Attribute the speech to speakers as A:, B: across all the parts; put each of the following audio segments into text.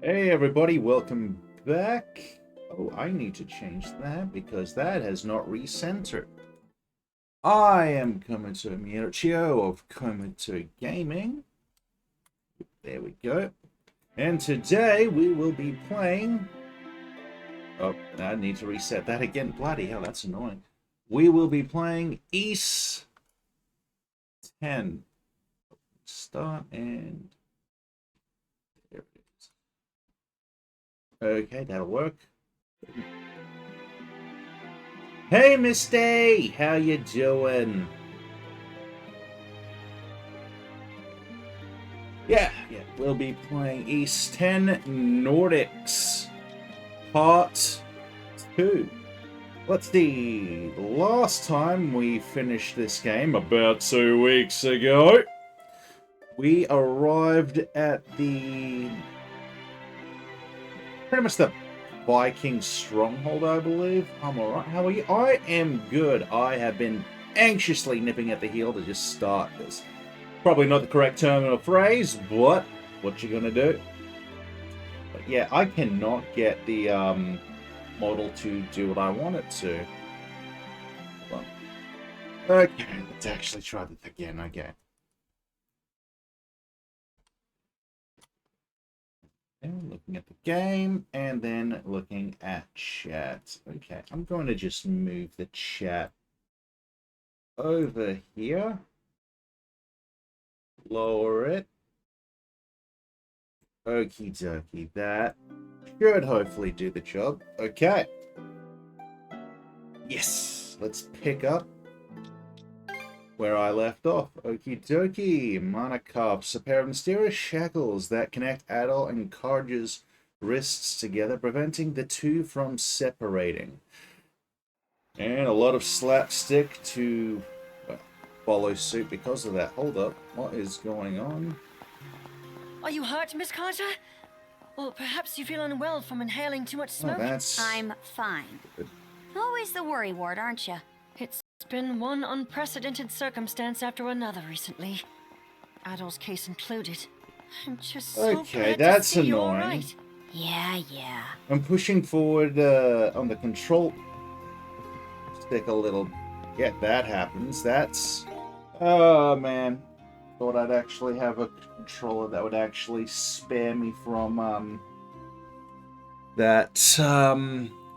A: Hey everybody, welcome back. Oh, I need to change that because that has not recentered. I am Komoto Miyochio of Komoto Gaming. There we go. And today we will be playing... Oh, I need to reset that again. Bloody hell, that's annoying. We will be playing East 10. Start and... There it is. Okay, that'll work. Hey, Misty! How you doing? Yeah, we'll be playing East 10 Nordics Part 2. Let's see. The last time we finished this game, about 2 weeks ago, we arrived at the... pretty much the Viking stronghold, I believe. I'm alright. How are you? I am good. I have been anxiously nipping at the heel to just start this. Probably not the correct term or phrase, but what you gonna do? But yeah, I cannot get the model to do what I want it to. Hold on. Okay, let's actually try this again. Okay. And looking at the game, and then looking at chat. Okay, I'm going to just move the chat over here. Lower it. Okie dokie, that should hopefully do the job. Okay. Yes, let's pick up where I left off. Okie dokie. Mana cuffs, a pair of mysterious shackles that connect Adol and Karja's wrists together, preventing the two from separating. And a lot of slapstick to follow suit because of that. Hold up. What is going on?
B: Are you hurt, Miss Carter? Or perhaps you feel unwell from inhaling too much smoke?
A: Oh, that's...
C: I'm fine.
A: Good.
C: Always the worry ward, aren't you?
B: It's been one unprecedented circumstance after another recently. Adol's case included. I'm just so
A: Okay,
B: glad
A: that's
B: to see you all
A: annoying.
B: right.
C: Yeah.
A: I'm pushing forward on the control stick a little. Yeah, that happens. That's... Oh, man. Thought I'd actually have a controller that would actually spare me from,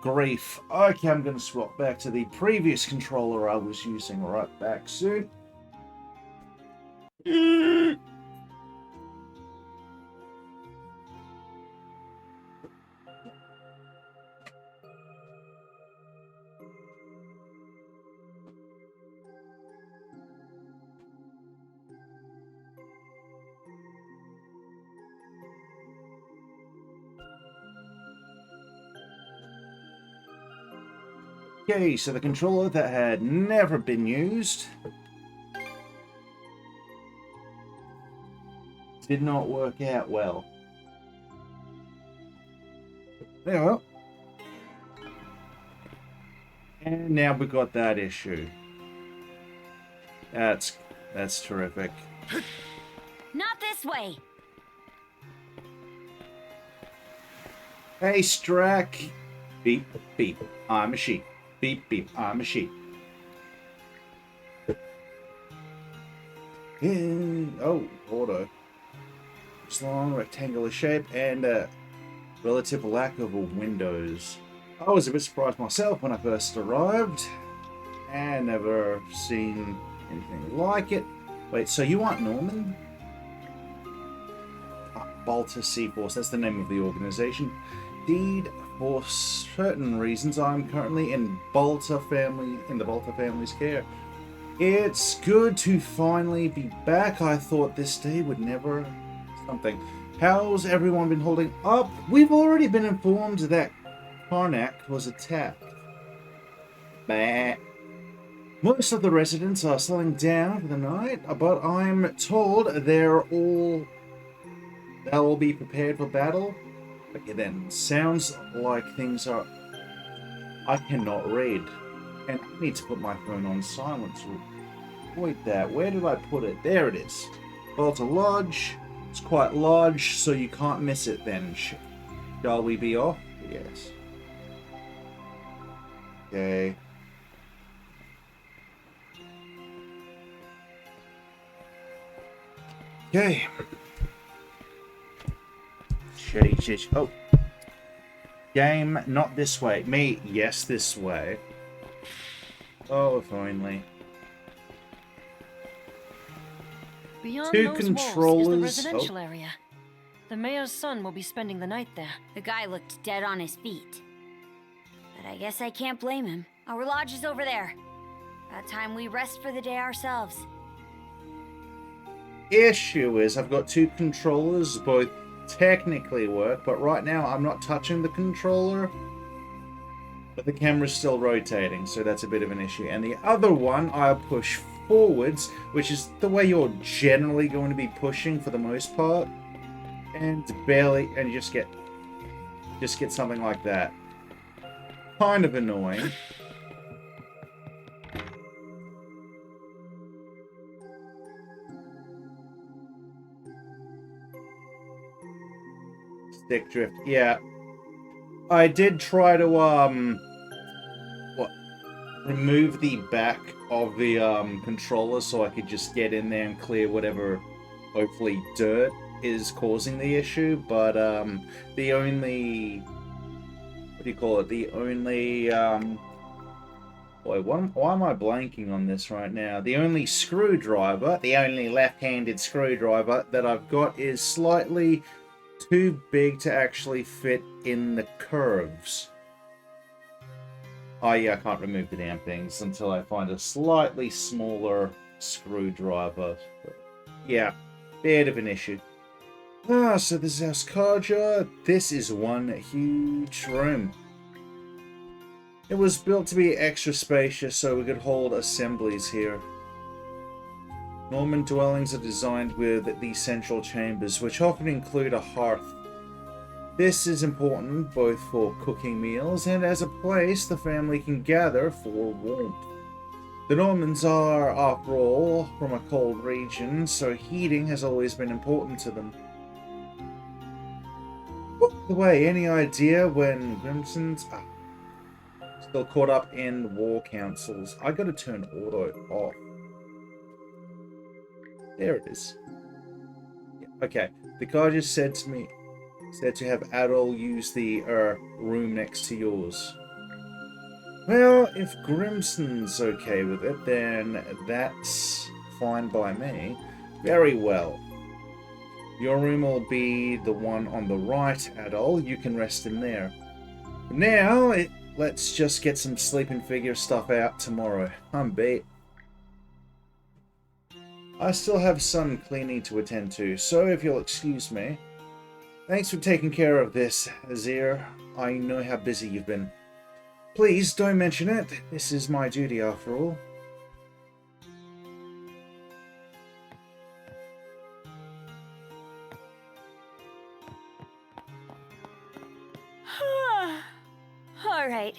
A: grief. Okay, I'm going to swap back to the previous controller I was using right back soon. Okay, so the controller that had never been used did not work out well. There we go. And now we've got that issue. That's terrific.
C: Not this way.
A: Hey, Strack. Beep, beep. I'm a sheep. Beep, beep. I'm a sheep. Oh, auto. It's long, rectangular shape, and a relative lack of windows. I was a bit surprised myself when I first arrived. And never seen anything like it. Wait, so you aren't Norman? Basta Seaforce, that's the name of the organization. Indeed, for certain reasons, I'm currently in the Basta family's care. It's good to finally be back. I thought this day would never... something. How's everyone been holding up? We've already been informed that Karnak was attacked. Bah. Most of the residents are settling down for the night, but I'm told they'll all be prepared for battle. Okay, then. Sounds like things are... I cannot read. And I need to put my phone on silent to avoid that. Where did I put it? There it is. Volta Lodge. It's quite large, so you can't miss it then. Shall we be off? Yes. Okay. Okay. Shitty. Oh. Game, not this way. Me, yes, this way. Oh, if only.
B: Beyond
A: Two
B: those walls is the
A: controllers.
B: residential area. The mayor's son will be spending the night there.
C: The guy looked dead on his feet. But I guess I can't blame him. Our lodge is over there. About time we rest for the day ourselves.
A: Issue is I've got two controllers, both technically work, but right now I'm not touching the controller. But the camera's still rotating, so that's a bit of an issue. And the other one, I'll push forwards, which is the way you're generally going to be pushing for the most part. And barely, and you just get something like that. Kind of annoying. Stick drift, yeah. I did try to remove the back of the controller so I could just get in there and clear whatever, hopefully, dirt is causing the issue, but the only, what do you call it, the only boy, why am I blanking on this right now? The only screwdriver, the only left-handed screwdriver that I've got is slightly too big to actually fit in the curves. Oh yeah, I can't remove the damn things until I find a slightly smaller screwdriver. But yeah, bit of an issue. Ah, so this is our Scarja. This is one huge room. It was built to be extra spacious so we could hold assemblies here. Norman dwellings are designed with these central chambers, which often include a hearth. This is important both for cooking meals and as a place the family can gather for warmth. The Normans are, after all, from a cold region, so heating has always been important to them. By the way, any idea when Grimson's still caught up in war councils? I gotta turn auto off. There it is. Yeah, okay, the guy just said to have Adol use the room next to yours. Well, if Grimson's okay with it, then that's fine by me. Very well. Your room will be the one on the right, Adol. You can rest in there. But now, let's just get some sleep and figure stuff out tomorrow. I'm beat. I still have some cleaning to attend to, so if you'll excuse me. Thanks for taking care of this, Azir. I know how busy you've been. Please, don't mention it. This is my duty, after all.
C: All right,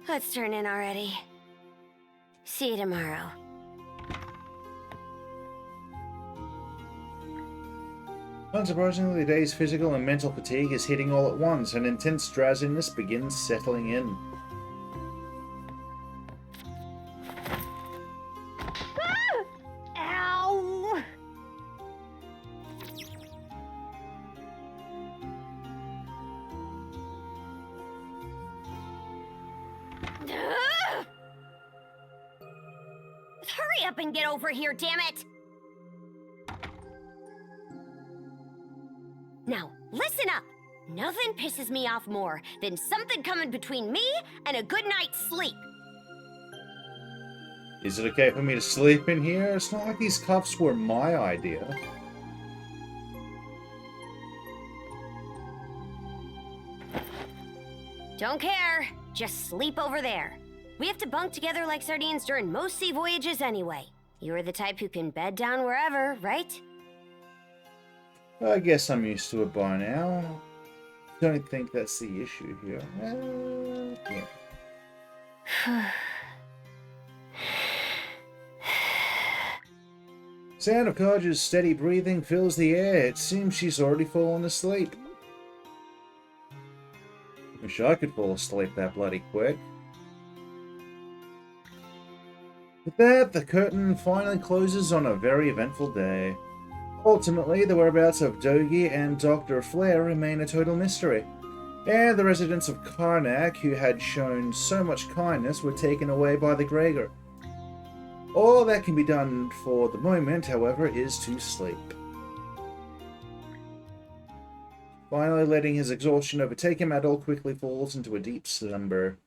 C: let's turn in already. See you tomorrow.
A: Unsurprisingly, the day's physical and mental fatigue is hitting all at once, and intense drowsiness begins settling in.
C: Ow! Hurry up and get over here, damn it! Now, listen up! Nothing pisses me off more than something coming between me and a good night's sleep.
A: Is it okay for me to sleep in here? It's not like these cuffs were my idea.
C: Don't care. Just sleep over there. We have to bunk together like sardines during most sea voyages anyway. You're the type who can bed down wherever, right?
A: I guess I'm used to it by now. Don't think that's the issue here. Yeah. Sound of Karja's steady breathing fills the air. It seems she's already fallen asleep. Wish I could fall asleep that bloody quick. With that, the curtain finally closes on a very eventful day. Ultimately, the whereabouts of Dogi and Dr. Flair remain a total mystery. And the residents of Karnak, who had shown so much kindness, were taken away by the Gregor. All that can be done for the moment, however, is to sleep. Finally letting his exhaustion overtake him, Adol quickly falls into a deep slumber.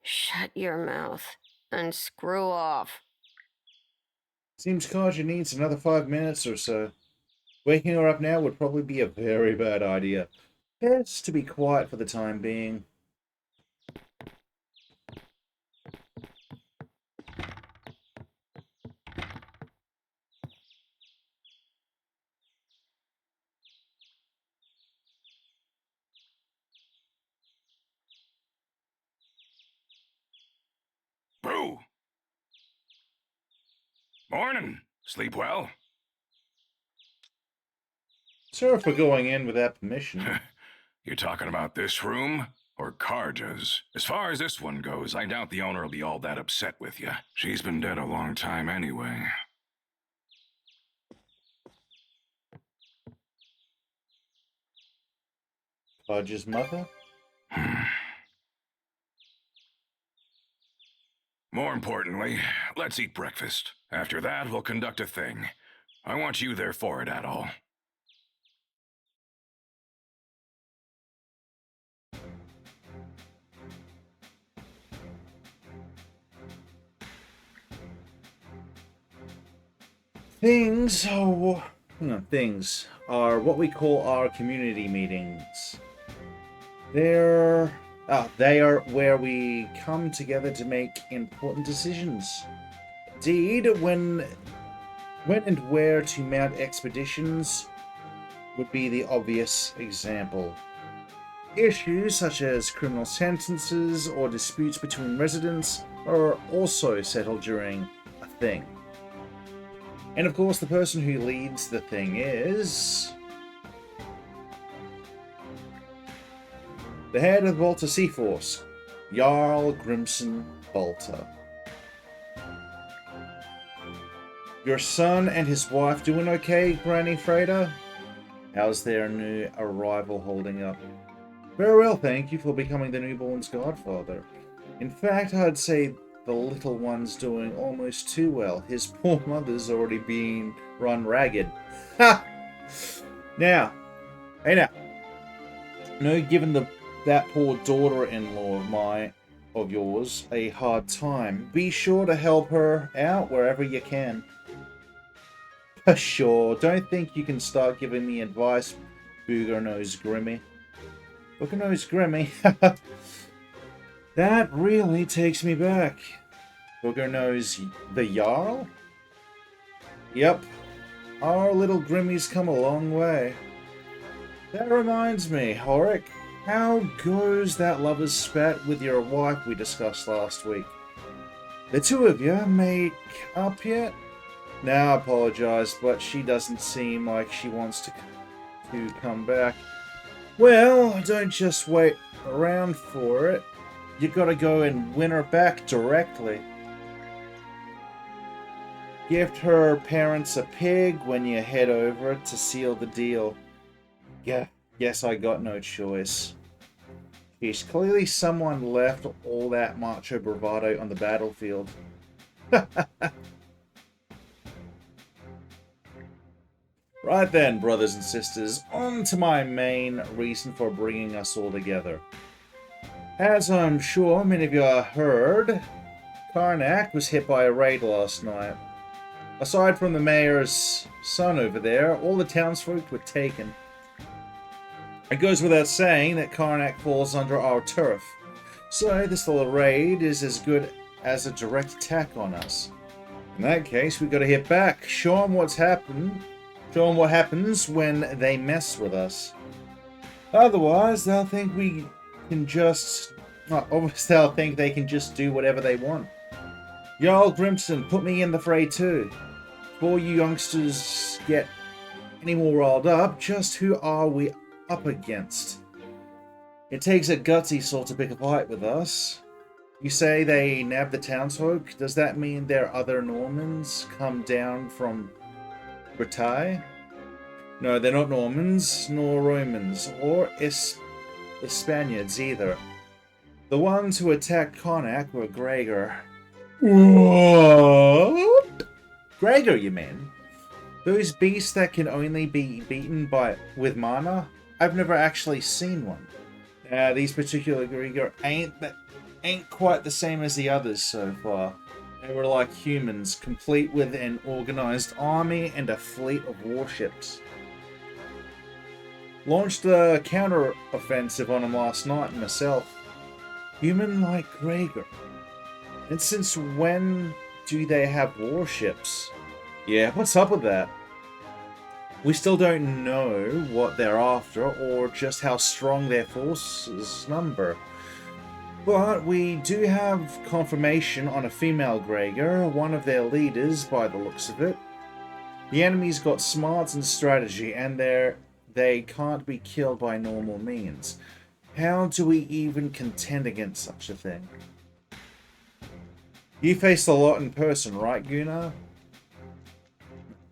C: Shut your mouth and screw off.
A: Seems Kaja needs another 5 minutes or so. Waking her up now would probably be a very bad idea. Best to be quiet for the time being.
D: Brew. Morning. Sleep well?
A: Sorry for going in without permission.
D: You're talking about this room? Or Karja's? As far as this one goes, I doubt the owner will be all that upset with you. She's been dead a long time anyway.
A: Kaja's mother?
D: More importantly, let's eat breakfast. After that, we'll conduct a thing. I want you there for it, Adol.
A: Things are what we call our community meetings. They are where we come together to make important decisions. Indeed, when and where to mount expeditions would be the obvious example. Issues such as criminal sentences or disputes between residents are also settled during a thing. And of course, the person who leads the thing is the head of Volta Seaforce, Jarl Grimson Volta. Your son and his wife doing okay, Granny Freda? How's their new arrival holding up? Very well, thank you for becoming the newborn's godfather. In fact, I'd say the little one's doing almost too well. His poor mother's already being run ragged. Ha! Now, giving that poor daughter-in-law of yours a hard time, be sure to help her out wherever you can. Sure, don't think you can start giving me advice, Booger-Nose Grimmy. Booger-Nose Grimmy? That really takes me back. Booger-Nose the Jarl? Yep, our little Grimmy's come a long way. That reminds me, Horik, how goes that lover's spat with your wife we discussed last week? The two of you make up yet? Now I apologize, but she doesn't seem like she wants to come back. Well, don't just wait around for it. You gotta go and win her back directly. Gift her parents a pig when you head over to seal the deal. Yeah, guess I got no choice. She's clearly someone left all that macho bravado on the battlefield. Right then, brothers and sisters, on to my main reason for bringing us all together. As I'm sure many of you heard, Karnak was hit by a raid last night. Aside from the mayor's son over there, all the townsfolk were taken. It goes without saying that Karnak falls under our turf, so this little raid is as good as a direct attack on us. In that case, we gotta hit back. Show them what's happened. Show them what happens when they mess with us. Otherwise, they'll think we can just... obviously, they'll think they can just do whatever they want. Jarl Grimson, put me in the fray too. Before you youngsters get any more riled up, just who are we up against? It takes a gutsy sort to pick a fight with us. You say they nabbed the townsfolk? Does that mean their other Normans come down from Bretagne? No, they're not Normans, nor Romans, or Spaniards either. The ones who attacked Connacht were Gregor. What? Gregor, you mean? Those beasts that can only be beaten with mana? I've never actually seen one. These particular Gregor ain't quite the same as the others so far. They were like humans, complete with an organized army and a fleet of warships. Launched a counter-offensive on them last night myself. Human like Gregor. And since when do they have warships? Yeah, what's up with that? We still don't know what they're after or just how strong their forces number. But we do have confirmation on a female Gregor, one of their leaders by the looks of it. The enemy's got smarts and strategy, and they can't be killed by normal means. How do we even contend against such a thing? You faced a lot in person, right, Gunnar?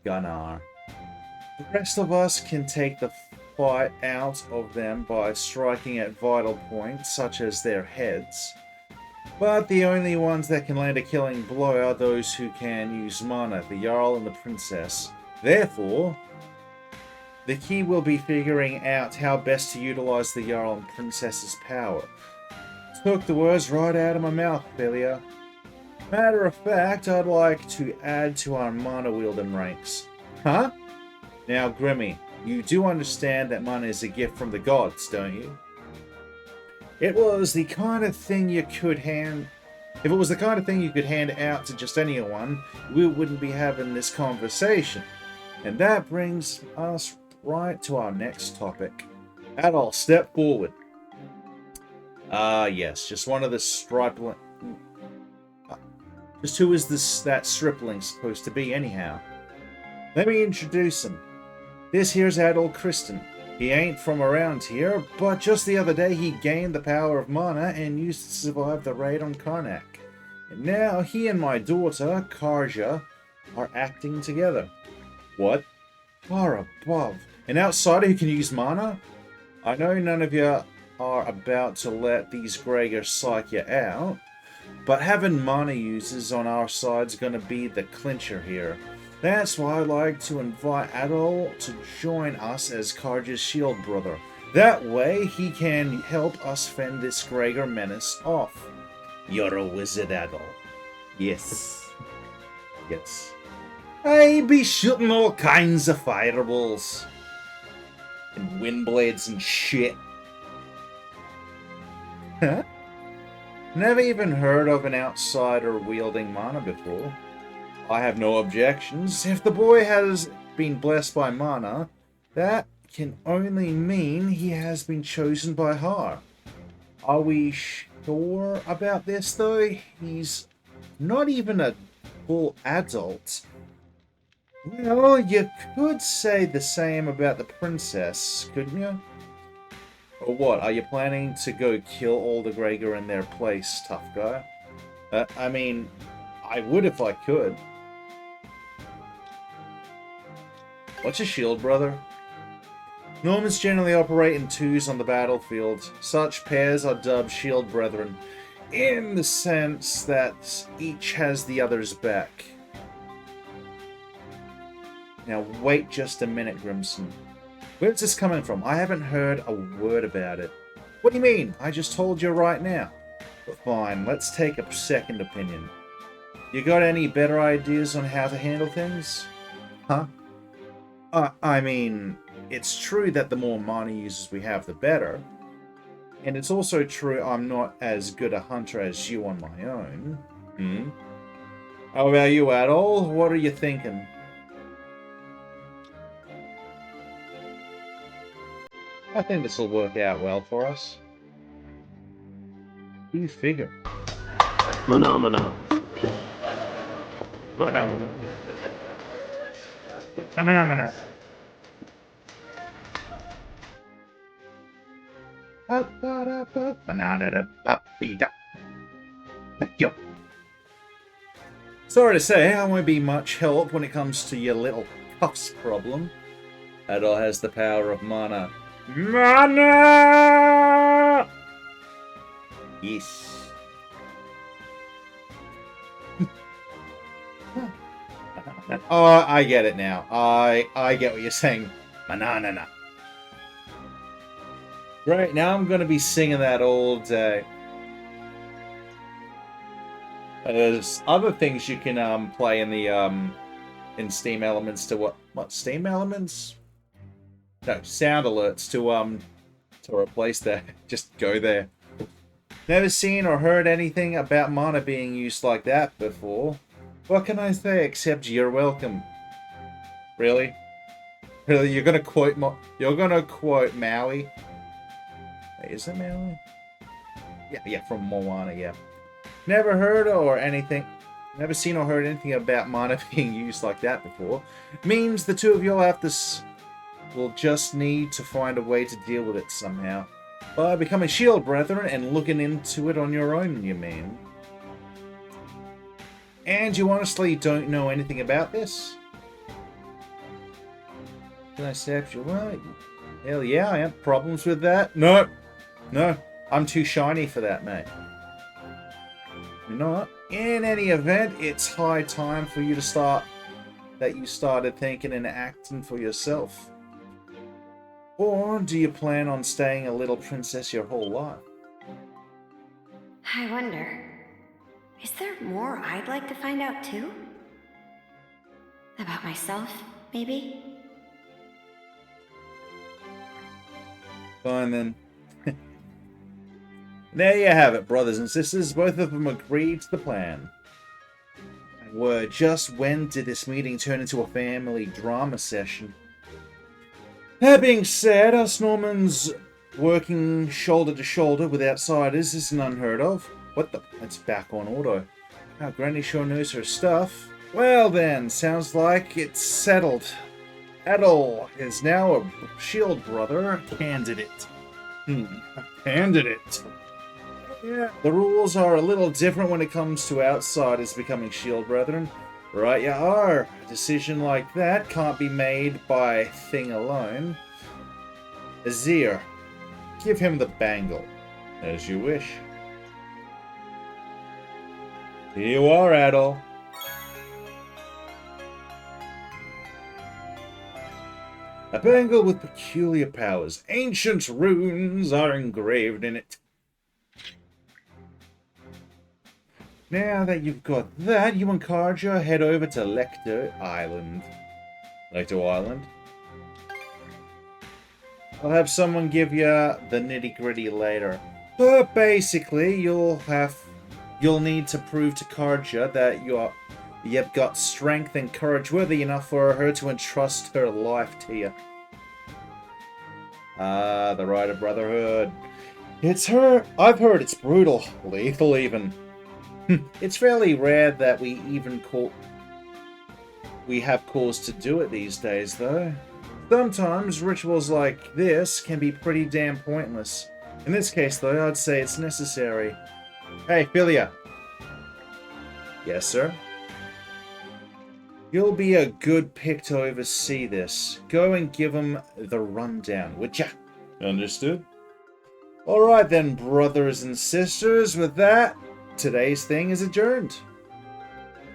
A: Gunnar. The rest of us can take the fight out of them by striking at vital points, such as their heads. But the only ones that can land a killing blow are those who can use mana, the Jarl and the Princess. Therefore, the key will be figuring out how best to utilize the Jarl and Princess's power. Took the words right out of my mouth, Belia. Matter of fact, I'd like to add to our mana wielding ranks. Huh? Now, Grimmy, you do understand that mana is a gift from the gods, don't you? It was the kind of thing you could hand... If it was the kind of thing you could hand out to just anyone, we wouldn't be having this conversation. And that brings us right to our next topic. Adol, step forward. Yes, just one of the stripling... Just who is that stripling supposed to be, anyhow? Let me introduce him. This here's Adol Kristen. He ain't from around here, but just the other day he gained the power of mana and used to survive the raid on Karnak. And now he and my daughter, Karja, are acting together. What? Far above. An outsider who can use mana? I know none of you are about to let these Gregor psych you out, but having mana users on our side's gonna be the clincher here. That's why I'd like to invite Adol to join us as Karja's shield brother. That way he can help us fend this Gregor menace off. You're a wizard, Adol. Yes. Yes. I be shooting all kinds of fireballs. And wind blades and shit. Huh? Never even heard of an outsider wielding mana before. I have no objections. If the boy has been blessed by mana, that can only mean he has been chosen by Har. Are we sure about this, though? He's not even a full adult. Well, you could say the same about the princess, couldn't you? Or what, are you planning to go kill all the Gregor in their place, tough guy? I mean, I would if I could. What's a shield, brother? Normans generally operate in twos on the battlefield. Such pairs are dubbed shield brethren, in the sense that each has the other's back. Now wait just a minute, Grimson. Where's this coming from? I haven't heard a word about it. What do you mean? I just told you right now. But fine, let's take a second opinion. You got any better ideas on how to handle things? Huh? I mean, it's true that the more mana users we have, the better. And it's also true I'm not as good a hunter as you on my own. How about you, Adol? What are you thinking? I think this will work out well for us. You figure.
E: Phenomena. Phenomena. Phenomena. Yo.
A: Sorry to say, I won't be much help when it comes to your little cuffs problem. Adol has the power of mana. Mana! Yes. Oh, I get it now. I get what you're saying. Manana. Great, now I'm gonna be singing that all day. There's other things you can play in the in Steam Elements to what Steam Elements? No, sound alerts to replace that. Just go there. Never seen or heard anything about mana being used like that before. What can I say except you're welcome? Really? Really, you're gonna quote Maui? Wait, is it Maui? Yeah, from Moana, yeah. Never seen or heard anything about mana being used like that before. Means the two of you'll have to will just need to find a way to deal with it somehow. By becoming shield brethren and looking into it on your own, you mean? And you honestly don't know anything about this? Can I say you're right? Hell yeah, I have problems with that. No, I'm too shiny for that, mate. You're not. In any event, it's high time for you to started thinking and acting for yourself. Or do you plan on staying a little princess your whole life?
C: I wonder, is there more I'd like to find out too? About myself, maybe?
A: Fine then. There you have it, brothers and sisters. Both of them agreed to the plan. And just when did this meeting turn into a family drama session? That being said, us Normans working shoulder to shoulder with outsiders isn't unheard of. What the? It's back on auto. Our Granny sure knows her stuff. Well then, sounds like it's settled. Adol is now a shield brother candidate. A candidate. Yeah, the rules are a little different when it comes to outsiders becoming shield brethren. Right you are. A decision like that can't be made by thing alone. Azir, give him the bangle. As you wish. Here you are, Adol. A bangle with peculiar powers. Ancient runes are engraved in it. Now that you've got that, you and Karja head over to Lecter Island. Lecter Island? I'll have someone give you the nitty-gritty later. But basically, you'll need to prove to Karja that you've got strength and courage worthy enough for her to entrust her life to you. Ah, the Rite of Brotherhood. It's her. I've heard it's brutal, lethal even. It's fairly rare that we have cause to do it these days, though. Sometimes rituals like this can be pretty damn pointless. In this case, though, I'd say it's necessary. Hey, Philia. Yes, sir? You'll be a good pick to oversee this. Go and give him the rundown, would ya? Understood? Alright then, brothers and sisters, with that, today's thing is adjourned.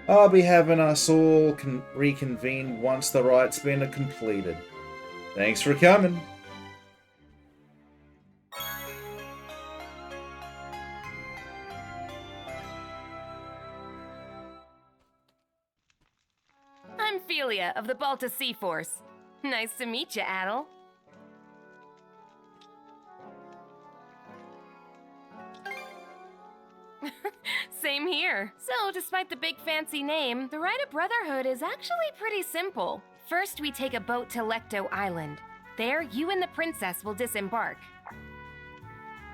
A: I'll be having us all reconvene once the rite's been completed. Thanks for coming.
F: I'm Philia of the Basta Seaforce. Nice to meet you, Adol. Same here. So, despite the big fancy name, the Rite of Brotherhood is actually pretty simple. First, we take a boat to Lecto Island. There, you and the princess will disembark.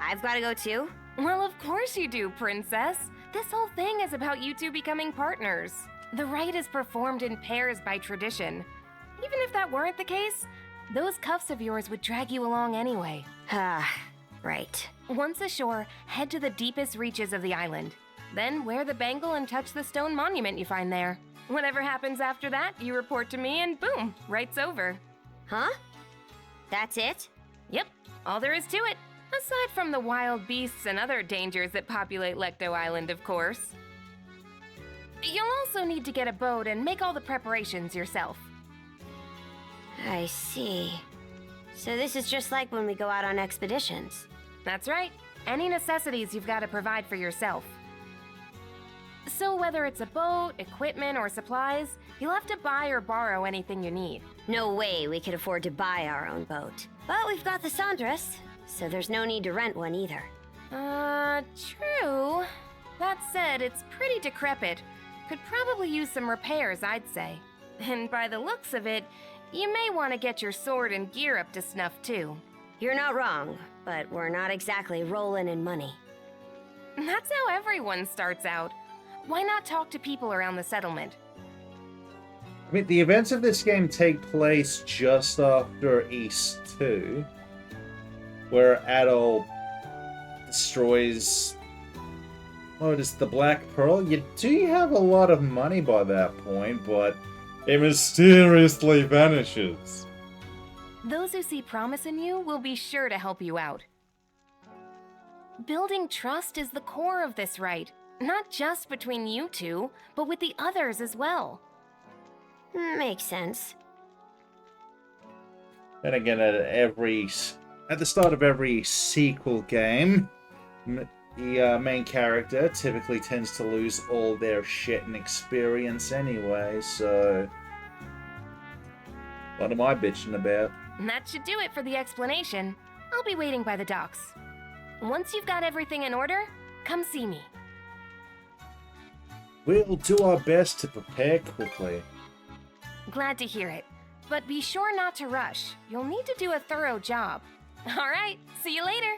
C: I've got to go too?
F: Well, of course you do, princess. This whole thing is about you two becoming partners. The rite is performed in pairs by tradition. Even if that weren't the case, those cuffs of yours would drag you along anyway.
C: Ah, right.
F: Once ashore, head to the deepest reaches of the island. Then wear the bangle and touch the stone monument you find there. Whatever happens after that, you report to me and boom, rite's over.
C: Huh? That's it?
F: Yep, all there is to it. Aside from the wild beasts and other dangers that populate Lecto Island, of course. You'll also need to get a boat and make all the preparations yourself.
C: I see. So this is just like when we go out on expeditions.
F: That's right. Any necessities you've got to provide for yourself. So whether it's a boat, equipment, or supplies, you'll have to buy or borrow anything you need.
C: No way we could afford to buy our own boat. But we've got the Sandras, so there's no need to rent one either.
F: True. That said, it's pretty decrepit. Could probably use some repairs, I'd say. And by the looks of it, you may want to get your sword and gear up to snuff too.
C: You're not wrong, but we're not exactly rolling in money.
F: That's how everyone starts out. Why not talk to people around the settlement?
A: I mean, the events of this game take place just after East 2, where Adol destroys... Oh, it is the Black Pearl? You do have a lot of money by that point, but it mysteriously vanishes.
F: Those who see promise in you will be sure to help you out. Building trust is the core of this rite, not just between you two, but with the others as well.
C: Makes sense.
A: And again, at the start of every sequel game, the main character typically tends to lose all their shit and experience anyway, so what am I bitching about?
F: That should do it for the explanation. I'll be waiting by the docks. Once you've got everything in order, come see me.
A: We'll do our best to prepare quickly.
F: Glad to hear it. But be sure not to rush. You'll need to do a thorough job. All right, see you later.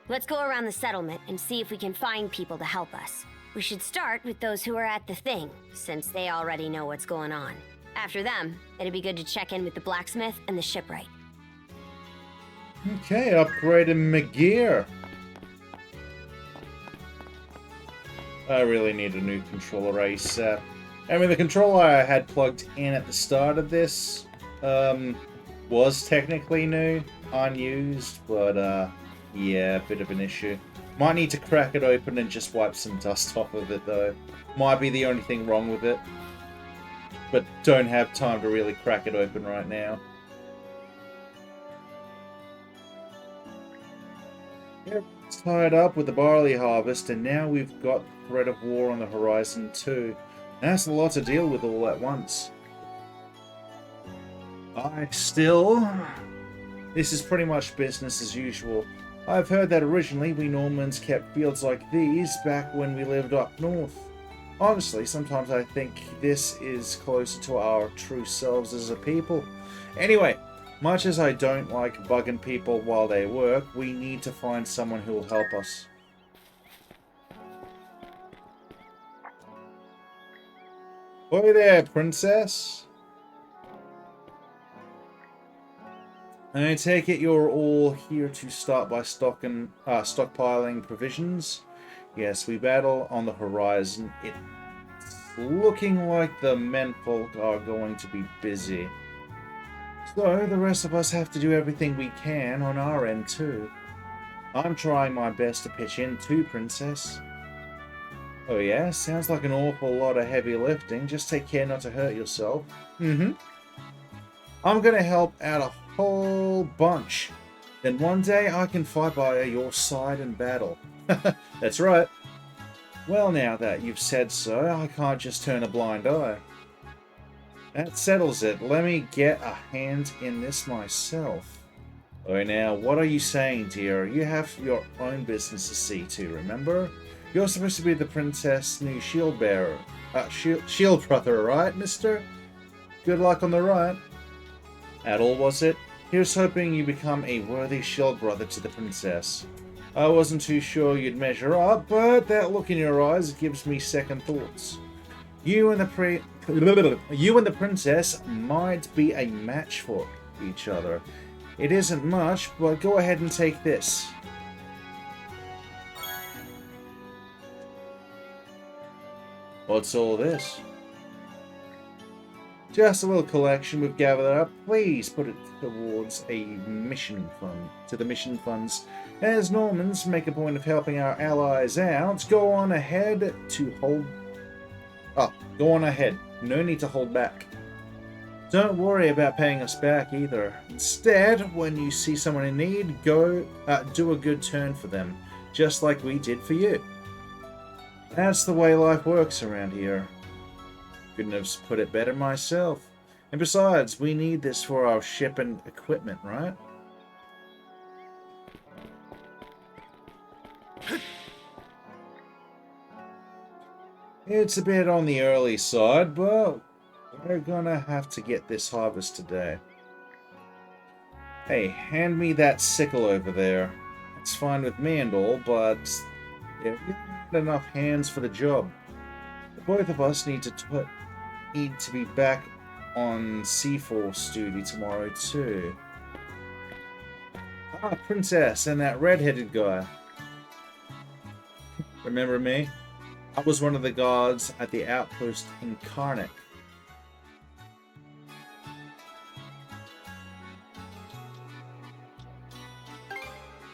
C: Let's go around the settlement and see if we can find people to help us. We should start with those who are at the thing, since they already know what's going on. After them, it'd be good to check in with the blacksmith and the shipwright.
A: Okay, upgrading my gear. I really need a new controller ASAP. I mean, the controller I had plugged in at the start of this was technically new, unused, but yeah, a bit of an issue. Might need to crack it open and just wipe some dust off of it, though. Might be the only thing wrong with it. But don't have time to really crack it open right now. Yep, tied up with the barley harvest, and now we've got the threat of war on the horizon too. That's a lot to deal with all at once. This is pretty much business as usual. I've heard that originally we Normans kept fields like these back when we lived up north. Honestly, sometimes I think this is closer to our true selves as a people. Anyway, much as I don't like bugging people while they work, we need to find someone who will help us. Oi there, princess. I take it you're all here to start by stockpiling provisions. Yes, we battle on the horizon. It's looking like the menfolk are going to be busy. So, the rest of us have to do everything we can on our end too. I'm trying my best to pitch in too, princess. Oh yeah? Sounds like an awful lot of heavy lifting. Just take care not to hurt yourself. I'm gonna help out a whole bunch. Then one day I can fight by your side in battle. That's right. Well, now that you've said so, I can't just turn a blind eye. That settles it. Let me get a hand in this myself. Oh, now, what are you saying, dear? You have your own business to see to, remember? You're supposed to be the princess' new shield bearer. Shield brother, right, mister? Good luck on the ride. At all, was it? Here's hoping you become a worthy shield brother to the princess. I wasn't too sure you'd measure up, but that look in your eyes gives me second thoughts. You and the princess might be a match for each other. It isn't much, but go ahead and take this. What's all this? Just a little collection we've gathered up. Please put it towards a mission fund. To the mission funds. As Normans make a point of helping our allies out, go on ahead. No need to hold back. Don't worry about paying us back either. Instead, when you see someone in need, do a good turn for them, just like we did for you. That's the way life works around here. Couldn't have put it better myself. And besides, we need this for our ship and equipment, right? It's a bit on the early side, but we're gonna have to get this harvest today. Hey, hand me that sickle over there. It's fine with me and all, but there aren't enough hands for the job. The both of us need to be back on Seaforce duty tomorrow too. Ah, Princess and that red-headed guy. Remember me? I was one of the guards at the outpost in Karnak.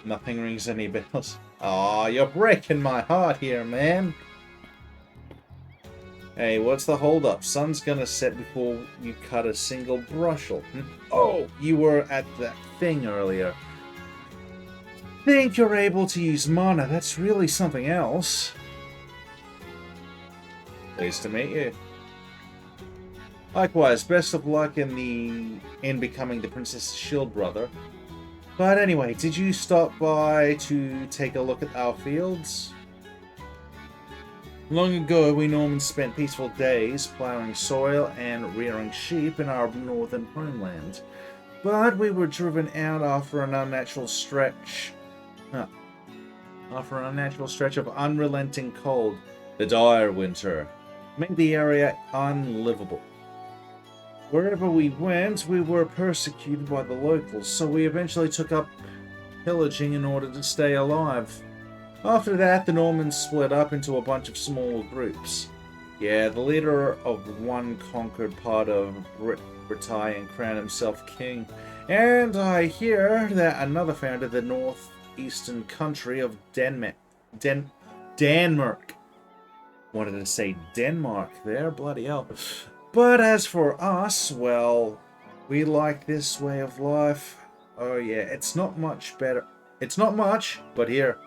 A: Nothing rings any bells. Aw, you're breaking my heart here, man. Hey, what's the hold-up? Sun's gonna set before you cut a single brushel. Oh, you were at that thing earlier. Think you're able to use mana. That's really something else. Pleased to meet you. Likewise, best of luck in becoming the Princess's Shield brother. But anyway, did you stop by to take a look at our fields? Long ago, we Normans spent peaceful days plowing soil and rearing sheep in our northern homeland. But we were driven out after an unnatural stretch of unrelenting cold. The dire winter made the area unlivable. Wherever we went, we were persecuted by the locals, so we eventually took up pillaging in order to stay alive. After that, the Normans split up into a bunch of small groups. Yeah, the leader of one conquered part of Britain crowned himself king, and I hear that another founded the northeastern country of Denmark. Wanted to say Denmark there, bloody hell. But as for us, well, we like this way of life. Oh yeah, it's not much better. It's not much, but here.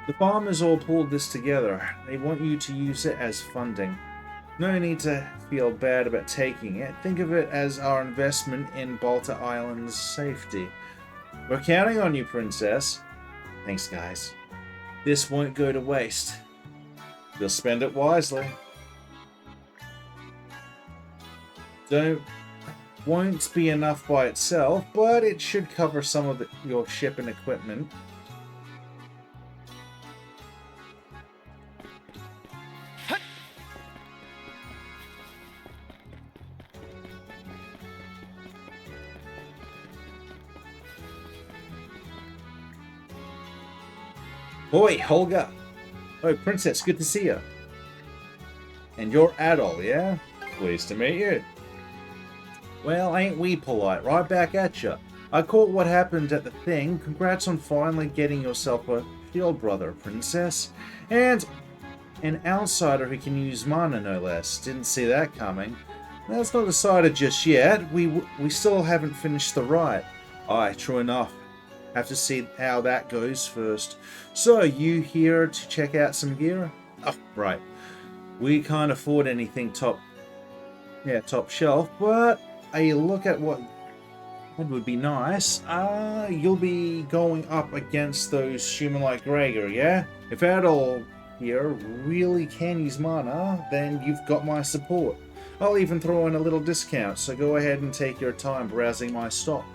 A: The farmers all pulled this together. They want you to use it as funding. No need to feel bad about taking it. Think of it as our investment in Balta Island's safety. We're counting on you, Princess. Thanks, guys. This won't go to waste. You'll spend it wisely. Won't be enough by itself, but it should cover some of your ship and equipment. Oi, Holga! Oh, Princess, good to see you. And you're Adol, yeah? Pleased to meet you. Well, ain't we polite? Right back at ya. I caught what happened at the thing. Congrats on finally getting yourself a shield brother, Princess. And an outsider who can use mana, no less. Didn't see that coming. That's not decided just yet. We still haven't finished the rite. Aye, true enough. Have to see how that goes first. So, you here to check out some gear? Oh, right. We can't afford anything top Yeah, top shelf. But a look at what would be nice. You'll be going up against those human-like Gregor, yeah? If Adol here really can use mana, then you've got my support. I'll even throw in a little discount, so go ahead and take your time browsing my stock.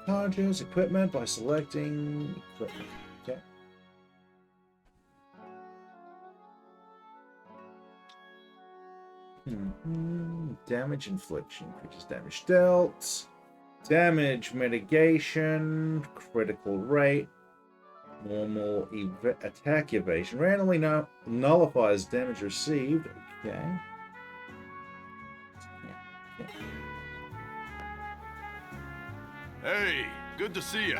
A: Charges, equipment by selecting equipment. Okay. Damage infliction, increases damage dealt. Damage mitigation, critical rate, normal attack evasion. Randomly nullifies damage received. Okay.
G: Hey, good to see you.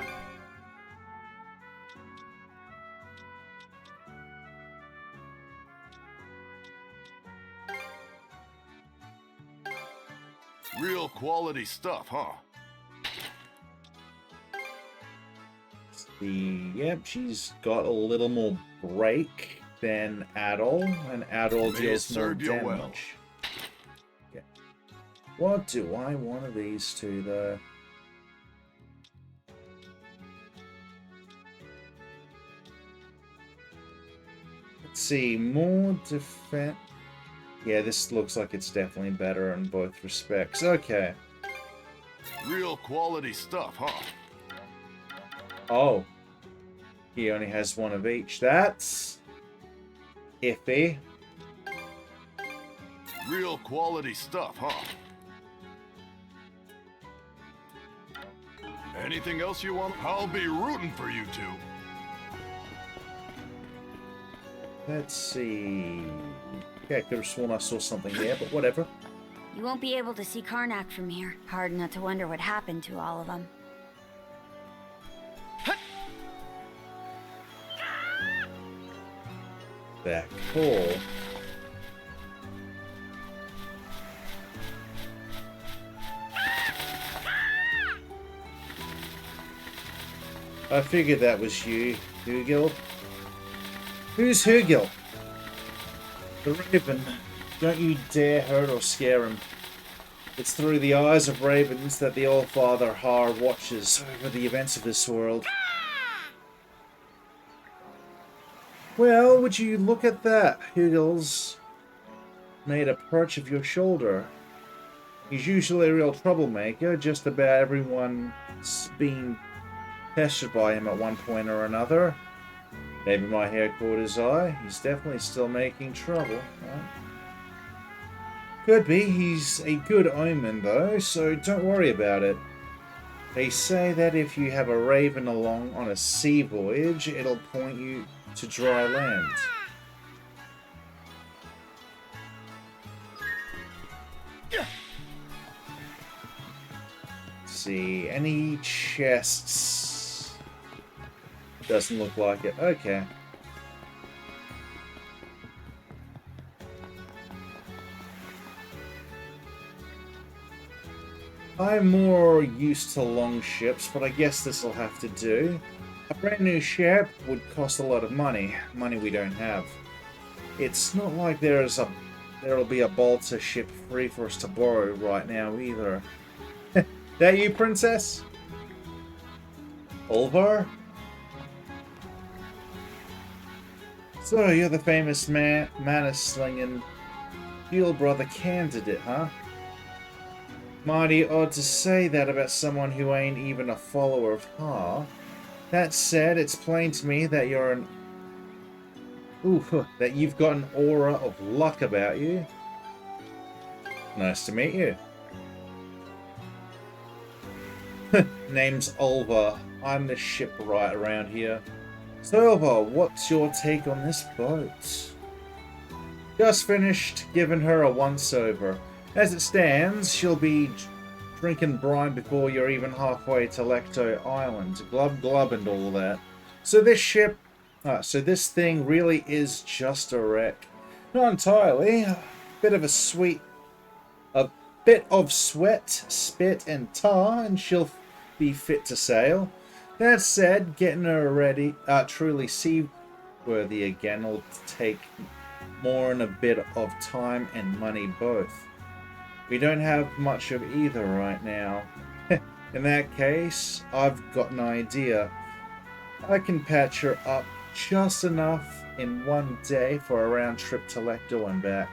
G: Real quality stuff, huh?
A: Yep, she's got a little more break than Adol, and Adol
G: May
A: deals
G: it
A: more
G: serve you
A: damage.
G: well.
A: Okay. What do I want of these two, though? Let's see, more defense. Yeah, this looks like it's definitely better in both respects. Okay.
G: Real quality stuff, huh?
A: Oh. He only has one of each. That's iffy.
G: Real quality stuff, huh? Anything else you want? I'll be rooting for you two.
A: Let's see. Okay, I could have sworn I saw something there, but whatever.
C: You won't be able to see Karnak from here. Hard not to wonder what happened to all of them.
A: Back hole. I figured that was you, Hugil. Who's Hugil? The Raven. Don't you dare hurt or scare him. It's through the eyes of ravens that the All-Father Har watches over the events of this world. Well, would you look at that? Hugil's made a perch of your shoulder. He's usually a real troublemaker. Just about everyone's been pestered by him at one point or another. Maybe my hair caught his eye. He's definitely still making trouble. Right? Could be. He's a good omen, though, so don't worry about it. They say that if you have a raven along on a sea voyage, it'll point you to dry land. Let's see, any chests? Doesn't look like it. Okay. I'm more used to long ships, but I guess this will have to do. A brand new ship would cost a lot of money. Money we don't have. It's not like there'll be a Balta ship free for us to borrow right now either. That you, princess? Ulvar? So, you're the famous mana-slinging Field Brother candidate, huh? Mighty odd to say that about someone who ain't even a follower of Har. That said, it's plain to me that you're that you've got an aura of luck about you. Nice to meet you. Name's Ulva. I'm the shipwright around here. So, Ulva, what's your take on this boat? Just finished giving her a once-over. As it stands, she'll be drinking brine before you're even halfway to Lecto Island. Glub glub and all that. So this thing really is just a wreck. Not entirely. A bit of sweat, spit, and tar, and she'll be fit to sail. That said, getting her ready, truly seaworthy again will take more in a bit of time and money both. We don't have much of either right now. In that case, I've got an idea. I can patch her up just enough in one day for a round trip to Lecto and back.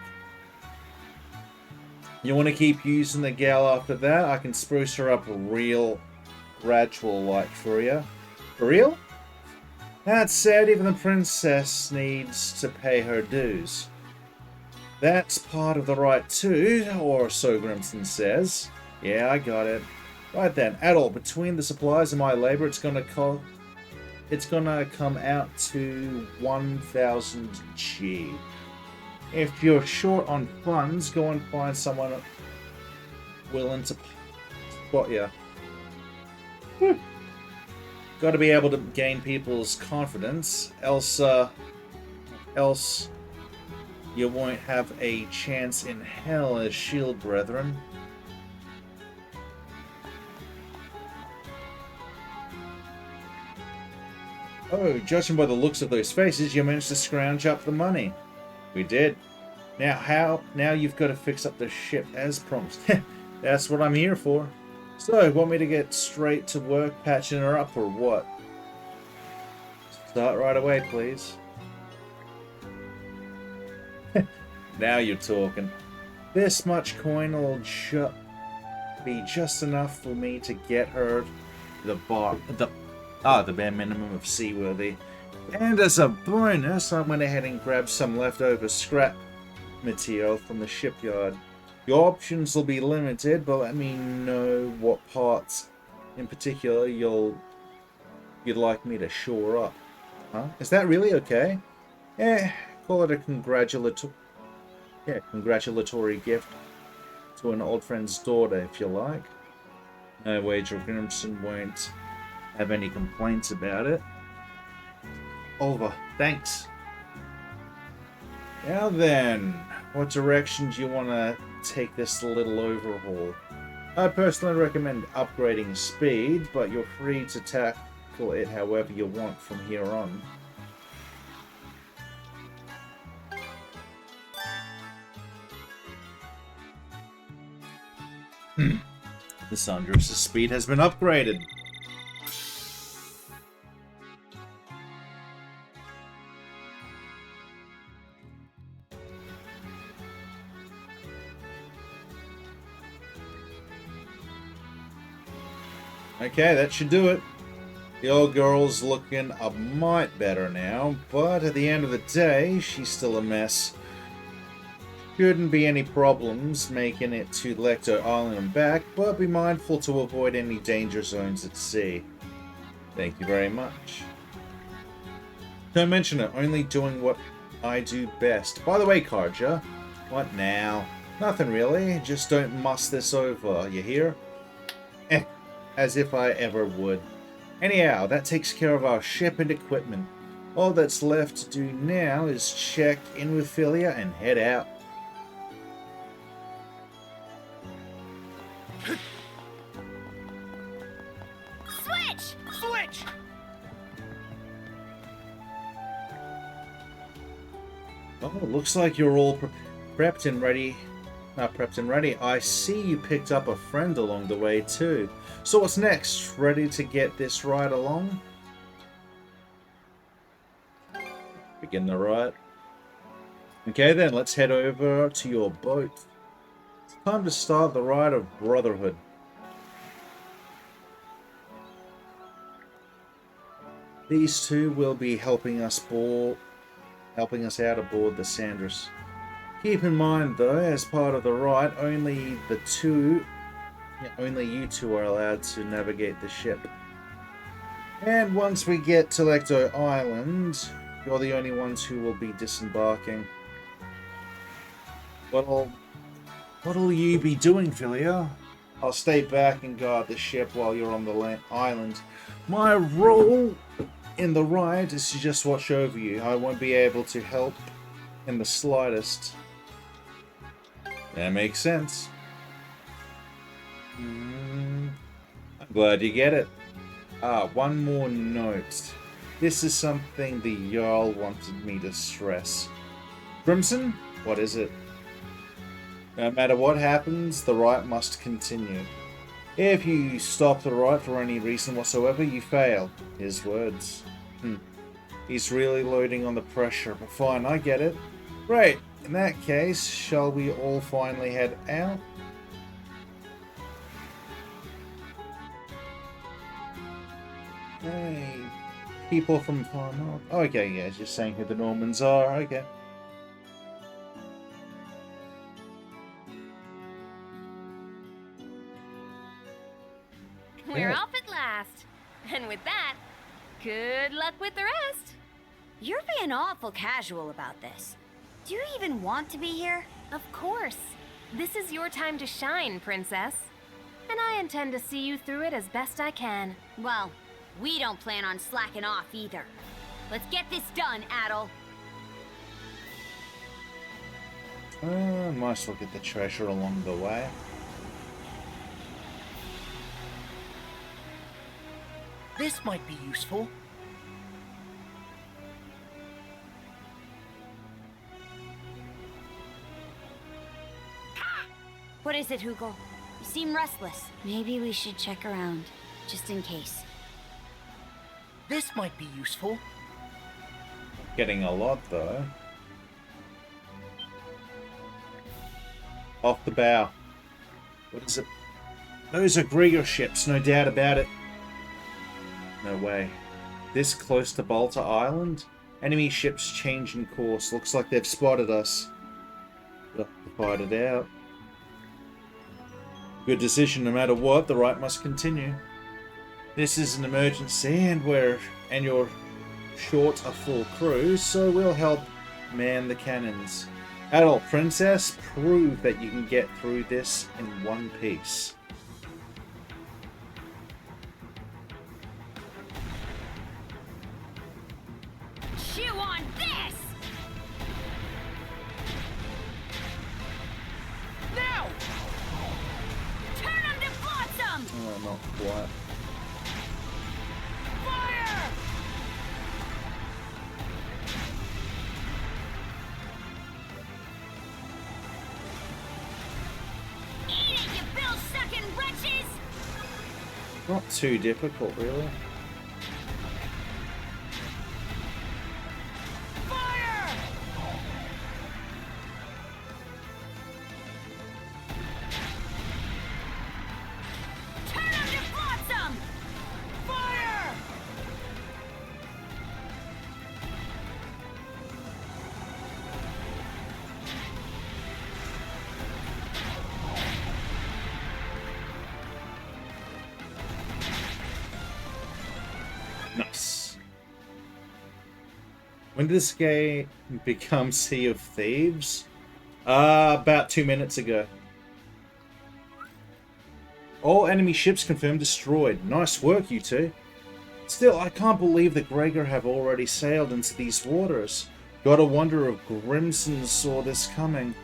A: You want to keep using the gal after that? I can spruce her up real gradual like for you. For real? That said, even the princess needs to pay her dues. That's part of the right too, or so Grimson says. Yeah, I got it. Right then, Adol, between the supplies and my labor, it's gonna come out to 1,000 G. If you're short on funds, go and find someone willing to spot you. Got to be able to gain people's confidence, else you won't have a chance in hell as shield brethren. Oh, judging by the looks of those faces, you managed to scrounge up the money. We did. Now you've got to fix up the ship as promised. That's what I'm here for. So, want me to get straight to work patching her up or what? Start right away, please. Now you're talking. This much coin will be just enough for me to get her the bare minimum of seaworthy. And as a bonus, I went ahead and grabbed some leftover scrap material from the shipyard. Your options will be limited, but let me know what parts in particular you'd like me to shore up. Huh? Is that really okay? Call it a congratulatory gift to an old friend's daughter, if you like. No wager Grimson won't have any complaints about it. Over. Thanks. Now then, what direction do you want to take this little overhaul? I personally recommend upgrading speed, but you're free to tackle it however you want from here on. The Sundress' speed has been upgraded. Okay, that should do it. The old girl's looking a mite better now, but at the end of the day, she's still a mess. Shouldn't be any problems making it to Lecto Island and back, but be mindful to avoid any danger zones at sea. Thank you very much. Don't mention it, only doing what I do best. By the way, Karja, what now? Nothing really, just don't muss this over, you hear? As if I ever would. Anyhow, that takes care of our ship and equipment. All that's left to do now is check in with Philia and head out.
C: Switch!
H: Switch!
A: Oh, looks like you're all prepped and ready. Not prepped and ready. I see you picked up a friend along the way too. So what's next? Ready to get this ride along? Begin the ride. Okay then, let's head over to your boat. It's time to start the ride of Brotherhood. These two will be helping us out aboard the Sandras. Keep in mind though, as part of the ride, only you two are allowed to navigate the ship. And once we get to Lecto Island, you're the only ones who will be disembarking. What'll you be doing, Philia? I'll stay back and guard the ship while you're on the island. My role in the ride is to just watch over you. I won't be able to help in the slightest. That makes sense. I'm glad you get it. One more note. This is something the Jarl wanted me to stress. Crimson? What is it? No matter what happens, the rite must continue. If you stop the rite for any reason whatsoever, you fail. His words. He's really loading on the pressure, but fine, I get it. Great. In that case, shall we all finally head out? Hey, people from far north. Okay, yeah, just saying who the Normans are. Okay.
F: We're
A: Yeah.
F: off at last. And with that, good luck with the rest.
C: You're being awful casual about this. Do you even want to be here?
F: Of course. This is your time to shine, Princess. And I intend to see you through it as best I can.
C: Well, we don't plan on slacking off either. Let's get this done, Adol.
A: Nice look at the treasure along the way.
H: This might be useful.
C: What is it, Hugel? You seem restless. Maybe we should check around, just in case.
H: This might be useful.
A: Getting a lot, though. Off the bow. What is it? Those are Grieger ships, no doubt about it. No way. This close to Balta Island? Enemy ships changing course. Looks like they've spotted us. We'll have to fight it out. Good decision, no matter what, the rite must continue. This is an emergency, and you're short a full crew, so we'll help man the cannons. Adult Princess, prove that you can get through this in one piece.
C: Chew on this!
H: Now!
C: Turn them to flotsam!
A: Oh, not quite.
C: Fire! Eat it, you bill-sucking wretches!
A: Not too difficult, really.
C: Fire! Turn them to flotsam! Fire!
A: Nice. When did this game become Sea of Thieves? About 2 minutes ago. All enemy ships confirmed destroyed. Nice work, you two. Still, I can't believe the Grieger have already sailed into these waters. Gotta wonder if Grimson saw this coming.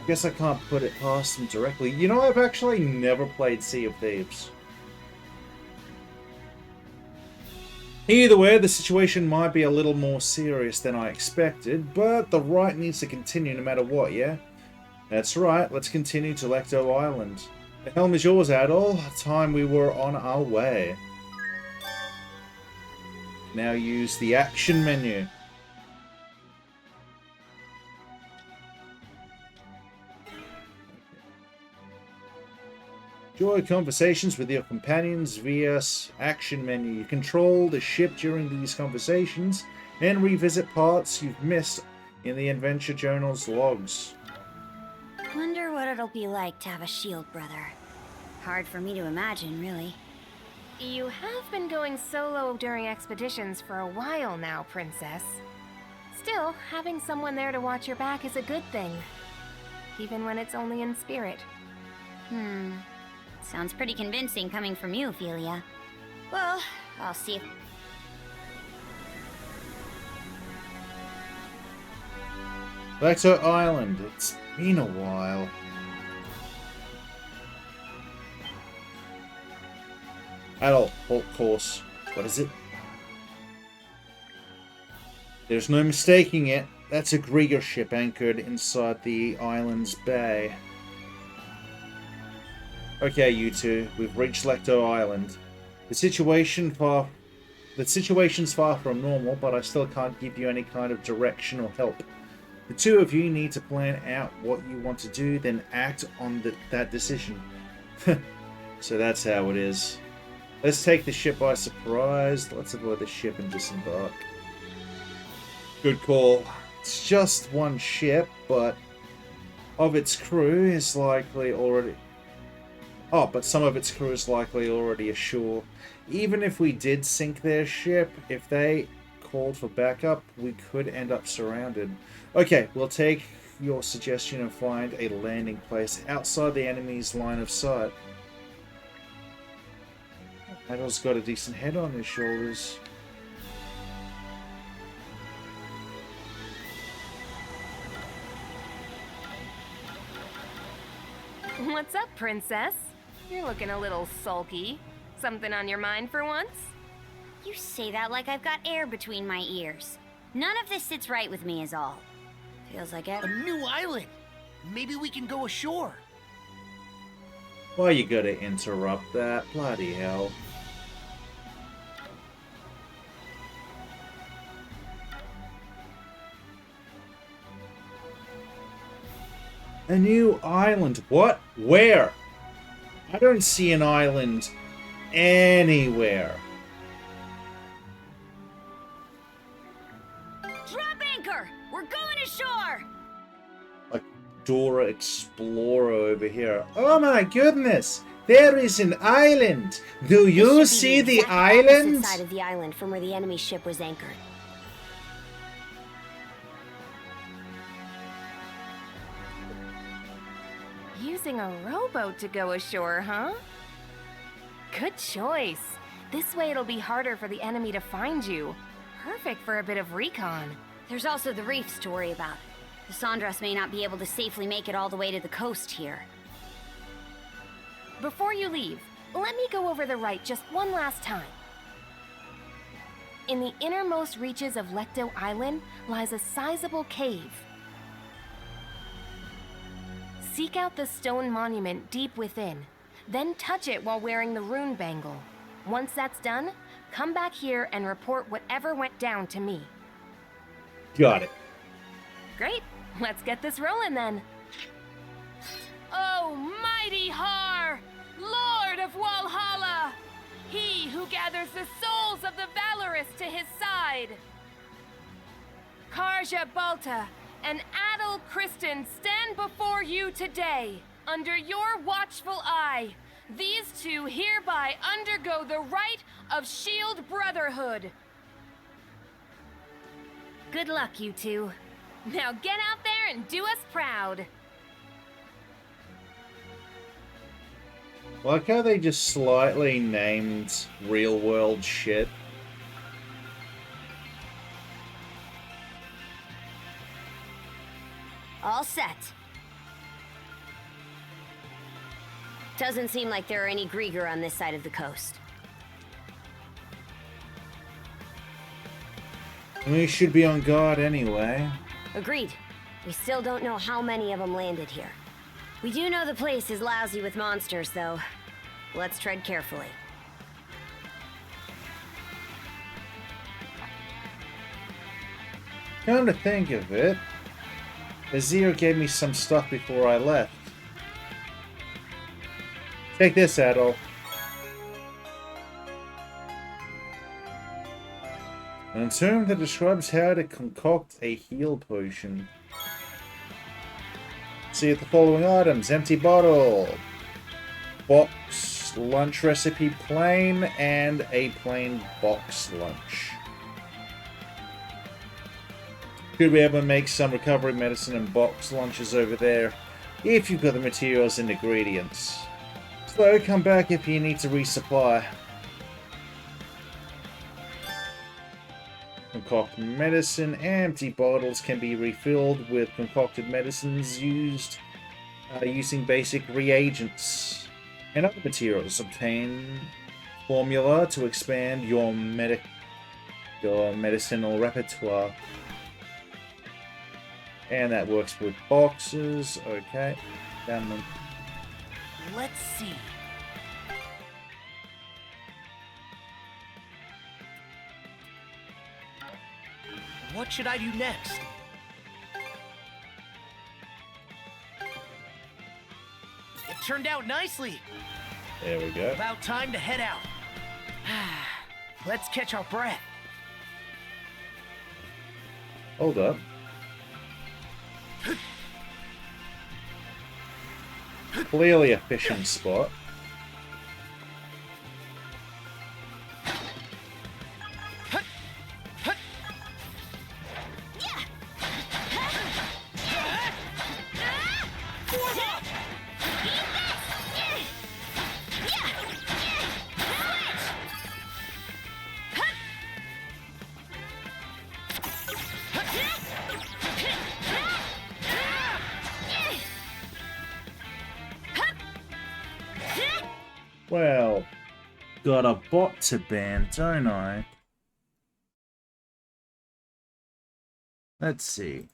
A: I guess I can't put it past them directly. You know, I've actually never played Sea of Thieves. Either way, the situation might be a little more serious than I expected, but the rite needs to continue no matter what, yeah? That's right, let's continue to Lecto Island. The helm is yours, Adol. Time we were on our way. Now use the action menu. Enjoy conversations with your companions via action menu. You control the ship during these conversations and revisit parts you've missed in the Adventure Journal's logs.
C: Wonder what it'll be like to have a shield brother. Hard for me to imagine, really.
F: You have been going solo during expeditions for a while now, Princess. Still, having someone there to watch your back is a good thing. Even when it's only in spirit.
C: Sounds pretty convincing coming from you, Ophelia. Well, I'll see if...
A: Lecto Island. It's been a while. Adult halt course. What is it? There's no mistaking it. That's a Grieger ship anchored inside the island's bay. Okay, you two, we've reached Lecto Island. The situation's far from normal, but I still can't give you any kind of direction or help. The two of you need to plan out what you want to do, then act on that decision. So that's how it is. Let's take the ship by surprise. Let's avoid the ship and disembark. Good call. It's just one ship, but of its crew is likely already... Oh, but some of its crew is likely already ashore. Even if we did sink their ship, if they called for backup, we could end up surrounded. Okay, we'll take your suggestion and find a landing place outside the enemy's line of sight. Adol's got a decent head on his shoulders.
F: What's up, princess? You're looking a little sulky. Something on your mind for once?
C: You say that like I've got air between my ears. None of this sits right with me is all. Feels like
H: A new island. Maybe we can go ashore.
A: Why you gotta interrupt that? Bloody hell. A new island? What? Where? I don't see an island anywhere.
C: Drop anchor! We're going ashore!
A: Like Dora Explorer over here. Oh my goodness! There is an island! Do you
C: This should
A: see
C: be
A: the
C: exact opposite
A: island?
C: side of the island from where the enemy ship was anchored.
F: Using a rowboat to go ashore, huh? Good choice. This way it'll be harder for the enemy to find you. Perfect for a bit of recon.
C: There's also the reefs to worry about. The Sandras may not be able to safely make it all the way to the coast here.
F: Before you leave, let me go over the right just one last time. In the innermost reaches of Lecto Island lies a sizable cave. Seek out the stone monument deep within, then touch it while wearing the rune bangle. Once that's done, come back here and report whatever went down to me.
A: Got it.
F: Great, let's get this rolling then. Oh, mighty Har, Lord of Walhalla, he who gathers the souls of the valorous to his side. Karja Balta and Adel Kristen stand before you today. Under your watchful eye, these two hereby undergo the rite of Shield Brotherhood. Good luck, you two. Now get out there and do us proud.
A: Like how they just slightly named real world shit.
C: All set. Doesn't seem like there are any Grieger on this side of the coast.
A: We should be on guard anyway.
C: Agreed. We still don't know how many of them landed here. We do know the place is lousy with monsters, though. Let's tread carefully.
A: Come to think of it, Azir gave me some stuff before I left. Take this, Adol. An term that describes how to concoct a heal potion. See the following items: empty bottle, box, lunch recipe plain, and a plain box lunch. Could be able to make some recovery medicine and box lunches over there if you've got the materials and ingredients. So come back if you need to resupply. Concoct medicine. Empty bottles can be refilled with concocted medicines using basic reagents and other materials. Obtain formula to expand your medicinal repertoire. And that works with boxes. Okay. Down the...
H: Let's see. What should I do next? It turned out nicely.
A: There we go.
H: About time to head out. Let's catch our breath.
A: Hold up. Clearly a fishing spot. Well, got a bot to ban, don't I? Let's see.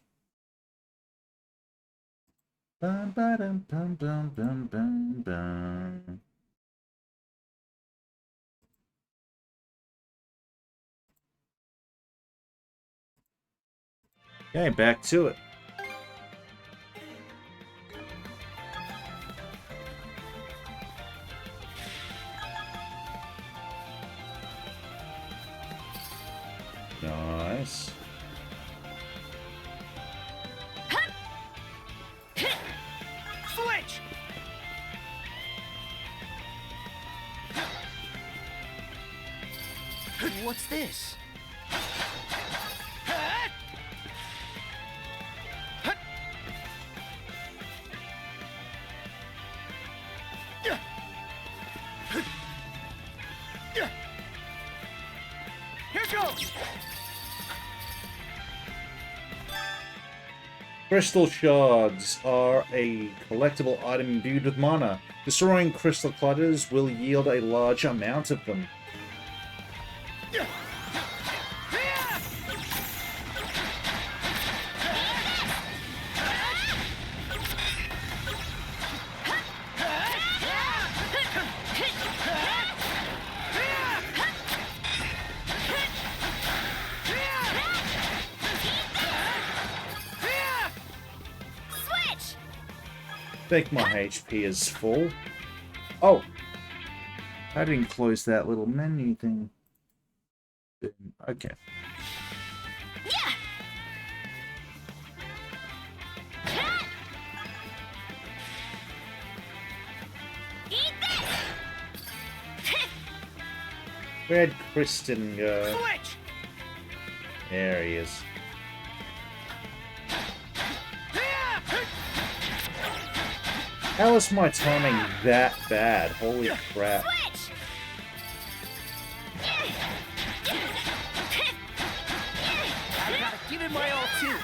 A: Bum, ba-dum, bum, bum, bum, bum, bum. Okay, back to it. Nice.
H: Switch! What's this? Here goes!
A: Crystal shards are a collectible item imbued with mana. Destroying crystal clutters will yield a large amount of them.
C: Switch!
A: I think my HP is full. Oh! I didn't close that little menu thing. Okay.
C: Yeah! Eat this!
A: Where'd Kristen go?
H: Switch!
A: There he is. How is my timing that bad? Holy crap.
C: Switch!
H: I gotta give it my all too.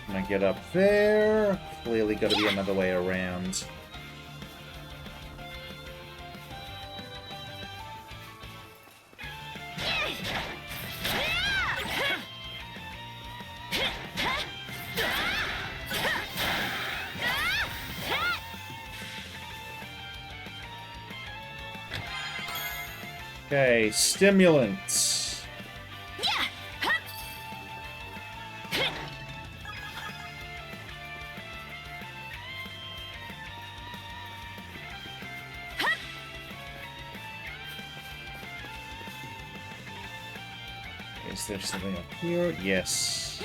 A: Can I get up there? Clearly gotta be another way around. Okay, stimulants. Is there something up here? Yes.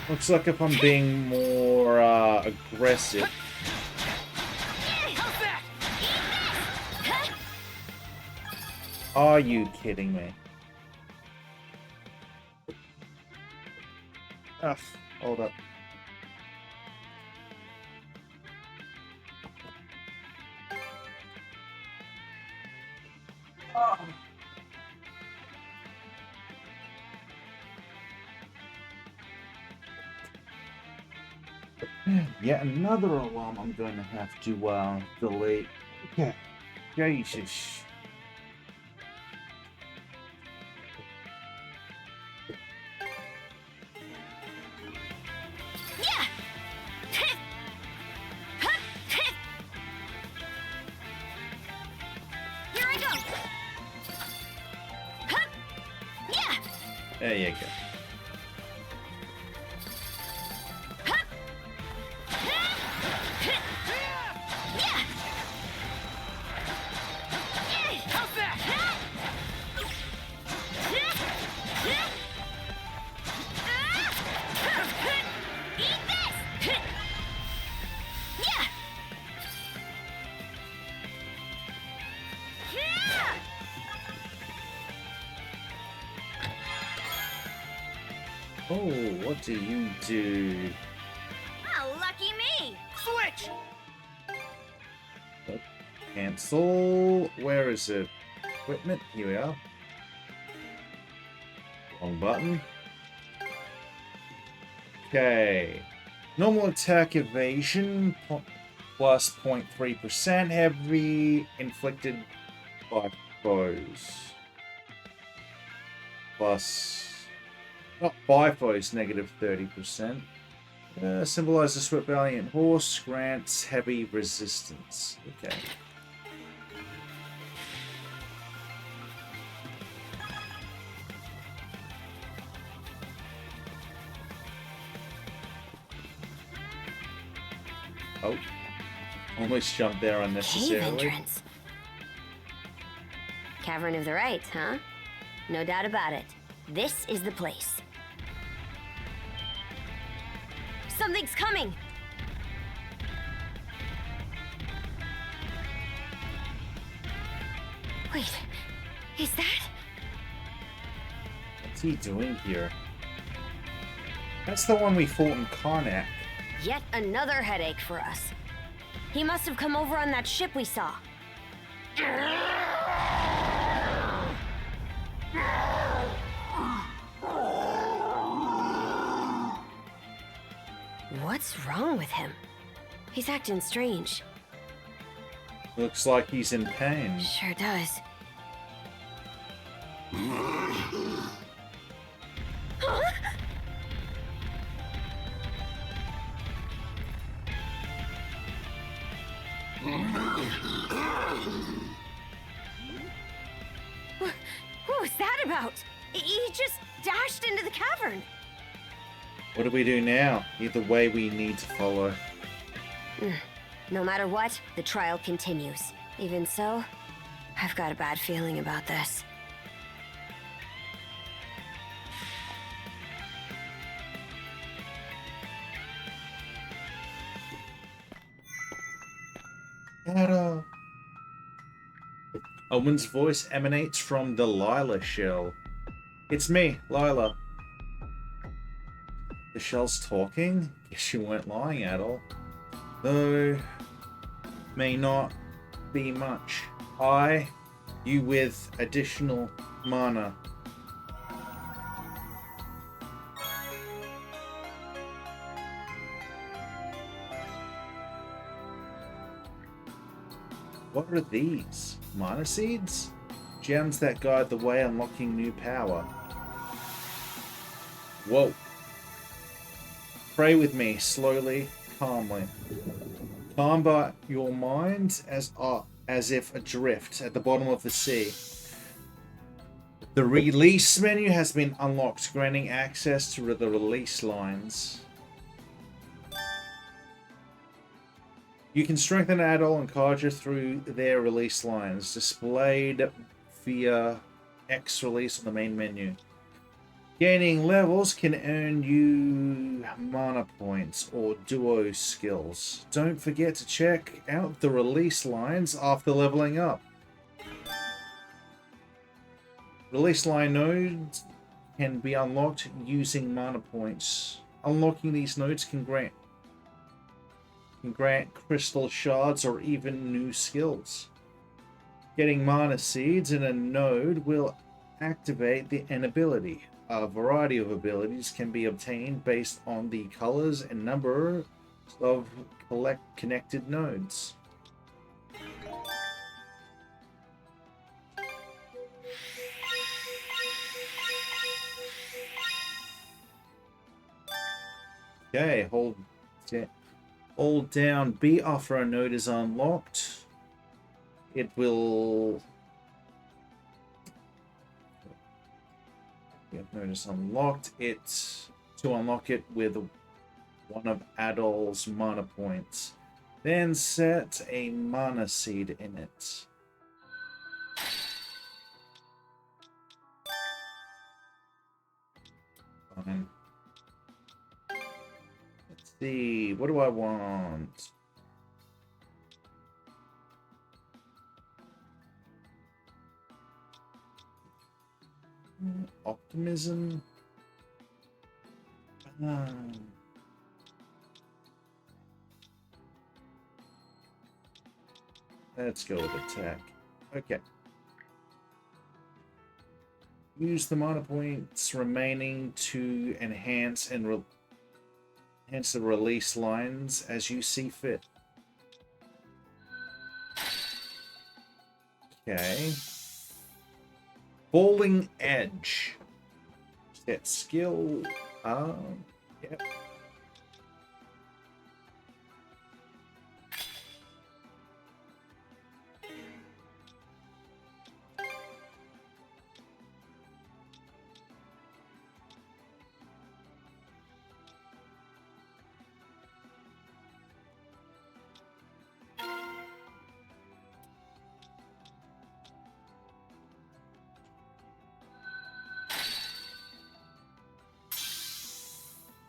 A: Looks like if I'm being more aggressive. Are you kidding me? Ugh, hold up. Yet another alarm I'm going to have to delete. Okay. Jesus.
C: Yeah! Here I go! Yeah!
A: There you go.
H: How's that?
C: Eat this! Yeah!
A: Oh, what do you do?
C: Oh, lucky me!
H: Switch!
A: Cancel. Where is it? Equipment. Here we are. Wrong button. Okay. Normal attack evasion plus 0.3%. Heavy inflicted by foes. Plus. Not by foes, negative 30%. Symbolize the swift valiant horse. Grants heavy resistance. Okay. Oh. Almost jumped there
C: Cave
A: unnecessarily.
C: entrance. Cavern of the Right, huh? No doubt about it. This is the place. Something's coming! Wait, is that?
A: What's he doing here? That's the one we fought in Karnak.
C: Yet another headache for us. He must have come over on that ship we saw. What's wrong with him? He's acting strange.
A: Looks like he's in pain.
C: Sure does. What was that about? He just dashed into the cavern.
A: What do we do now? Either way, we need to follow.
C: No matter what, the trial continues. Even so, I've got a bad feeling about this.
A: Ada. A woman's voice emanates from the Lila shell. It's me, Lila. The shell's talking? Guess you weren't lying at all. Though, may not be much. You with additional mana. What are these? Mana seeds? Gems that guide the way, unlocking new power. Whoa. Pray with me, slowly, calmly. Calm by your mind as if adrift at the bottom of the sea. The release menu has been unlocked, granting access to the release lines. You can strengthen Adol and Karja through their release lines, displayed via X release on the main menu. Gaining levels can earn you mana points or duo skills. Don't forget to check out the release lines after leveling up. Release line nodes can be unlocked using mana points. Unlocking these nodes can grant crystal shards or even new skills. Getting mana seeds in a node will activate an ability. A variety of abilities can be obtained based on the colors and number of connected nodes. Okay, hold down B after a node is unlocked. It will... Node is unlocked. To unlock it with one of Adol's mana points. Then set a mana seed in it. Fine. Let's see. What do I want? Optimism. Let's go with attack. Okay. Use the mana points remaining to enhance the release lines as you see fit. Okay. Falling Edge. Set skill. Yep.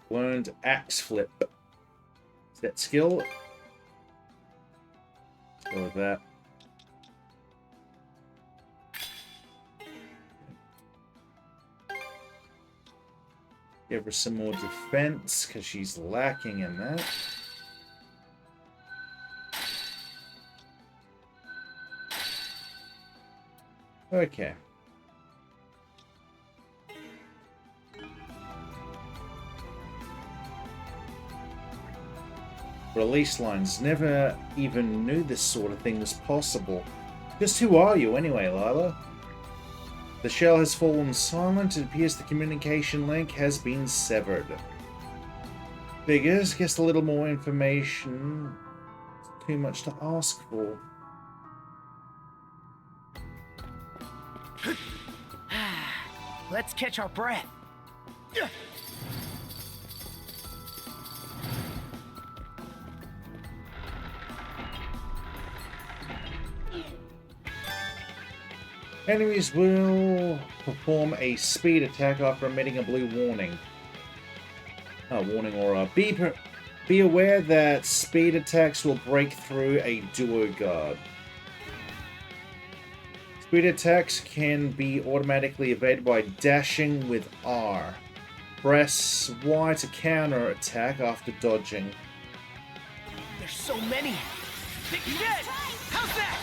A: Learned Axe Flip. Set skill. Let's go with that. Give her some more defense, because she's lacking in that. Okay. Release lines. Never even knew this sort of thing was possible. Just who are you anyway, Lila? The shell has fallen silent. It appears the communication link has been severed. Figures. Guess a little more information. It's too much to ask for.
H: Let's catch our breath.
A: Enemies will perform a speed attack after emitting a blue warning. Warning aura. Be aware that speed attacks will break through a duo guard. Speed attacks can be automatically evaded by dashing with R. Press Y to counter attack after dodging.
H: There's so many. Yes! How's that?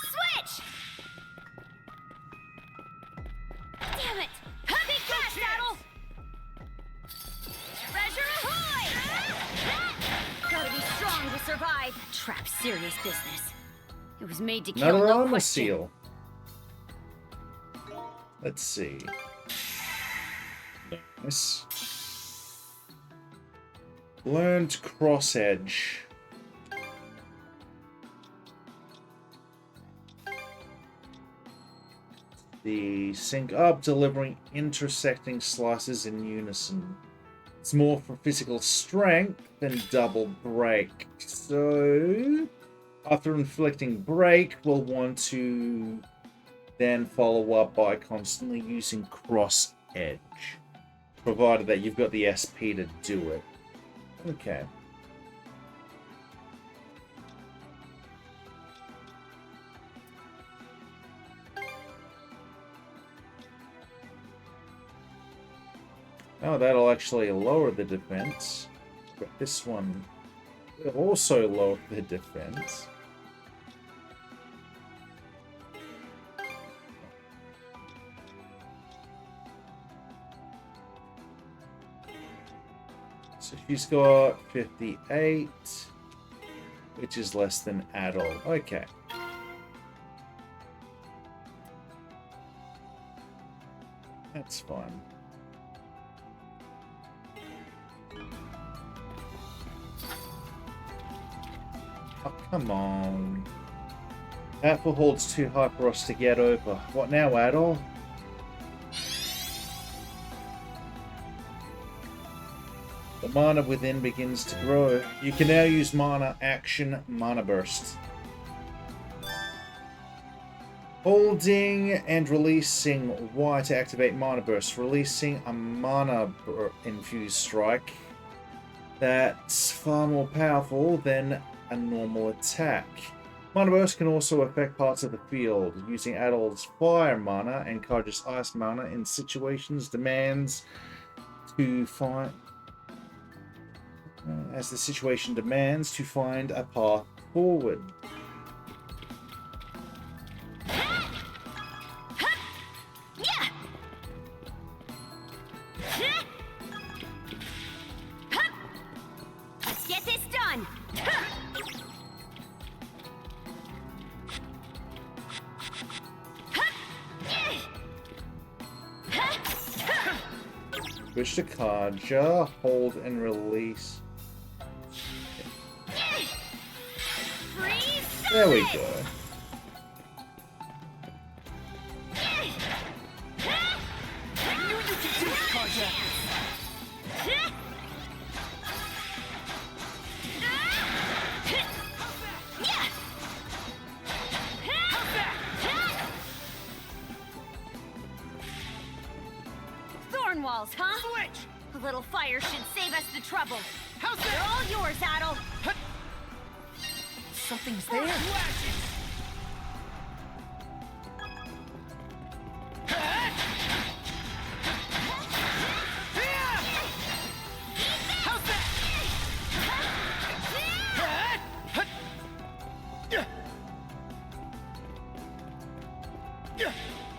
C: Switch! Damn it! Big fast, Saddle! Treasure ahoy! Gotta be strong to survive. That trap's serious business. It was made to kill,
A: Another
C: no
A: armor
C: question.
A: seal. Let's see. Nice. Learned cross edge. The sync up, delivering intersecting slices in unison. It's more for physical strength than double break. So, after inflicting break, we'll want to then follow up by constantly using cross edge, provided that you've got the SP to do it. Okay. Oh, that'll actually lower the defense. But this one We'll also lower their defense. So she's got 58, which is less than adult. Okay. That's fine. Oh, come on. That hold's too high for us to get over. What now, Adol? The mana within begins to grow. You can now use mana action mana burst. Holding and releasing Y to activate mana burst. Releasing a mana infused strike that's far more powerful than a normal attack. Mana burst can also affect parts of the field. Using Adol's fire mana and Karja's ice mana in situations demands to find... as the situation demands, to find a path forward.
C: Let's get this done.
A: Switch to Karja, hold and release. There we go.
C: Thorn walls, huh?
H: Switch!
C: A little fire should save us the trouble.
H: How's
C: They're
H: that?
C: all yours, Adol.
H: Something's there. How's that?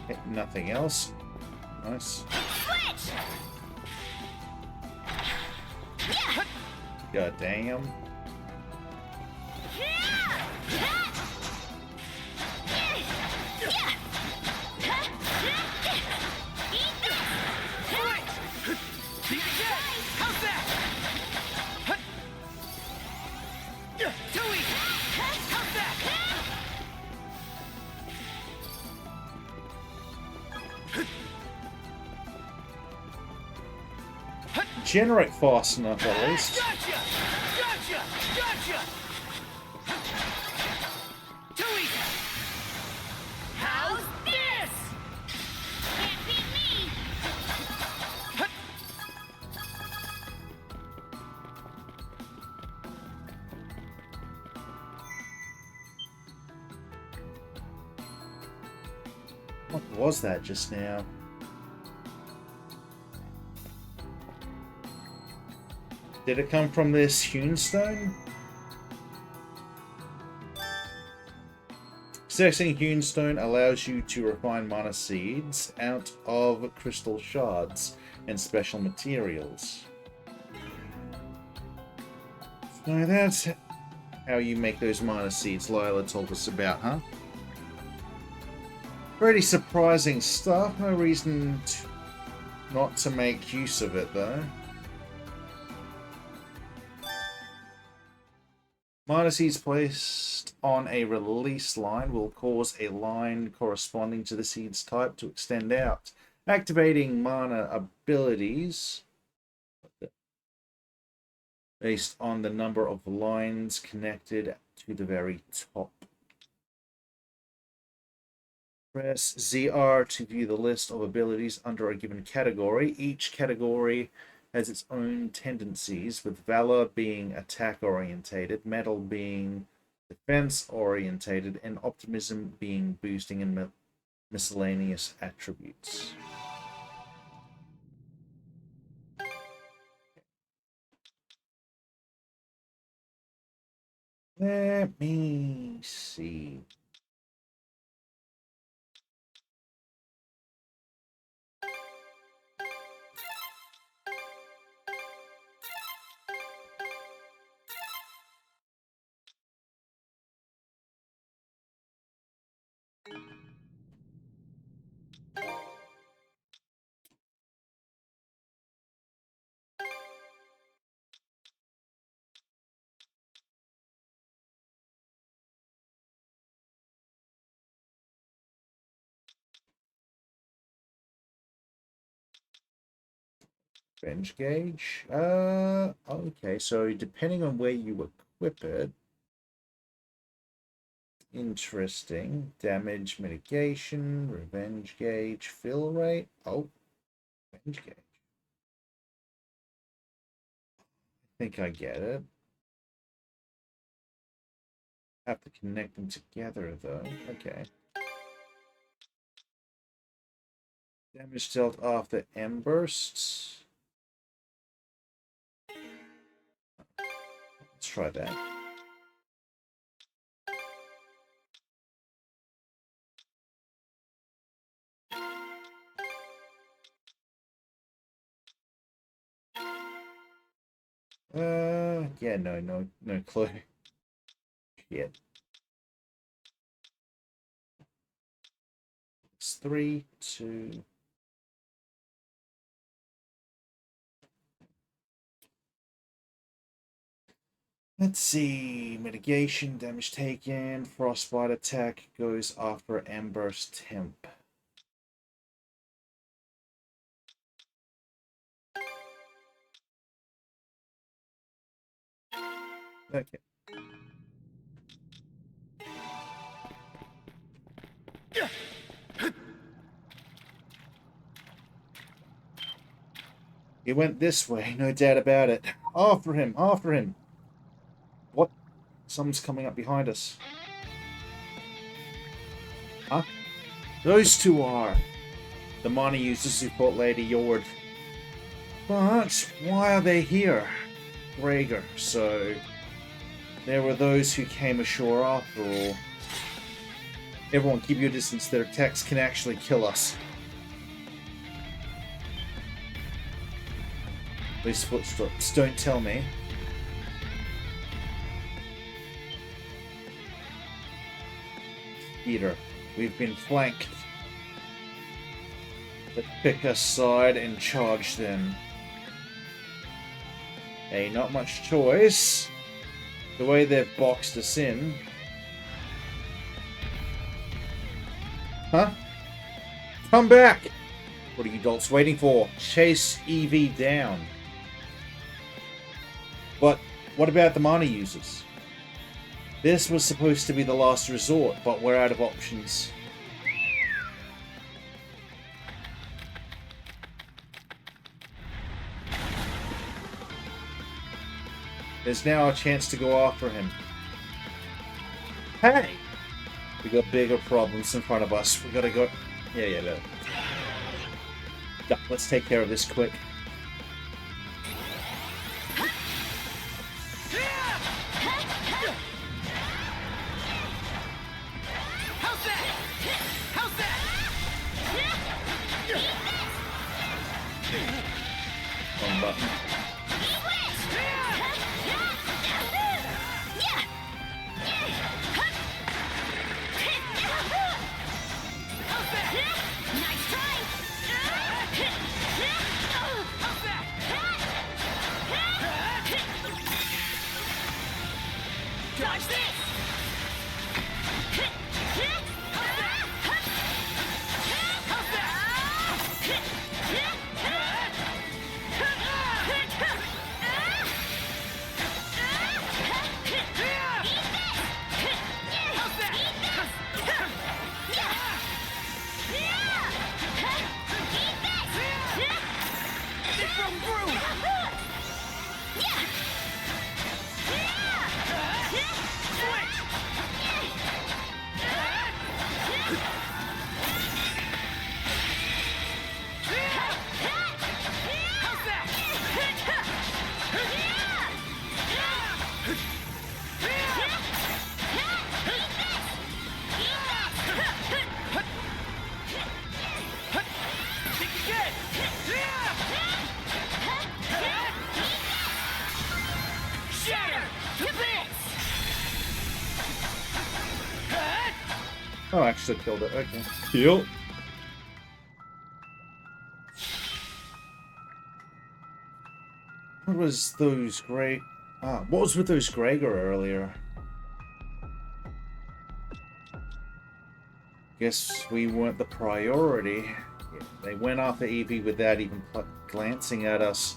A: Okay, nothing else. Nice.
C: Switch!
A: God damn.
H: How's that? Too easy. How's that?
A: Generate fast enough at least.
H: Gotcha! Gotcha! Gotcha! Too easy. How's this?
C: Can't beat me!
A: What was that just now? Did it come from this hewn stone? Accessing hewn stone allows you to refine mana seeds out of crystal shards and special materials. So that's how you make those mana seeds Lila told us about, huh? Pretty surprising stuff. No reason not to make use of it, though. Mana seeds placed on a release line will cause a line corresponding to the seed's type to extend out, activating mana abilities based on the number of lines connected to the very top. Press ZR to view the list of abilities under a given category. Each category has its own tendencies, with Valor being attack-orientated, Metal being defense-orientated, and Optimism being boosting and miscellaneous attributes. Let me see. Bench gauge. Okay, so depending on where you equip it. Interesting. Damage mitigation, revenge gauge, fill rate. Oh, revenge gauge. I think I get it. Have to connect them together though. Okay. Damage dealt after M bursts. Let's try that. Yeah, no clue. Shit. It's 3, 2. Let's see. Mitigation, damage taken, frostbite attack goes after Ember's temp. Okay. He went this way, no doubt about it. After him, after him. What? Someone's coming up behind us. Huh? Those two are. The money users who fought Lady Yord. But why are they here? Gregor, so there were those who came ashore after all. Everyone keep your distance, their attacks can actually kill us. These footsteps, don't tell me. Peter, we've been flanked. Let's pick a side and charge them. Hey, not much choice. The way they've boxed us in. Huh? Come back! What are you dolts waiting for? Chase Evie down. But what about the mana users? This was supposed to be the last resort, but we're out of options. There's now a chance to go after him. Hey! We got bigger problems in front of us. We gotta go... Yeah, no. Yeah, let's take care of this quick. Wrong button. Oh, actually killed it. Okay. Kill. What was those Grey... what was with those Gregor earlier? Guess we weren't the priority. Yeah, they went after Evie without even glancing at us.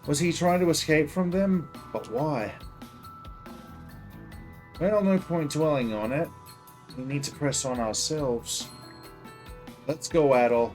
A: Was he trying to escape from them? But why? Well, no point dwelling on it. We need to press on ourselves. Let's go, Adol.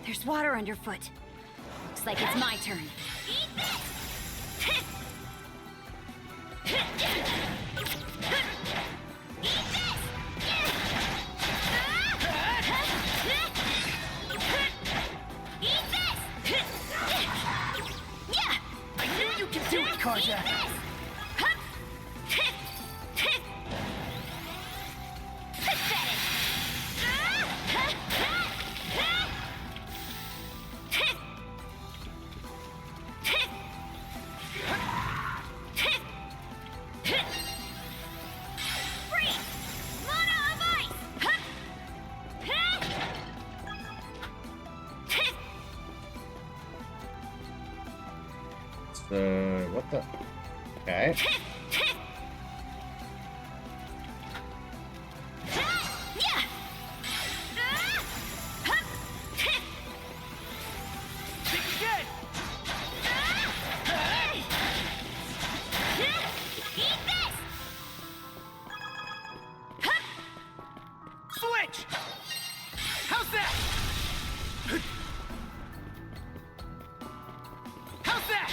C: There's water underfoot. Looks like it's my turn.
H: I knew you could do it, Karja.
A: What the? Okay.
H: Switch! How's that? How's that?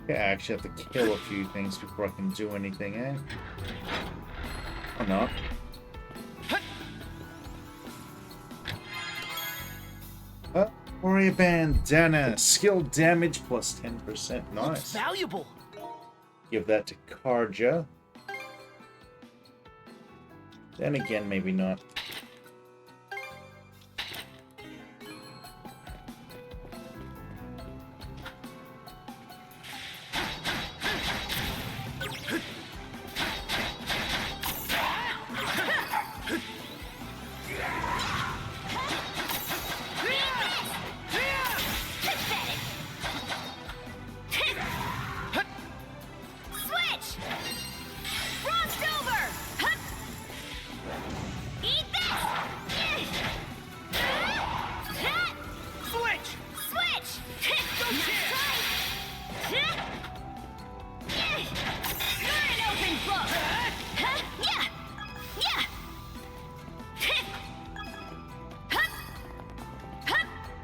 A: Okay, I actually have to kill a few things before I can do anything, eh? Or not. Warrior bandana. Skill damage plus 10%.
H: Looks
A: Nice.
H: valuable.
A: Give that to Karja. Then again, maybe not.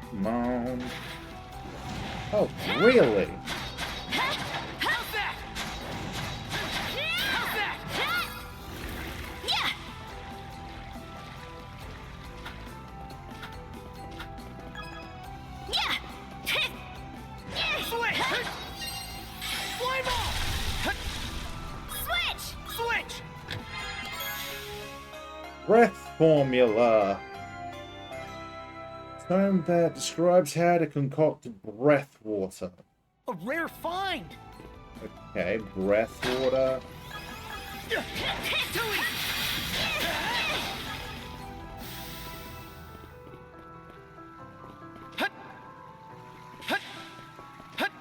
A: Come on. Oh, really?
H: How's that? How's that? Switch! Fly ball! Switch!
A: Breath formula. Term that describes how to concoct breath water.
H: A rare find!
A: Okay, breath water.
H: Too easy! Hut! Hut! Hut!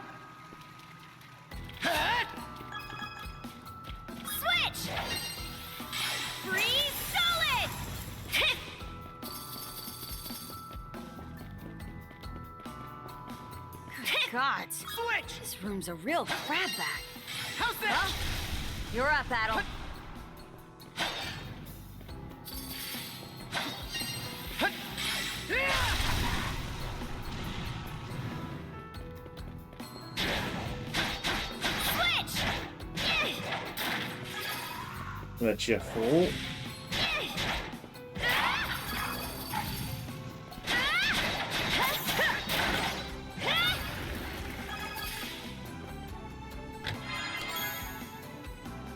H: Hut!
C: Switch! Freeze solid! Good God.
H: Switch!
C: This room's a real crab bag.
H: How's that?
C: You're up, Adol.
A: Let you fall.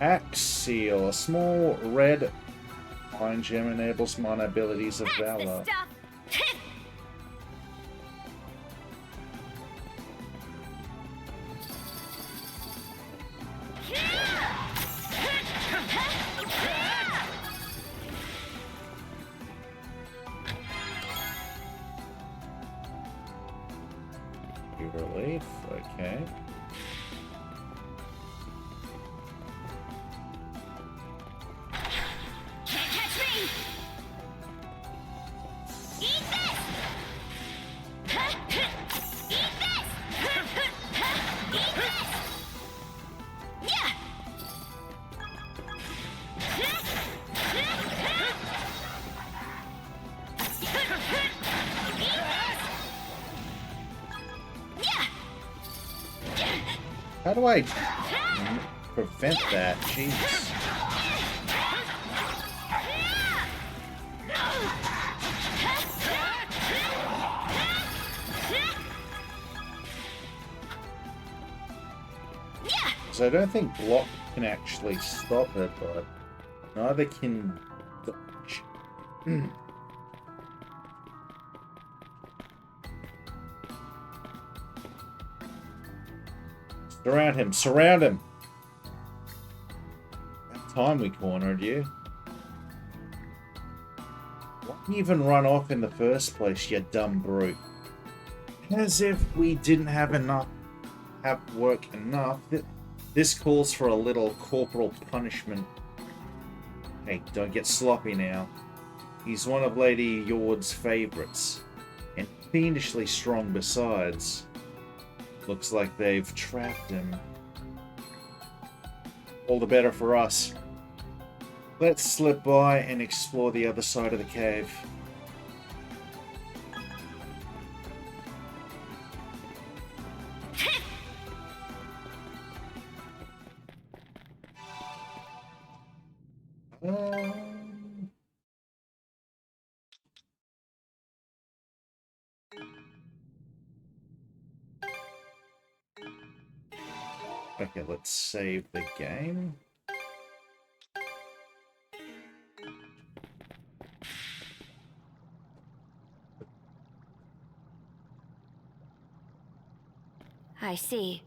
A: Axial, a small red iron gem enables minor abilities of valor. Relief, okay.
C: Can't catch me! Eat this! Eat this! Eat this! Yeah!
A: How do I prevent that? Jeez. So I don't think block can actually stop it, but neither can dodge. Surround him! Surround him! That time we cornered you. Why didn't you even run off in the first place, you dumb brute? As if we didn't have work enough. This calls for a little corporal punishment. Hey, don't get sloppy now. He's one of Lady Yord's favorites, and fiendishly strong besides. Looks like they've trapped him. All the better for us. Let's slip by and explore the other side of the cave. Okay, let's save the game.
C: I see.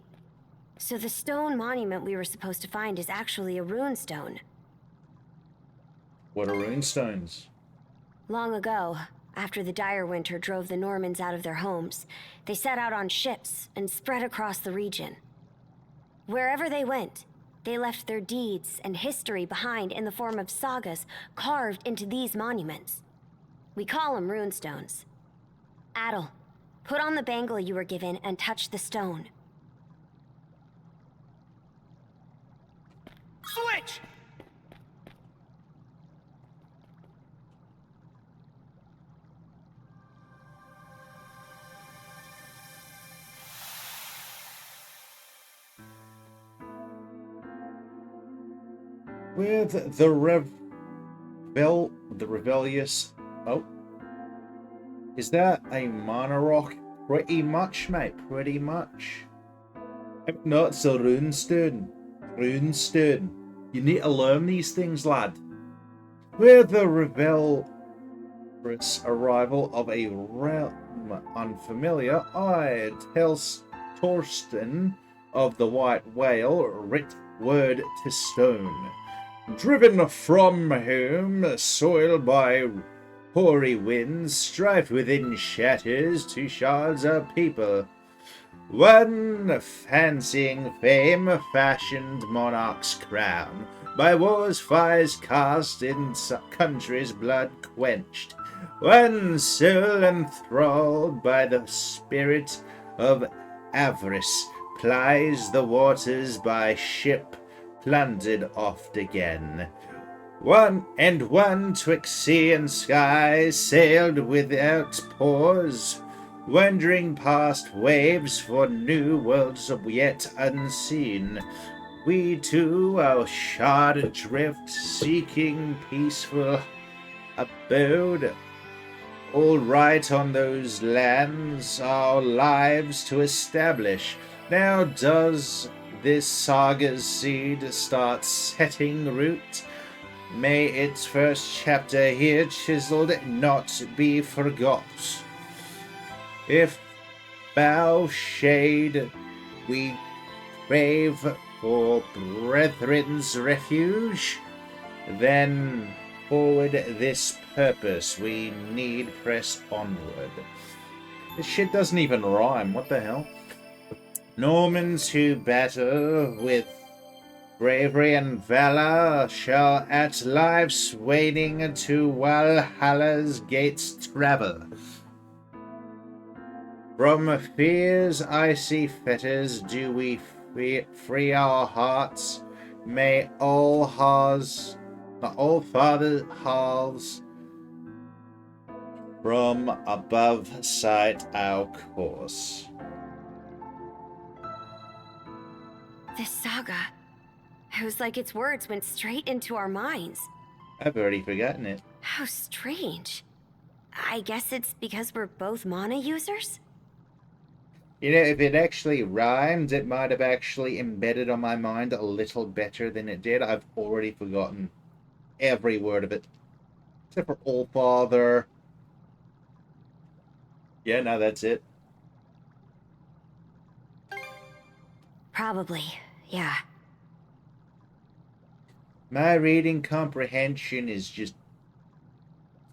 C: So the stone monument we were supposed to find is actually a rune stone.
A: What are rune stones?
C: Long ago, after the dire winter drove the Normans out of their homes, they set out on ships and spread across the region. Wherever they went, they left their deeds and history behind in the form of sagas carved into these monuments. We call them runestones. Adel, put on the bangle you were given and touch the stone.
H: Switch!
A: With the rebellious... Oh. Is that a mana rock? Pretty much, mate. Pretty much. No, it's a runestone. Runestone. You need to learn these things, lad. With the rebellious arrival of a realm unfamiliar, I tell Torsten of the White Whale writ word to stone. Driven from home, soiled by hoary winds, strife within shatters to shards of people. One fancying fame fashioned monarch's crown, by war's fires cast in country's blood quenched. One soul enthralled by the spirit of avarice, plies the waters by ship, plundered oft again. One twixt sea and sky sailed without pause, wandering past waves for new worlds yet unseen. We too are shod adrift, seeking peaceful abode. All right on those lands, our lives to establish. Now does this saga's seed start setting root? May its first chapter here chiseled not be forgot. If bow shade we crave for brethren's refuge, then forward this purpose we need press onward. This shit doesn't even rhyme, what the hell? Normans who battle with bravery and valor shall at life's waning to Valhalla's gates travel. From fear's icy fetters do we free our hearts. May all father halves from above sight our course.
C: This saga. It was like its words went straight into our minds.
A: I've already forgotten it.
C: How strange. I guess it's because we're both mana users?
A: You know, if it actually rhymed, it might have actually embedded on my mind a little better than it did. I've already forgotten every word of it. Except for All Father. Yeah, no, that's it.
C: Probably, yeah.
A: My reading comprehension is just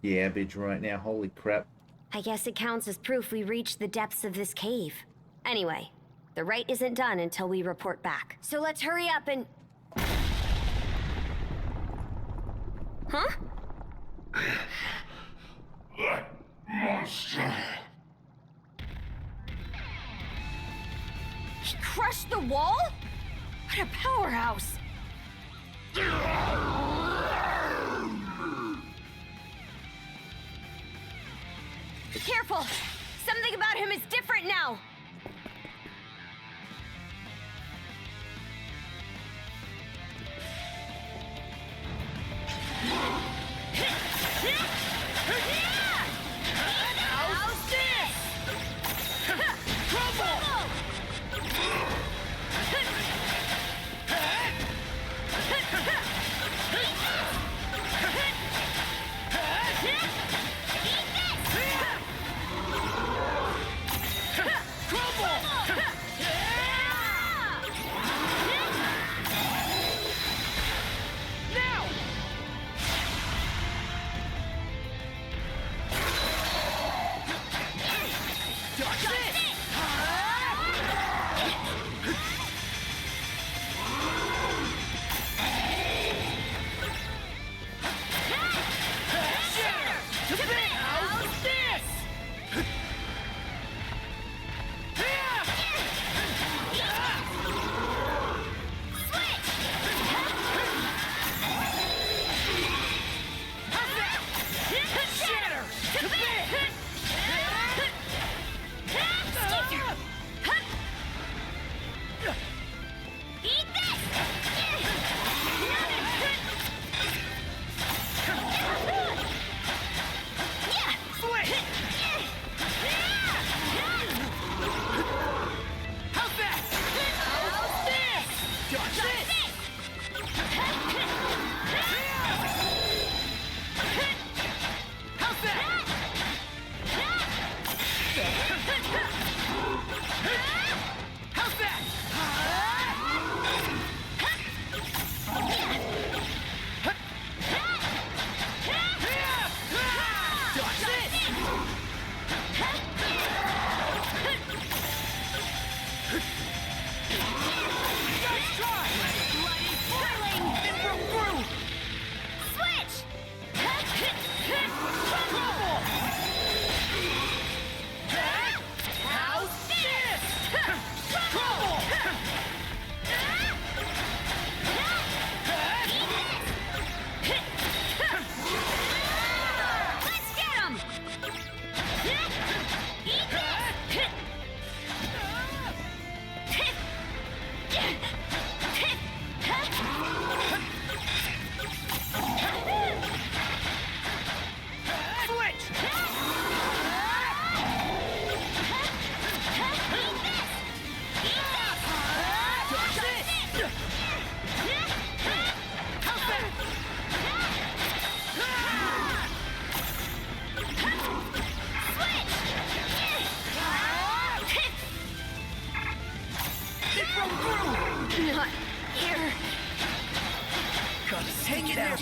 A: garbage right now. Holy crap.
C: I guess it counts as proof we reached the depths of this cave. Anyway, the rite isn't done until we report back. So let's hurry up and... Huh?
D: That monster.
C: He crushed the wall? What a powerhouse! Be careful! Something about him is different now! How's this? Crumble!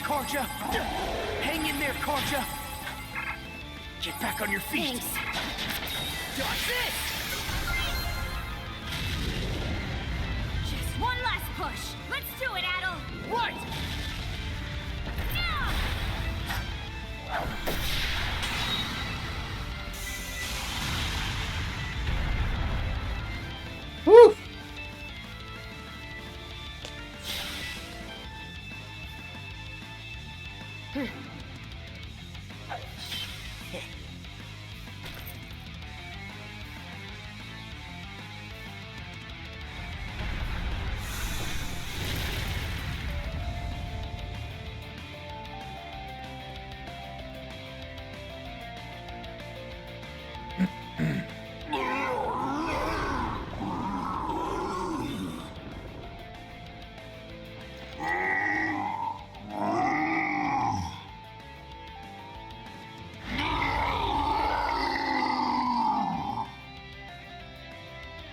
H: Karja! Hang in there, Karja! Get back on your feet!
C: Thanks.
H: Dodge this!
C: Just one last push. Let's do it, Adel.
H: Right!
A: Woo!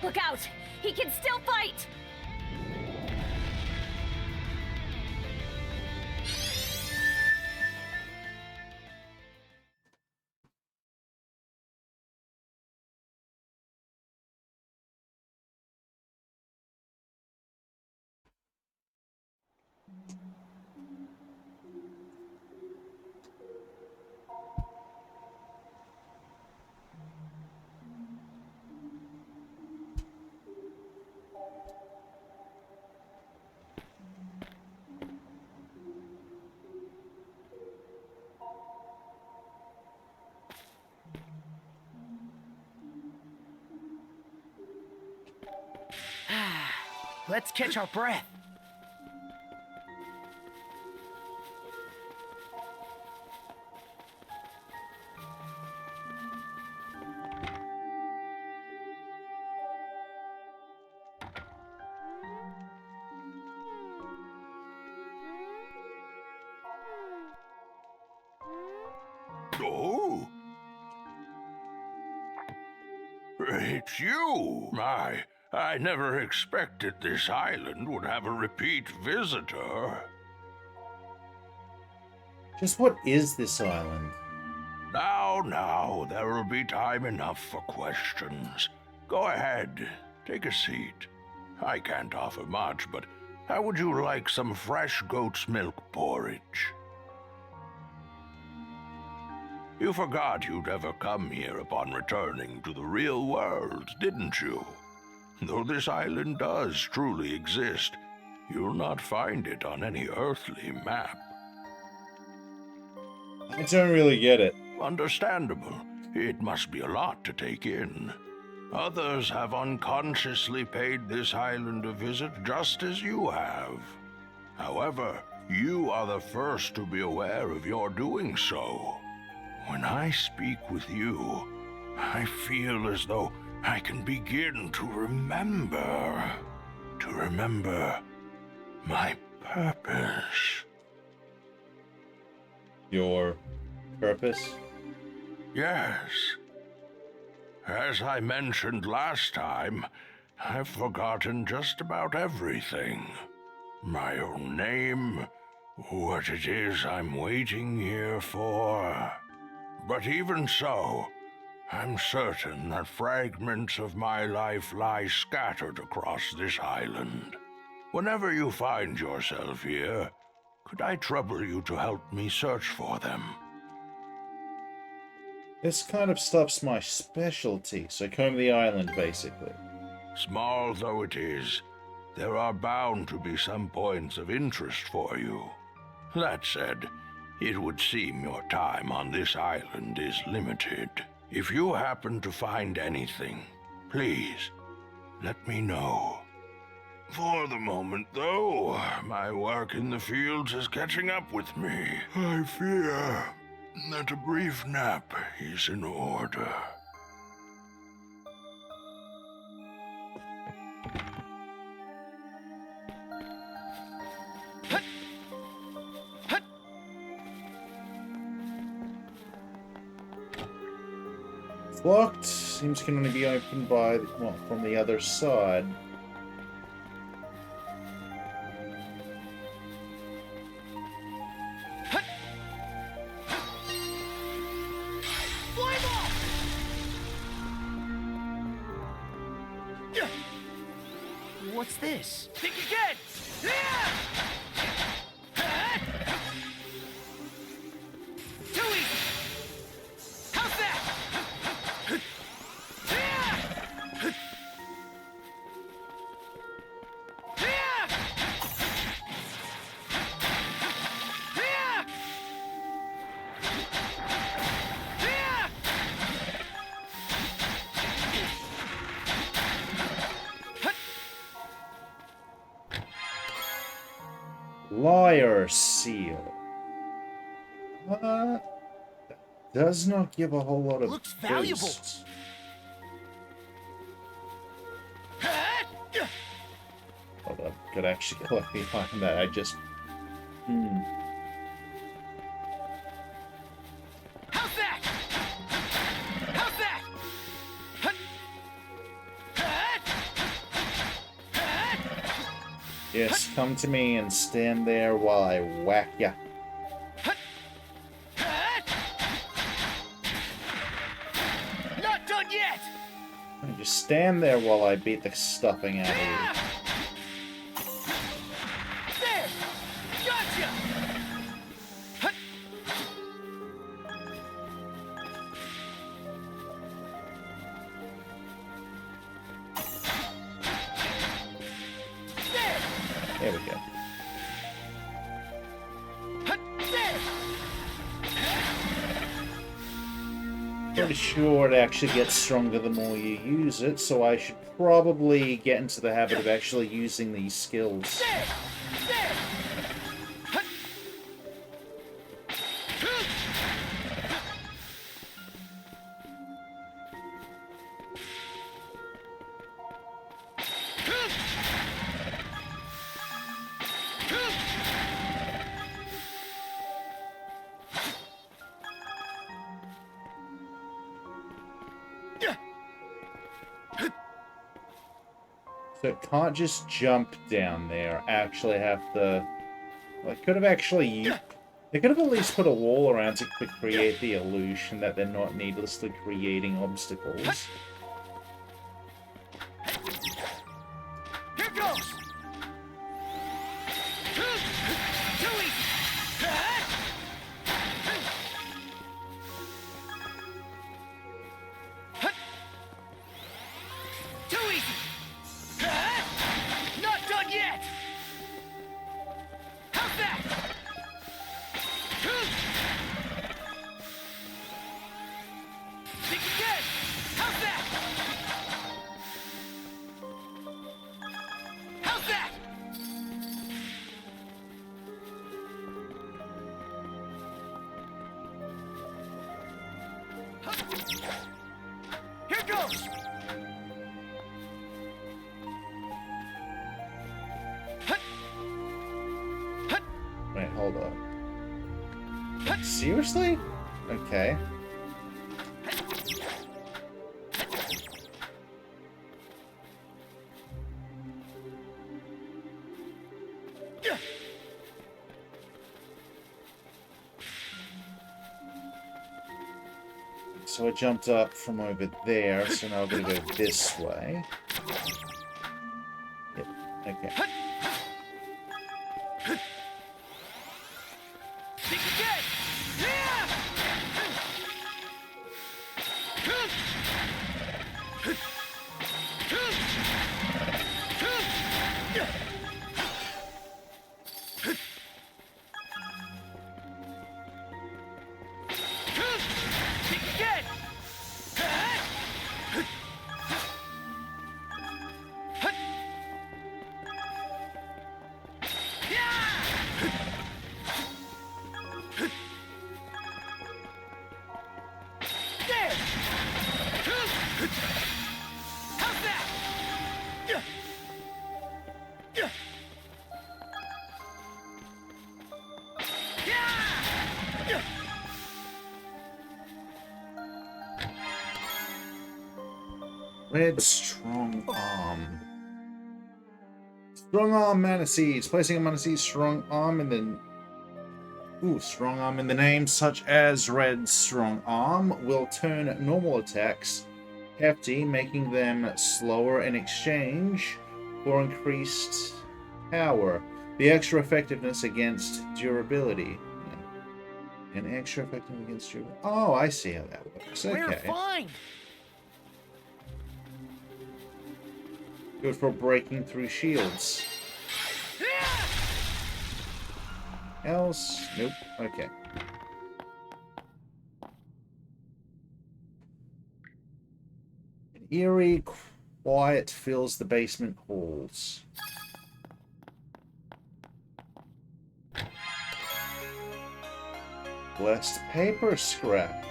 C: Look out! He can still fight!
H: Let's catch our breath.
D: Oh? It's you! I never expected this island would have a repeat visitor.
A: Just what is this island?
D: Now, there will be time enough for questions. Go ahead, take a seat. I can't offer much, but how would you like some fresh goat's milk porridge? You forgot you'd ever come here upon returning to the real world, didn't you? Though this island does truly exist, you'll not find it on any earthly map.
A: I don't really get it.
D: Understandable. It must be a lot to take in. Others have unconsciously paid this island a visit just as you have. However, you are the first to be aware of your doing so. When I speak with you, I feel as though I can begin to remember my purpose.
A: Your purpose?
D: Yes. As I mentioned last time, I've forgotten just about everything. My own name, what it is I'm waiting here for. But even so, I'm certain that fragments of my life lie scattered across this island. Whenever you find yourself here, could I trouble you to help me search for them?
A: This kind of stuff's my specialty, so comb the island, basically.
D: Small though it is, there are bound to be some points of interest for you. That said, it would seem your time on this island is limited. If you happen to find anything, please, let me know. For the moment, though, my work in the fields is catching up with me. I fear that a brief nap is in order.
A: It's locked. Seems can only be opened by, well, from the other side.
H: What's this? Think again! Too easy! How's that?
A: Liar seal. Does not give a whole lot of
H: Looks valuable.
A: boost. Hold up, could actually collect behind that. I just.
H: How's that? How's that?
A: Yes, come to me and stand there while I whack ya.
H: Not done yet!
A: Just stand there while I beat the stuffing out of you.
H: There! Gotcha!
A: There we go. Pretty sure it actually gets stronger the more you use it, so I should probably get into the habit of actually using these skills. So it can't just jump down there. Actually have to... Well, I could have actually... They could have at least put a wall around it to create the illusion that they're not needlessly creating obstacles.
H: Here goes! Too easy! Too easy! Not done yet! How's that? Think again! How's that? How's that? Here goes!
A: Wait, hold up. Seriously? Okay. So I jumped up from over there, so now I'm gonna go this way. Yep, okay.
H: Think again! Think again! There! How's that?
A: Red strong arm. Strong arm mana seeds. Placing a mana seed strong arm in the strong arm in the name, such as red strong arm, will turn normal attacks hefty, making them slower in exchange for increased power. The extra effectiveness against durability. Yeah. And extra effectiveness against durability. Oh, I see how that works.
H: We're
A: Okay.
H: fine.
A: Good for breaking through shields. Else? Nope. Okay. An eerie quiet fills the basement halls. Blessed paper scrap.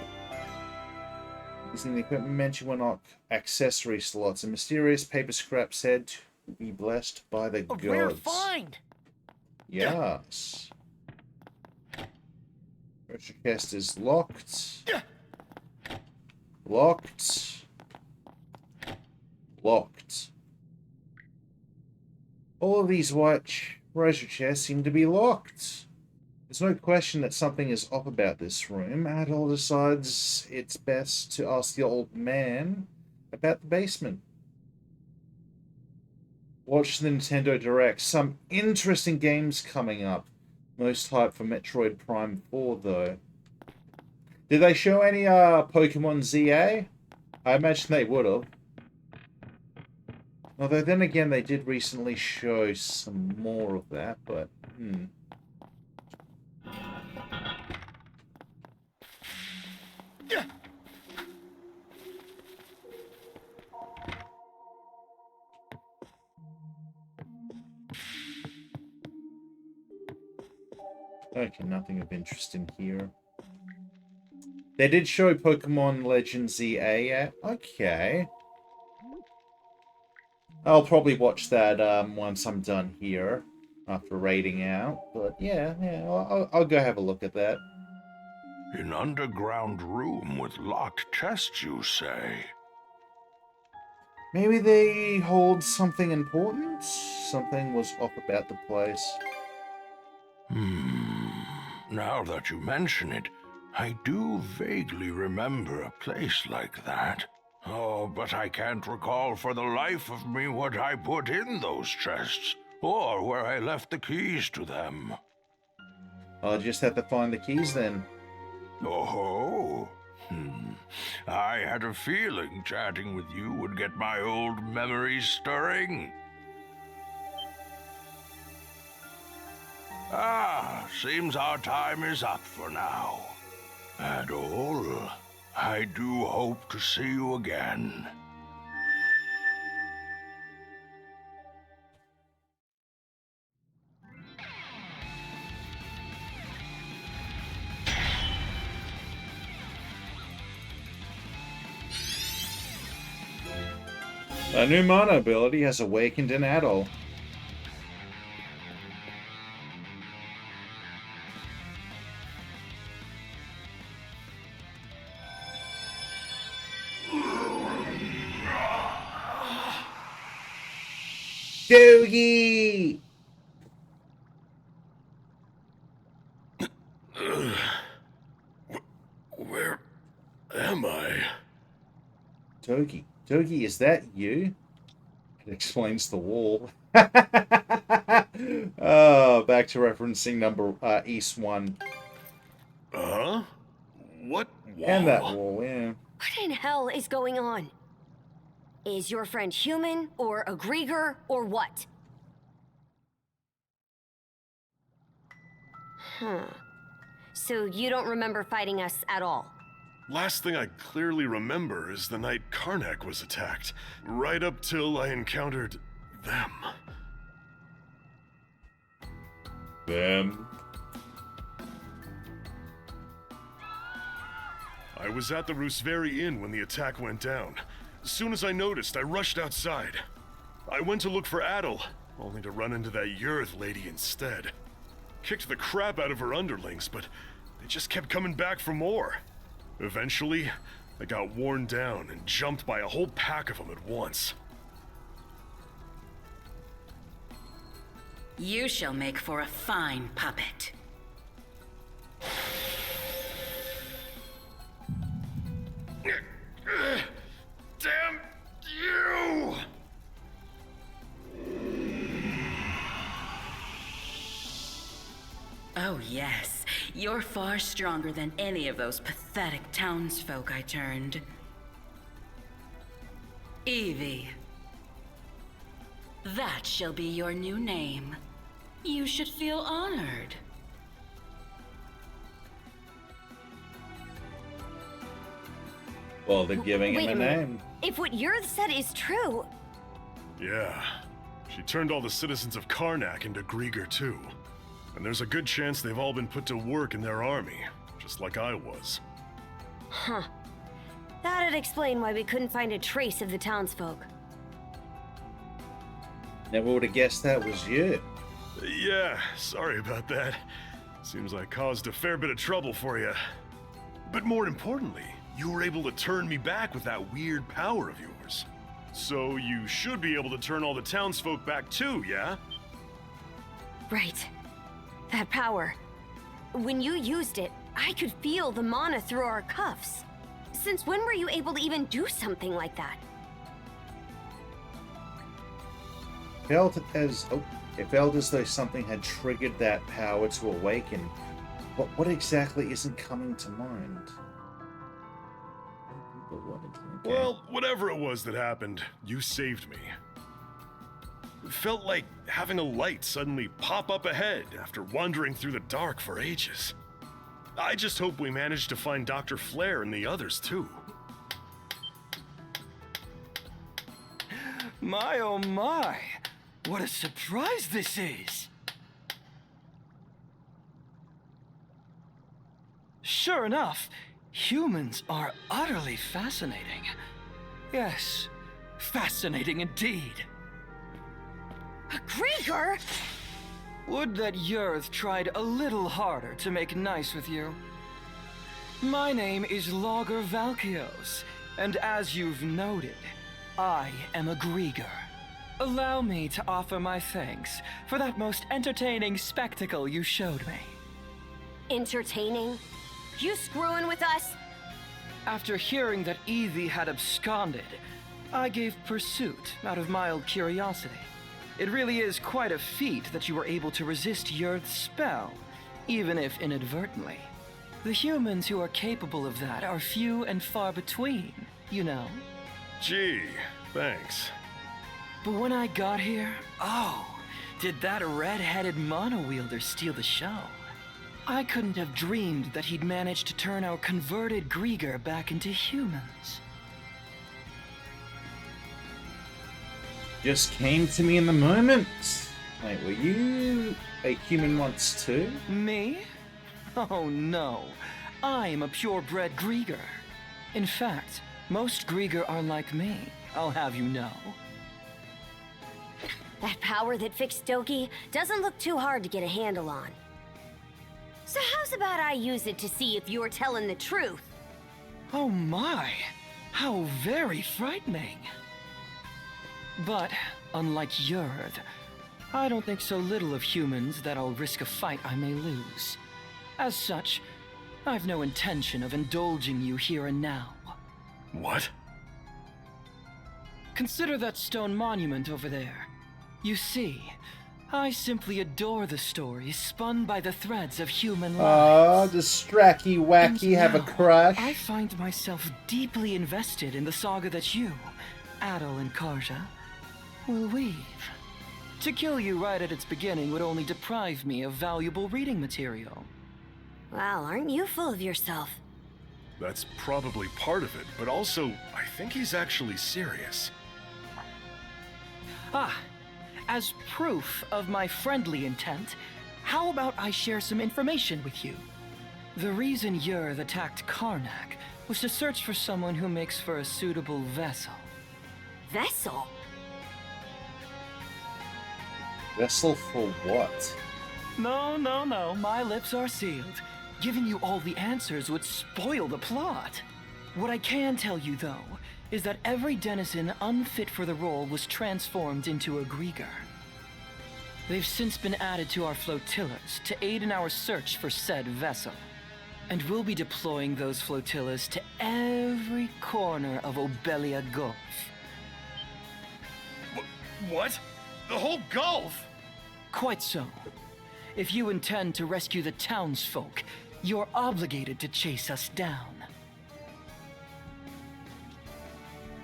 A: Using the equipment mentioned will unlock accessory slots. A mysterious paper scrap said to be blessed by the gods.
H: We're fine.
A: Yes. Treasure chest is locked. Locked. Locked. All of these white treasure chests seem to be locked. There's no question that something is off about this room. Adol decides it's best to ask the old man about the basement. Watch the Nintendo Direct. Some interesting games coming up. Most hype for Metroid Prime 4, though. Did they show any Pokemon ZA? I imagine they would have. Although then again, they did recently show some more of that, but okay, nothing of interest in here. They did show Pokemon Legends ZA. Okay. I'll probably watch that once I'm done here after raiding out. But yeah, I'll go have a look at that.
D: An underground room with locked chests, you say?
A: Maybe they hold something important? Something was off about the place.
D: Now that you mention it, I do vaguely remember a place like that. Oh, but I can't recall for the life of me what I put in those chests, or where I left the keys to them.
A: I'll just have to find the keys then.
D: Oh, I had a feeling chatting with you would get my old memories stirring. Seems our time is up for now. Adol, I do hope to see you again.
A: A new mana ability has awakened in Adol. Doogie!
G: Where am I?
A: Togi. Togi, is that you? It explains the wall. Oh, back to referencing number East 1.
G: Huh? What wall?
A: And that wall, yeah.
C: What in hell is going on? Is your friend human, or a Grieger, or what? So you don't remember fighting us at all?
G: Last thing I clearly remember is the night Karnak was attacked, right up till I encountered them.
A: Them?
G: I was at the Rooseveri Inn when the attack went down. As soon as I noticed, I rushed outside. I went to look for Adol, only to run into that Yurth lady instead. Kicked the crap out of her underlings, but they just kept coming back for more. Eventually, I got worn down and jumped by a whole pack of them at once.
I: You shall make for a fine puppet.
G: Damn you!
I: Oh, yes. You're far stronger than any of those pathetic townsfolk I turned. Evie. That shall be your new name. You should feel honored.
A: Well, they're giving
C: Wait
A: him a
C: minute.
A: name.
C: If what Yurth said is true,
G: Yeah. She turned all the citizens of Karnak into Grieger too. And there's a good chance they've all been put to work in their army, just like I was.
C: huh. That'd explain why we couldn't find a trace of the townsfolk.
A: Never would have guessed that was you.
G: Yeah, sorry about that. Seems I caused a fair bit of trouble for you. But more importantly, you were able to turn me back with that weird power of yours. So you should be able to turn all the townsfolk back too, yeah?
C: Right. That power. When you used it, I could feel the mana through our cuffs. Since when were you able to even do something like that?
A: It felt as though something had triggered that power to awaken. But what exactly isn't coming to mind? Okay.
G: Well, whatever it was that happened, you saved me. It felt like having a light suddenly pop up ahead after wandering through the dark for ages. I just hope we manage to find Dr. Flare and the others too.
H: My oh my! What a surprise this is! Sure enough, humans are utterly fascinating. Yes, fascinating indeed.
C: A Grieger?
H: Would that Yurth tried a little harder to make nice with you. My name is Logger Valkios, and as you've noted, I am a Grieger. Allow me to offer my thanks for that most entertaining spectacle you showed me.
C: Entertaining? You screwing with us?
H: After hearing that Evie had absconded, I gave pursuit out of mild curiosity. It really is quite a feat that you were able to resist Yurth's spell, even if inadvertently. The humans who are capable of that are few and far between, you know.
G: Gee, thanks.
H: But when I got here, oh, did that red-headed mono-wielder steal the show. I couldn't have dreamed that he'd managed to turn our converted Grieger back into humans.
A: Just came to me in the moment. Wait, were you a human once too?
H: Me? Oh no. I am a purebred Grieger. In fact, most Grieger are like me, I'll have you know.
C: That power that fixed Doki doesn't look too hard to get a handle on. So how's about I use it to see if you're telling the truth?
H: Oh my, how very frightening. But, unlike Yurth, I don't think so little of humans that I'll risk a fight I may lose. As such, I've no intention of indulging you here and now.
G: What?
H: Consider that stone monument over there. You see, I simply adore the stories spun by the threads of human life.
A: Oh, does Stracky Wacky
H: And
A: have a
H: now,
A: crush?
H: I find myself deeply invested in the saga that you, Adel and Karja, will weave. To kill you right at its beginning would only deprive me of valuable reading material.
C: Well, aren't you full of yourself?
G: That's probably part of it, but also, I think he's actually serious.
H: Ah, as proof of my friendly intent, how about I share some information with you? The reason Yurth attacked Karnak was to search for someone who makes for a suitable vessel.
C: Vessel?
A: Vessel for what?
H: No, my lips are sealed. Giving you all the answers would spoil the plot. What I can tell you, though, is that every denizen unfit for the role was transformed into a Grieger. They've since been added to our flotillas to aid in our search for said vessel. And we'll be deploying those flotillas to every corner of Obelia Gulf.
G: What? The whole Gulf?
H: Quite so. If you intend to rescue the townsfolk, you're obligated to chase us down.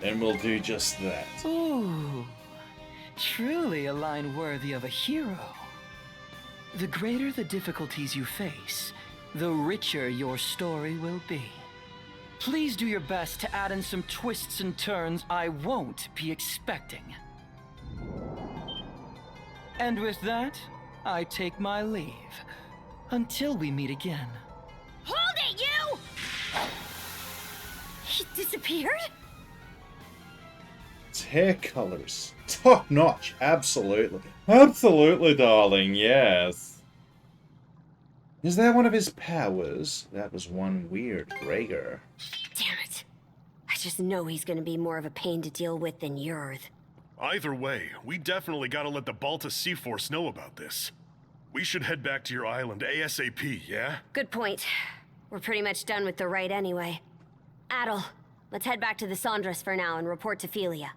A: Then we'll do just that.
H: Ooh, truly a line worthy of a hero. The greater the difficulties you face, the richer your story will be. Please do your best to add in some twists and turns I won't be expecting. And with that, I take my leave. Until we meet again.
C: Hold it, you! He disappeared?
A: His hair colors. Top notch. Absolutely. Absolutely, darling. Yes. Is that one of his powers? That was one weird Gregor.
C: Damn it. I just know he's gonna be more of a pain to deal with than Yurth.
G: Either way, we definitely gotta let the Basta Seaforce know about this. We should head back to your island ASAP, yeah?
C: Good point. We're pretty much done with the rite anyway. Adel, let's head back to the Sondras for now and report to Felia.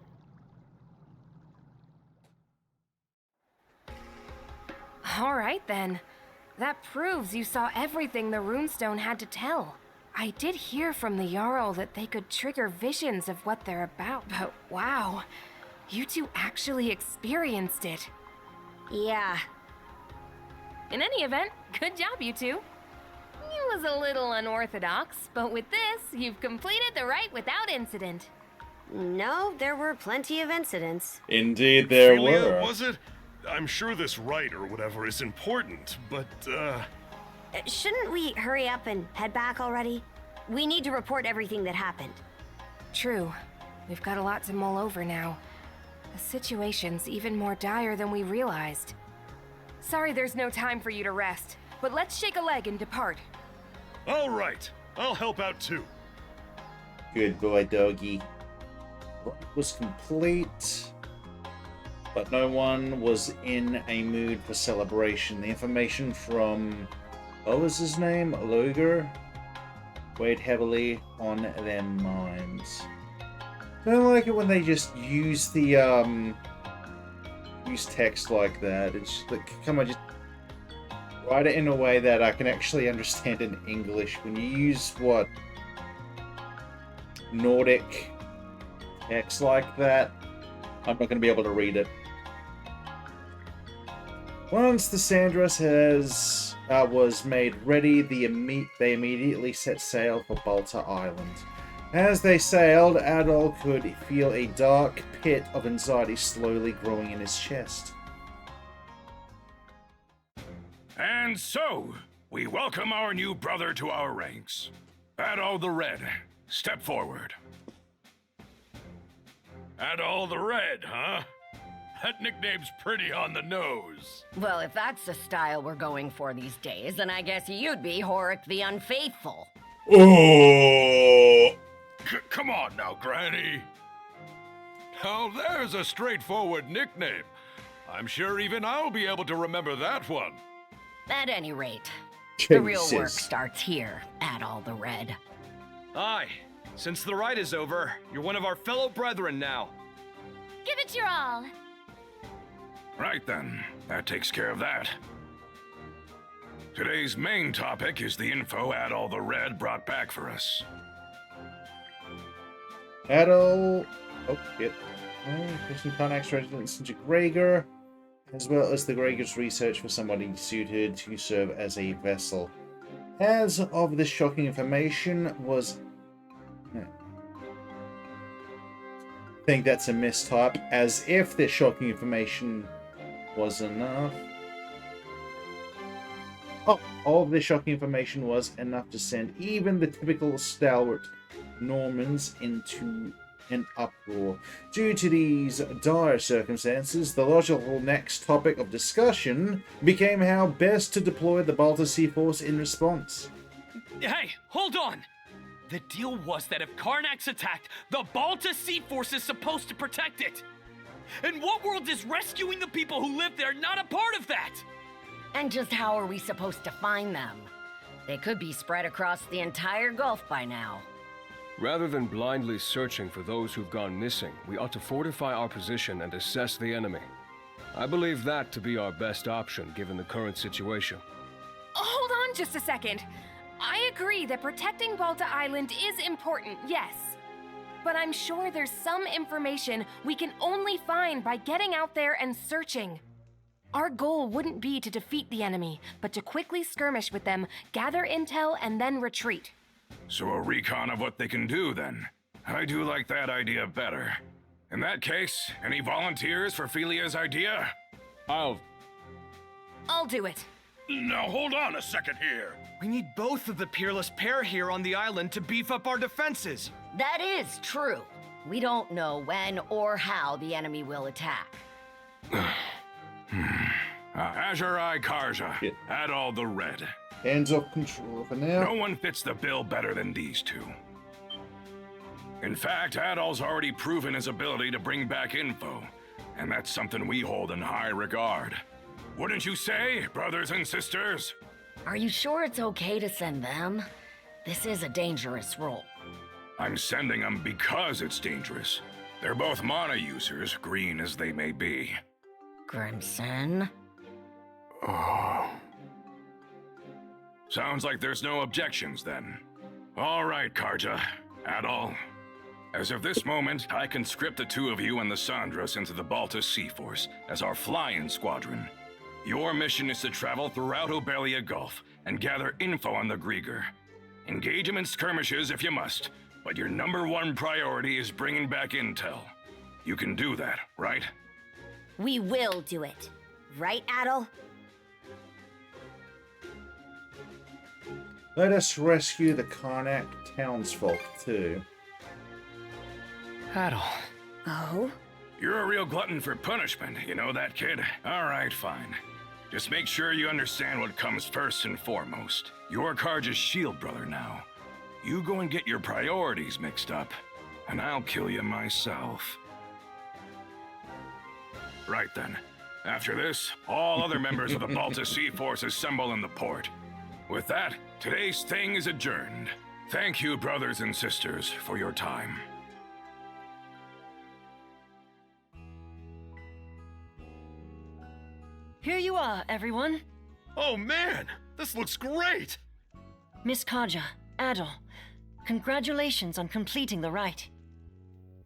F: All right then. That proves you saw everything the runestone had to tell. I did hear from the Jarl that they could trigger visions of what they're about, but wow. You two actually experienced it.
C: Yeah.
F: In any event, good job, you two. It was a little unorthodox, but with this, you've completed the rite without incident.
C: No, there were plenty of incidents.
A: Indeed, there
G: Felia,
A: were.
G: was it? I'm sure this rite or whatever is important, but,
C: Shouldn't we hurry up and head back already? We need to report everything that happened.
F: True. We've got a lot to mull over now. The situation's even more dire than we realized. Sorry there's no time for you to rest, but let's shake a leg and depart.
G: all right. I'll help out too.
A: Good boy, doggy. Rite was complete, but no one was in a mood for celebration. The information from, what was his name? Luger? Weighed heavily on their minds. I don't like it when they just use the, use text like that. It's just like, come on, just write it in a way that I can actually understand in English. When you use, what, Nordic text like that, I'm not going to be able to read it. Once the Sandras was made ready, they immediately set sail for Balta Island. As they sailed, Adol could feel a dark pit of anxiety slowly growing in his chest.
D: And so, we welcome our new brother to our ranks. Adol the Red, step forward. Adol the Red, huh? That nickname's pretty on the nose.
J: Well, if that's the style we're going for these days, then I guess you'd be Horik the Unfaithful.
A: Oh!
D: Come on now, Granny. Now there's a straightforward nickname. I'm sure even I'll be able to remember that one.
J: At any rate, the real work
A: Jesus.
J: starts here, Adol the Red.
K: Aye. Since the rite is over, you're one of our fellow brethren now.
B: Give it your all.
D: Right then, that takes care of that. Today's main topic is the info Adol the Red brought back for us.
A: Adol... Oh, shit. Person contacts residents into Gregor, as well as the Gregor's research for somebody suited to serve as a vessel. As of this shocking information was... I think that's a mistype. As if this shocking information was enough. Oh, all of this shocking information was enough to send even the typical stalwart Normans into an uproar. Due to these dire circumstances, the logical next topic of discussion became how best to deploy the Balta Seaforce in response.
K: Hey, hold on! The deal was that if Karnak's attacked, the Balta Seaforce is supposed to protect it! In what world is rescuing the people who live there not a part of that?
J: And just how are we supposed to find them? They could be spread across the entire Gulf by now.
L: Rather than blindly searching for those who've gone missing, we ought to fortify our position and assess the enemy. I believe that to be our best option given the current situation.
F: Hold on just a second. I agree that protecting Balta Island is important, yes. But I'm sure there's some information we can only find by getting out there and searching. Our goal wouldn't be to defeat the enemy, but to quickly skirmish with them, gather intel, and then retreat.
D: So a recon of what they can do, then. I do like that idea better. In that case, any volunteers for Felia's idea?
F: I'll do it.
G: Now hold on a second here.
K: We need both of the peerless pair here on the island to beef up our defenses.
J: That is true. We don't know when or how the enemy will attack.
D: Azurai Karja, add all the red.
A: Hands off control for now.
D: No one fits the bill better than these two. In fact, Adol's already proven his ability to bring back info, and that's something we hold in high regard. Wouldn't you say, brothers and sisters?
J: Are you sure it's okay to send them? This is a dangerous role.
D: I'm sending them because it's dangerous. They're both mana users, green as they may be.
J: Crimson?
D: Oh. Sounds like there's no objections then. All right, Karja, Adol. As of this moment, I conscript the two of you and the Sandras into the Balta Seaforce as our fly-in squadron. Your mission is to travel throughout Obelia Gulf and gather info on the Grieger. Engage them in skirmishes if you must, but your #1 priority is bringing back intel. You can do that, right?
C: We will do it. Right, Adol?
A: Let us rescue the Karnak townsfolk too.
K: Adol.
C: Oh?
D: You're a real glutton for punishment, you know that, kid? All right, fine. Just make sure you understand what comes first and foremost. You're Karja's shield brother now. You go and get your priorities mixed up, and I'll kill you myself. Right then. After this, all other members of the Balta Seaforce assemble in the port. With that, today's thing is adjourned. Thank you, brothers and sisters, for your time.
B: Here you are, everyone.
G: Oh man, this looks great!
B: Miss Karja, Adol, congratulations on completing the rite.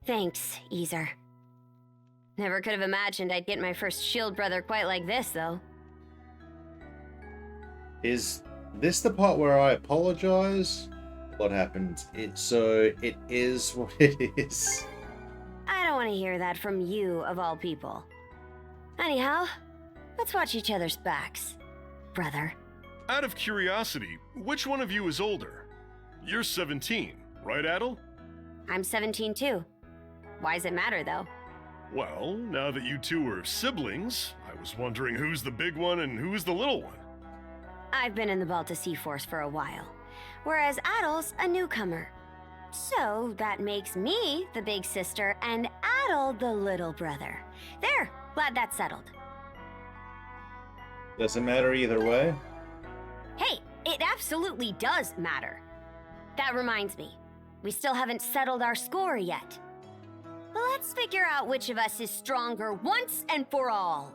C: Thanks, Easer. Never could have imagined I'd get my first shield brother quite like this, though.
A: Is this the part where I apologize? What happened? So it is what it is.
C: I don't want to hear that from you, of all people. Anyhow, let's watch each other's backs, brother.
G: Out of curiosity, which one of you is older? You're 17, right, Adol?
C: I'm 17 too. Why does it matter, though?
G: Well, now that you two are siblings, I was wondering who's the big one and who's the little one.
C: I've been in the Balta Seaforce for a while, whereas Adol's a newcomer. So that makes me the big sister and Adol the little brother. There, glad that's settled.
A: Doesn't matter either way.
C: Hey, it absolutely does matter. That reminds me, we still haven't settled our score yet. Let's figure out which of us is stronger once and for all.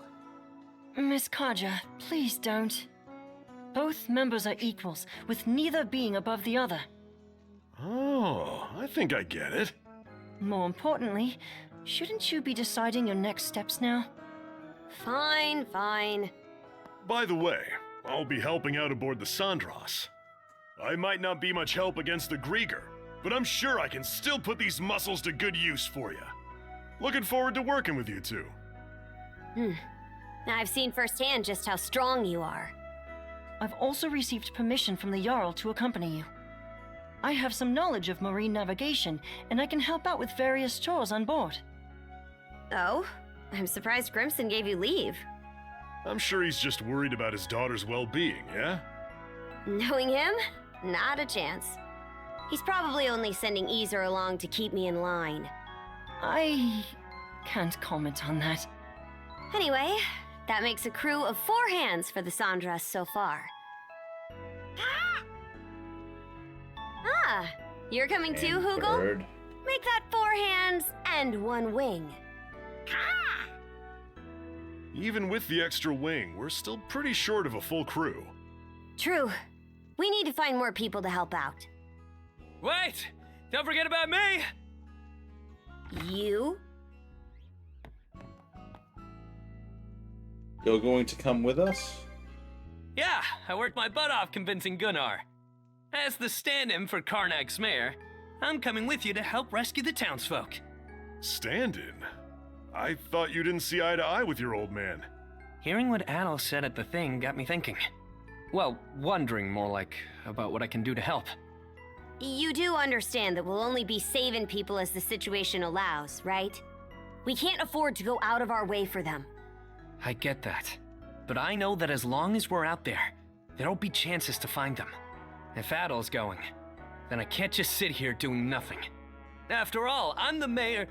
B: Miss Karja, please don't. Both members are equals, with neither being above the other.
G: Oh, I think I get it.
B: More importantly, shouldn't you be deciding your next steps now?
C: Fine, fine.
G: By the way, I'll be helping out aboard the Sandras. I might not be much help against the Grieger, but I'm sure I can still put these muscles to good use for you. Looking forward to working with you two.
C: I've seen firsthand just how strong you are.
B: I've also received permission from the Jarl to accompany you. I have some knowledge of marine navigation, and I can help out with various chores on board.
C: Oh? I'm surprised Grimson gave you leave.
G: I'm sure he's just worried about his daughter's well-being, yeah?
C: Knowing him? Not a chance. He's probably only sending Easer along to keep me in line.
B: I can't comment on that.
C: Anyway, that makes a crew of 4 hands for the Sandras so far. Ah! You're coming too, Hoogle?
A: Bird.
C: Make that 4 hands and 1 wing.
G: Even with the extra wing, we're still pretty short of a full crew.
C: True. We need to find more people to help out.
K: Wait! Don't forget about me!
C: You?
A: You're going to come with us?
K: Yeah, I worked my butt off convincing Gunnar. As the stand-in for Karnak's mayor, I'm coming with you to help rescue the townsfolk.
G: Stand-in? I thought you didn't see eye to eye with your old man.
K: Hearing what Adol said at the thing got me thinking. Well, wondering more like about what I can do to help.
C: You do understand that we'll only be saving people as the situation allows, right? We can't afford to go out of our way for them.
K: I get that. But I know that as long as we're out there, there'll be chances to find them. If Adol's going, then I can't just sit here doing nothing. After all, I'm the mayor...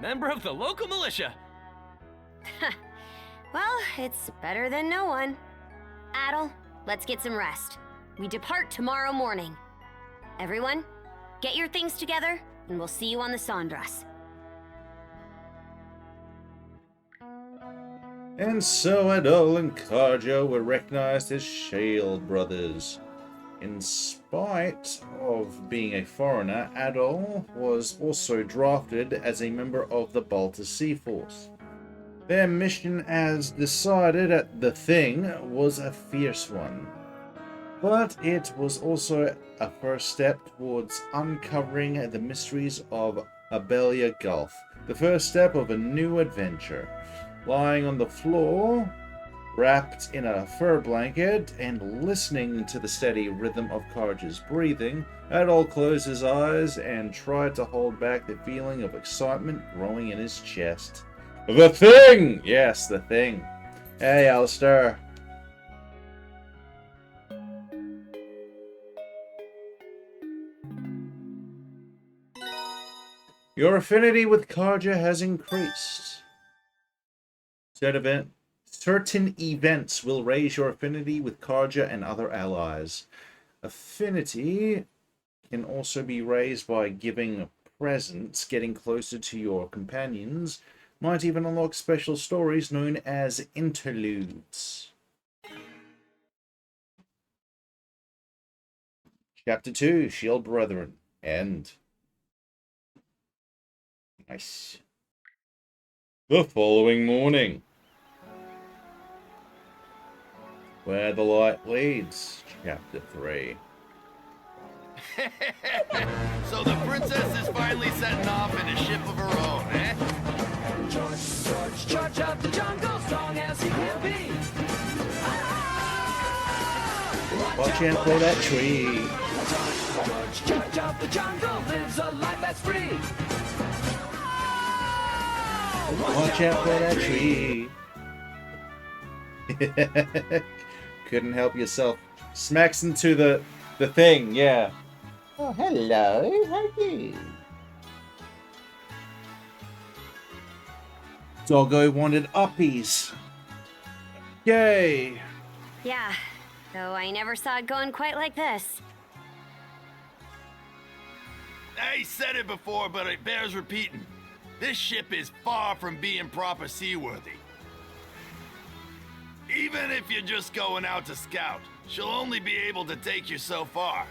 K: member of the local militia.
C: Well, it's better than no one. Adol, let's get some rest. We depart tomorrow morning. Everyone, get your things together, and we'll see you on the Sandras.
A: And so Adol and Karja were recognized as Shield brothers. In spite of being a foreigner, Adol was also drafted as a member of the Basta Seaforce. Their mission, as decided at the thing, was a fierce one. But it was also a first step towards uncovering the mysteries of Abelia Gulf, the first step of a new adventure. Lying on the floor, wrapped in a fur blanket and listening to the steady rhythm of Karja's breathing, Adol closed his eyes and tried to hold back the feeling of excitement growing in his chest. The thing! Yes, the thing. Hey, Alistair. Your affinity with Karja has increased. Certain events will raise your affinity with Karja and other allies. Affinity can also be raised by giving presents, getting closer to your companions, might even unlock special stories known as interludes. Chapter 2, Shield Brethren. End. Nice. The following morning. Where the Light Leads, Chapter 3.
M: So the princess is finally setting off in a ship of her own, eh?
N: George of the jungle, strong as he will be.
A: Watch out for that tree.
N: George of the jungle lives a life that's free.
A: Watch out for that tree. Couldn't help yourself. Smacks into the thing, yeah. Oh, hello. How are you? Doggo wanted uppies. Yay.
C: Yeah, though I never saw it going quite like this.
M: I said it before, but it bears repeating. This ship is far from being proper seaworthy. Even if you're just going out to scout, she'll only be able to take you so far.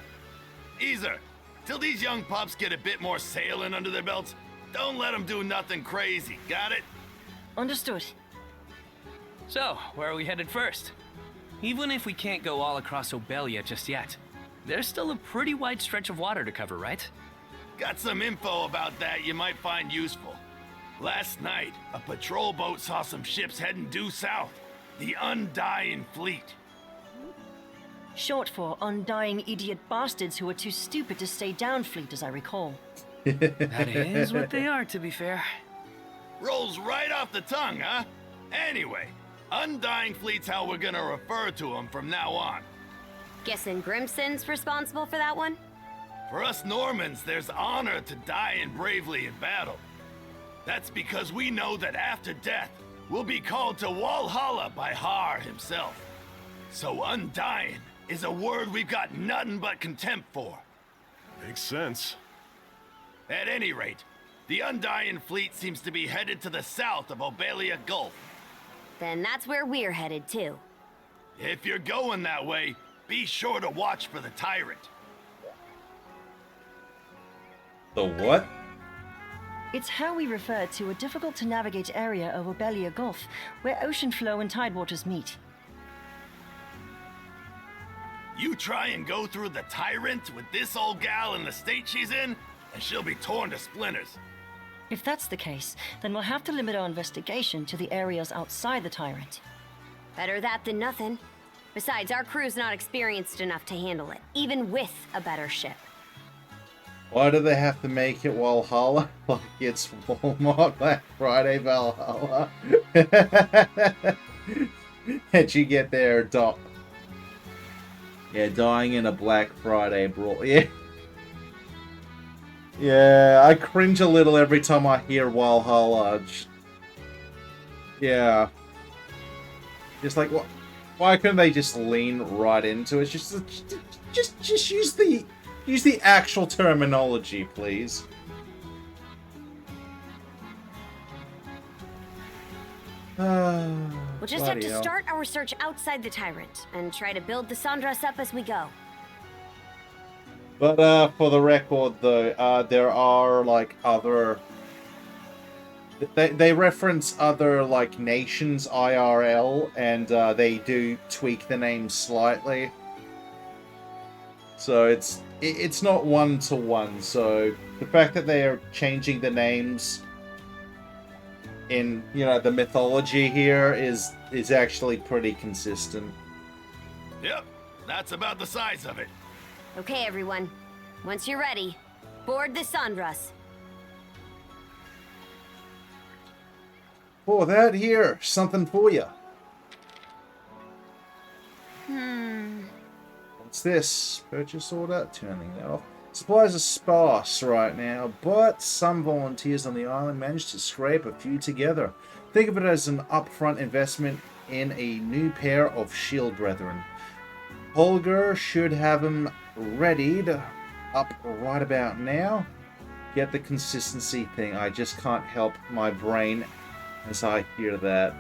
M: Easer, till these young pups get a bit more sailing under their belts, don't let them do nothing crazy, got it?
B: Understood.
K: So, where are we headed first? Even if we can't go all across Obelia just yet, there's still a pretty wide stretch of water to cover, right?
M: Got some info about that you might find useful. Last night, a patrol boat saw some ships heading due south. The Undying Fleet.
B: Short for undying idiot bastards who are too stupid to stay down fleet, as I recall.
K: That is what they are, to be fair.
M: Rolls right off the tongue, huh? Anyway, Undying Fleet's how we're gonna refer to them from now on.
C: Guessing Grimson's responsible for that one?
M: For us Normans, there's honor to dying bravely in battle. That's because we know that after death, we'll be called to Walhalla by Har himself. So undying is a word we've got nothing but contempt for.
G: Makes sense.
M: At any rate, The Undying fleet seems to be headed to the south of Obelia Gulf.
C: Then that's where we're headed, too.
M: If you're going that way, be sure to watch for the Tyrant.
A: The what?
B: It's how we refer to a difficult-to-navigate area of Obelia Gulf, where ocean flow and tidewaters meet.
M: You try and go through the Tyrant with this old gal in the state she's in, and she'll be torn to splinters.
B: If that's the case, then we'll have to limit our investigation to the areas outside the Tyrant.
C: Better that than nothing. Besides, our crew's not experienced enough to handle it, even with a better ship.
A: Why do they have to make it Valhalla? Like it's Walmart Black Friday Valhalla. And you get there, dying in a Black Friday brawl. Yeah. Yeah, I cringe a little every time I hear Valhalla. Yeah. Just like, what? Why couldn't they just lean right into it? Just use the actual terminology, please.
C: We'll just have to start our search outside the Tyrant and try to build the Sandras up as we go.
A: But for the record, though, there are like other. They reference other like nations IRL, and they do tweak the names slightly. So it's not one-to-one. So the fact that they are changing the names in the mythology here is actually pretty consistent.
M: Yep, that's about the size of it.
C: Okay, everyone. Once you're ready, board the Sandras.
A: For that here, something for you. What's this? Purchase order? Turning that off. Supplies are sparse right now, but some volunteers on the island managed to scrape a few together. Think of it as an upfront investment in a new pair of shield brethren. Holger should have them readied up right about now. Get the consistency thing. I just can't help my brain as I hear that.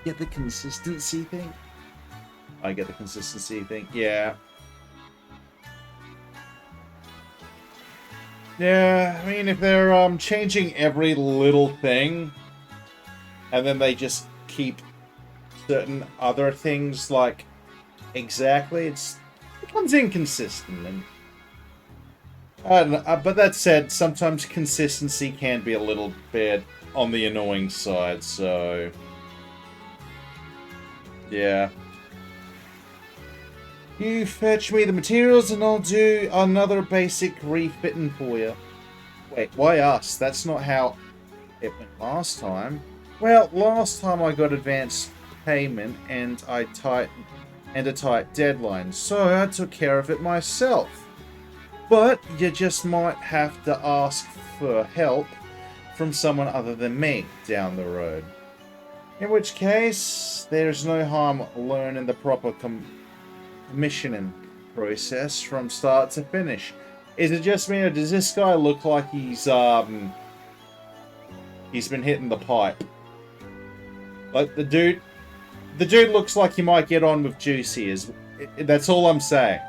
A: Get the consistency thing? I get the consistency thing. Yeah. Yeah, I mean, if they're changing every little thing, and then they just keep certain other things like exactly, it becomes inconsistent. And I don't know, but that said, sometimes consistency can be a little bit on the annoying side, so yeah. You fetch me the materials and I'll do another basic refitting for you. Wait, why us? That's not how it went last time. Well, last time I got advance payment and a tight deadline, so I took care of it myself. But you just might have to ask for help from someone other than me down the road. In which case, there's no harm learning the proper commissioning process from start to finish. Is it just me, or does this guy look like he's been hitting the pipe? Like the dude looks like he might get on with Juicy. That's all I'm saying.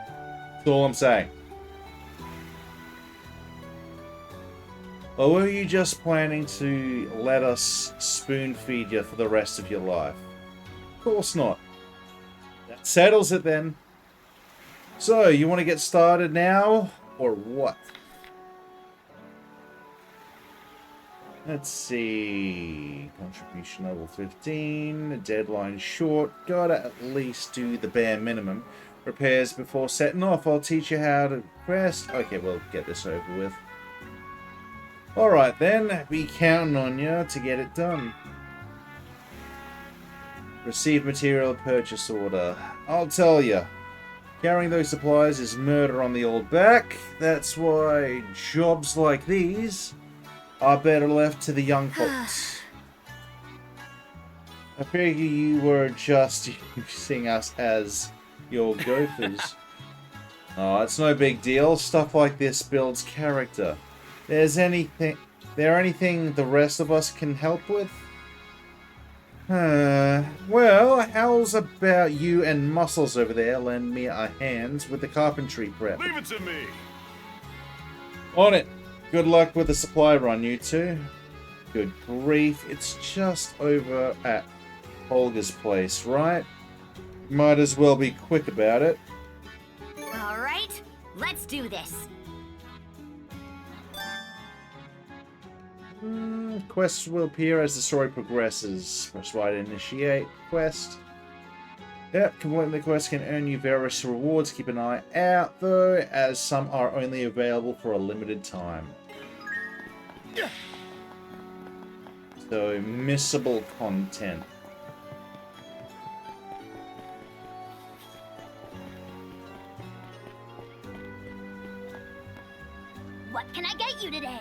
A: That's all I'm saying. Or were you just planning to let us spoon feed you for the rest of your life? Of course not. That settles it then. So, you want to get started now, or what? Let's see. Contribution level 15. Deadline short. Gotta at least do the bare minimum. Repairs before setting off. I'll teach you how to quest. Okay, we'll get this over with. Alright then. Be counting on you to get it done. Receive material purchase order. I'll tell you. Carrying those supplies is murder on the old back. That's why jobs like these are better left to the young folks. I figure you were just using us as your gophers. Oh, it's no big deal. Stuff like this builds character. There anything the rest of us can help with? Well, how's about you and Muscles over there lend me a hand with the carpentry prep?
G: Leave it to me.
A: On it. Good luck with the supply run, you two. Good grief, it's just over at Olga's place, right? Might as well be quick about it.
C: All right, let's do this.
A: Quests will appear as the story progresses. Press Y to initiate quest. Yep, completing the quest can earn you various rewards. Keep an eye out, though, as some are only available for a limited time. So, missable content.
C: What can I get you today?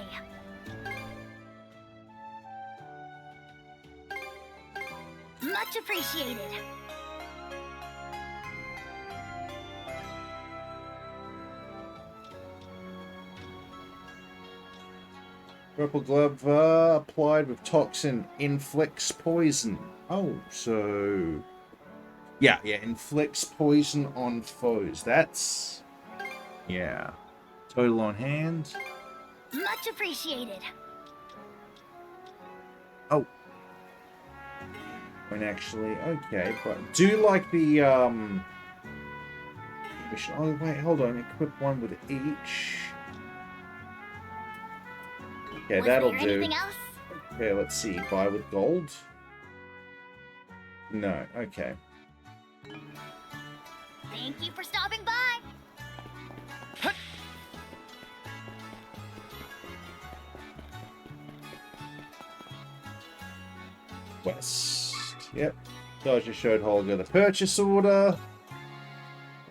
C: Much appreciated.
A: Purple glove applied with toxin inflicts poison. Oh, so... Yeah, inflicts poison on foes. That's... Yeah. Total on hand.
C: Much appreciated.
A: Oh. When actually, okay, but do you like the, oh, wait, hold on. Equip one with each. Okay, that'll do.
C: Anything else?
A: Okay, let's see. Buy with gold? No, okay.
C: Thank you for stopping by.
A: West. Yep. So I just showed Holger the purchase order.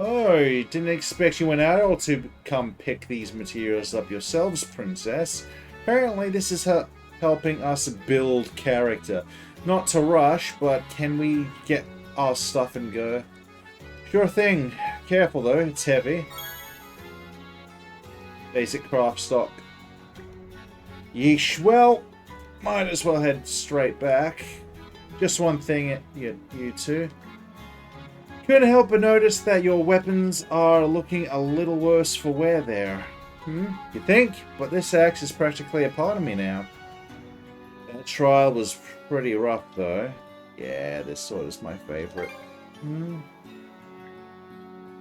A: Oh, didn't expect you and Adol to come pick these materials up yourselves, Princess. Apparently this is helping us build character. Not to rush, but can we get our stuff and go? Sure thing. Careful though, it's heavy. Basic craft stock. Yeesh, well, might as well head straight back. Just one thing, you two. Couldn't help but notice that your weapons are looking a little worse for wear there. You think? But this axe is practically a part of me now. That trial was pretty rough, though. Yeah, this sword is my favorite.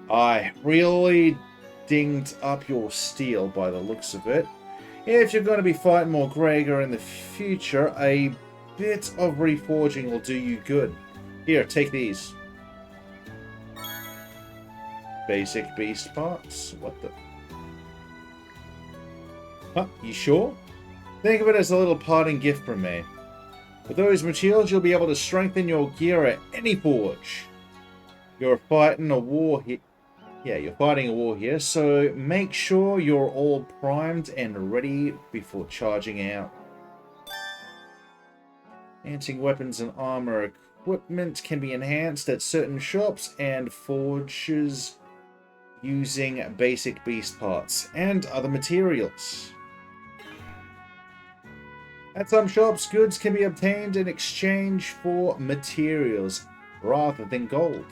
A: I really dinged up your steel by the looks of it. If you're going to be fighting more Gregor in the future, a bit of reforging will do you good. Here, take these. Basic beast parts? What the... Huh, you sure? Think of it as a little parting gift from me. With those materials, you'll be able to strengthen your gear at any forge. You're fighting a war here. Yeah, you're fighting a war here, so make sure you're all primed and ready before charging out. Enhancing weapons and armor equipment can be enhanced at certain shops and forges using basic beast parts and other materials. At some shops, goods can be obtained in exchange for materials rather than gold.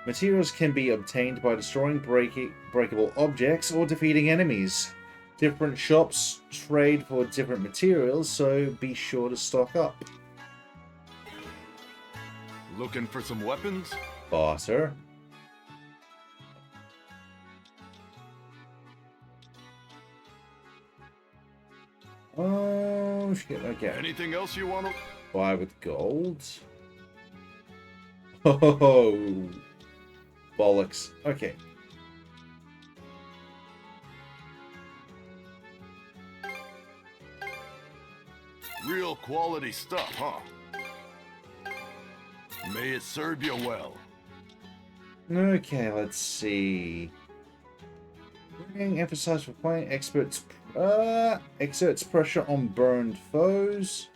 A: Materials can be obtained by destroying breakable objects or defeating enemies. Different shops trade for different materials, so be sure to stock up.
G: Looking for some weapons?
A: Barter. Oh shit, okay.
G: Anything else you want to...
A: Buy with gold? Oh, bollocks. Okay.
G: Real quality stuff, huh? May it serve you well.
A: Okay, let's see. Emphasize for playing experts. Exerts pressure on burned foes.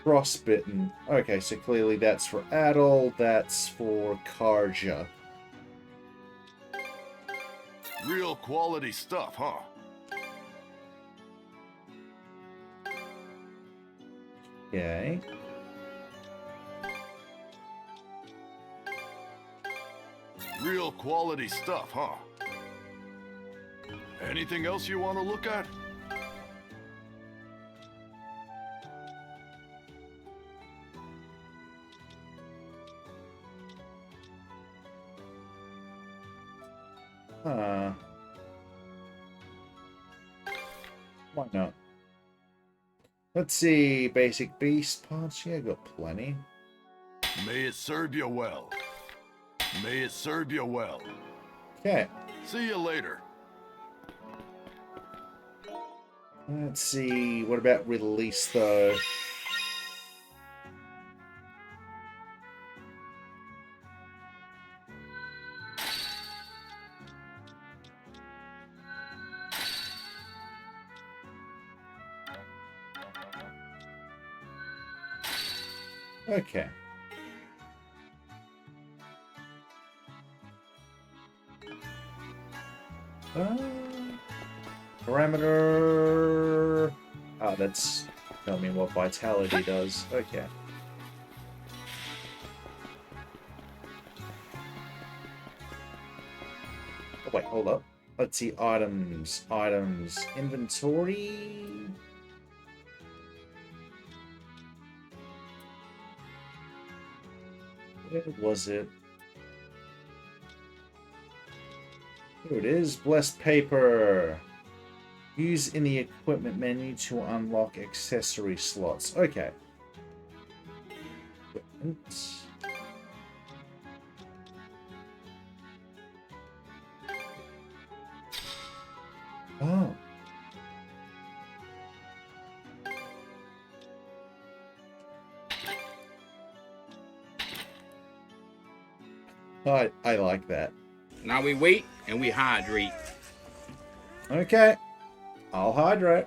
A: Frostbitten. Okay, so clearly that's for Adol. That's for Karja.
G: Real quality stuff, huh?
A: Okay.
G: Real quality stuff, huh? Anything else you want to look at?
A: Why not? Let's see, basic beast parts. Yeah, got plenty.
G: May it serve you well. May it serve you well.
A: Okay.
G: See you later.
A: Let's see, what about release though? Okay. Parameter. Oh, that's tell me what vitality does. Okay. Oh, wait, hold up. Let's see, items. Items. Inventory. Where was it? Here it is. Blessed paper. Use in the equipment menu to unlock accessory slots. Okay. Equipment. Oh. I like that.
O: Now we wait and we hydrate.
A: Okay. I'll hydrate.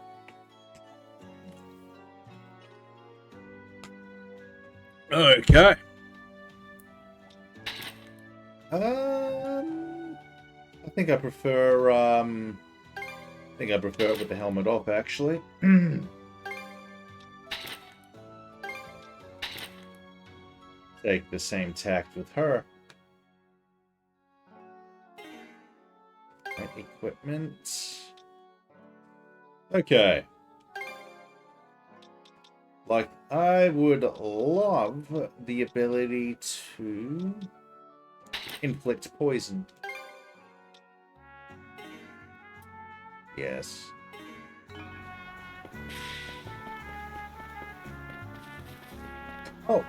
O: Okay.
A: I think I prefer it with the helmet off actually. Take the same tact with her. Equipment. Okay. Like, I would love the ability to inflict poison. Yes. Oh.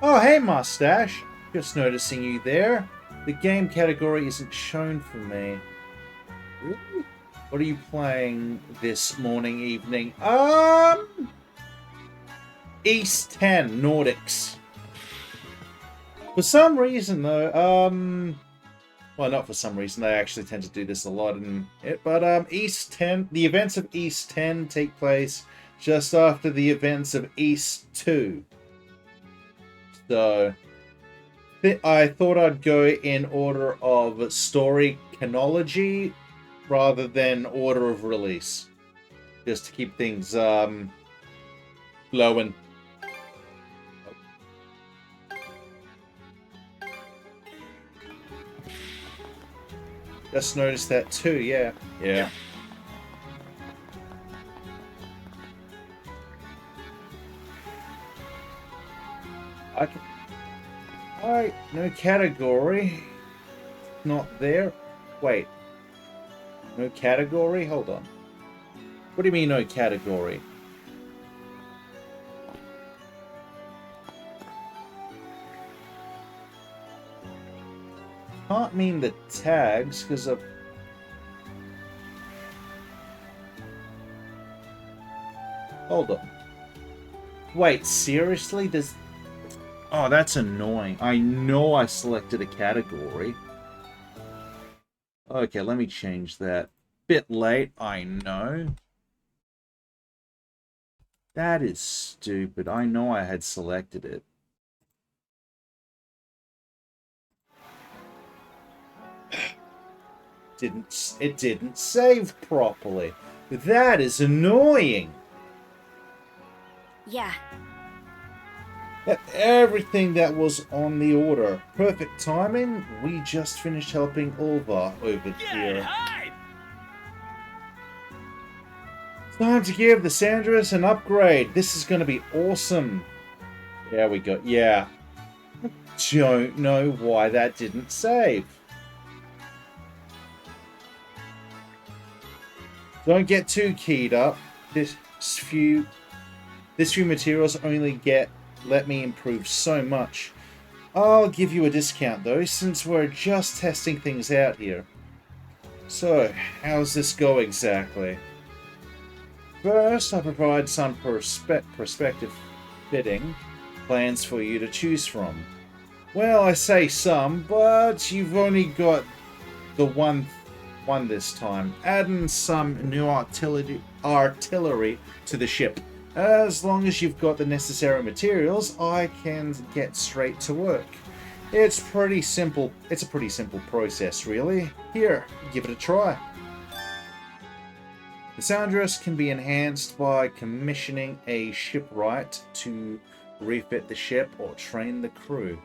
A: Oh, hey, Mustache. Just noticing you there. The game category isn't shown for me. Really? What are you playing this morning, evening? East 10, Nordics. For some reason, though, well, not for some reason, they actually tend to do this a lot in it, but, East 10, the events of East 10 take place just after the events of East 2. So, I thought I'd go in order of story chronology rather than order of release. Just to keep things, flowing. Just noticed that too, yeah. Yeah. Alright, no category. Not there. Wait. No category? Hold on. What do you mean no category? Can't mean the tags, because of... Hold on. Wait, seriously? There's... Oh, that's annoying. I know I selected a category. Okay, let me change that. Bit late, I know. That is stupid. I know I had selected it. didn't save properly. That is annoying.
C: Yeah.
A: Everything that was on the order. Perfect timing. We just finished helping Ulva over here. Time to give the Sandras an upgrade. This is going to be awesome. There we go. Yeah. Don't know why that didn't save. Don't get too keyed up. This few materials only let me improve so much. I'll give you a discount though, since we're just testing things out here. So, how's this go exactly? First, I provide some prospective fitting plans for you to choose from. Well, I say some, but you've only got the one this time. Adding some new artillery to the ship. As long as you've got the necessary materials, I can get straight to work. It's pretty simple. It's a pretty simple process, really. Here, give it a try. The Soundress can be enhanced by commissioning a shipwright to refit the ship or train the crew.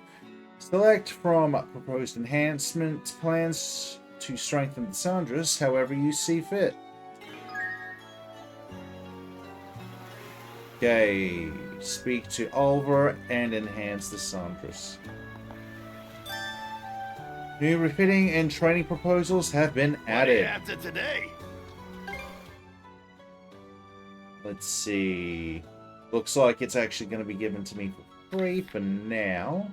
A: Select from proposed enhancement plans to strengthen the Soundress however you see fit. Okay, speak to Oliver and enhance the Soundress. New refitting and training proposals have been added.
M: After today.
A: Let's see. Looks like it's actually going to be given to me for free for now.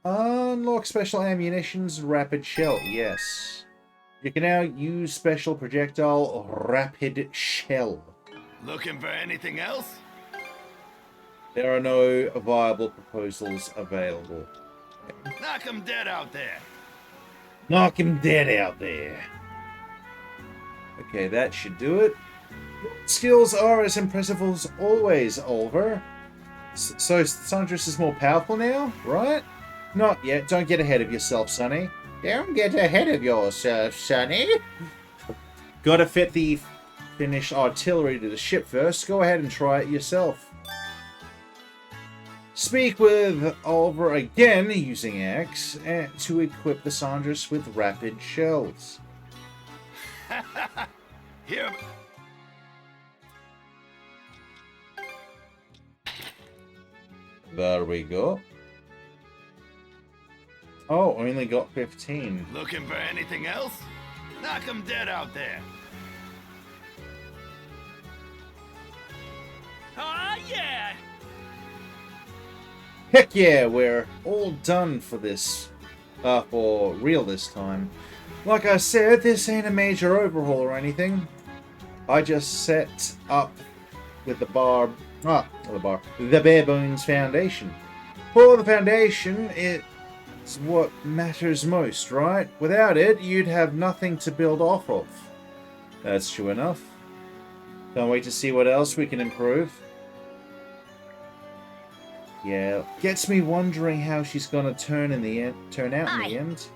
A: Unlock special ammunition's rapid shell. Yes. You can now use special projectile rapid shell.
M: Looking for anything else?
A: There are no viable proposals available.
M: Knock him dead out there.
A: Knock him dead out there. Okay, that should do it. Skills are as impressive as always, Oliver. So Sandras is more powerful now, right? Not yet. Don't get ahead of yourself, Sonny. Don't get ahead of yourself, Sonny. Gotta fit the finished artillery to the ship first. Go ahead and try it yourself. Speak with Oliver again using X to equip the Sandras with rapid shells.
M: Here.
A: There we go. Oh, only got 15.
M: Looking for anything else? Knock him dead out there.
K: Ah, yeah!
A: Heck yeah, we're all done for this. For real this time. Like I said, this ain't a major overhaul or anything. I just set up with the bare bones foundation. For the foundation, it's what matters most, right? Without it, you'd have nothing to build off of. That's true enough. Can't wait to see what else we can improve. Yeah, gets me wondering how she's gonna turn out in the end.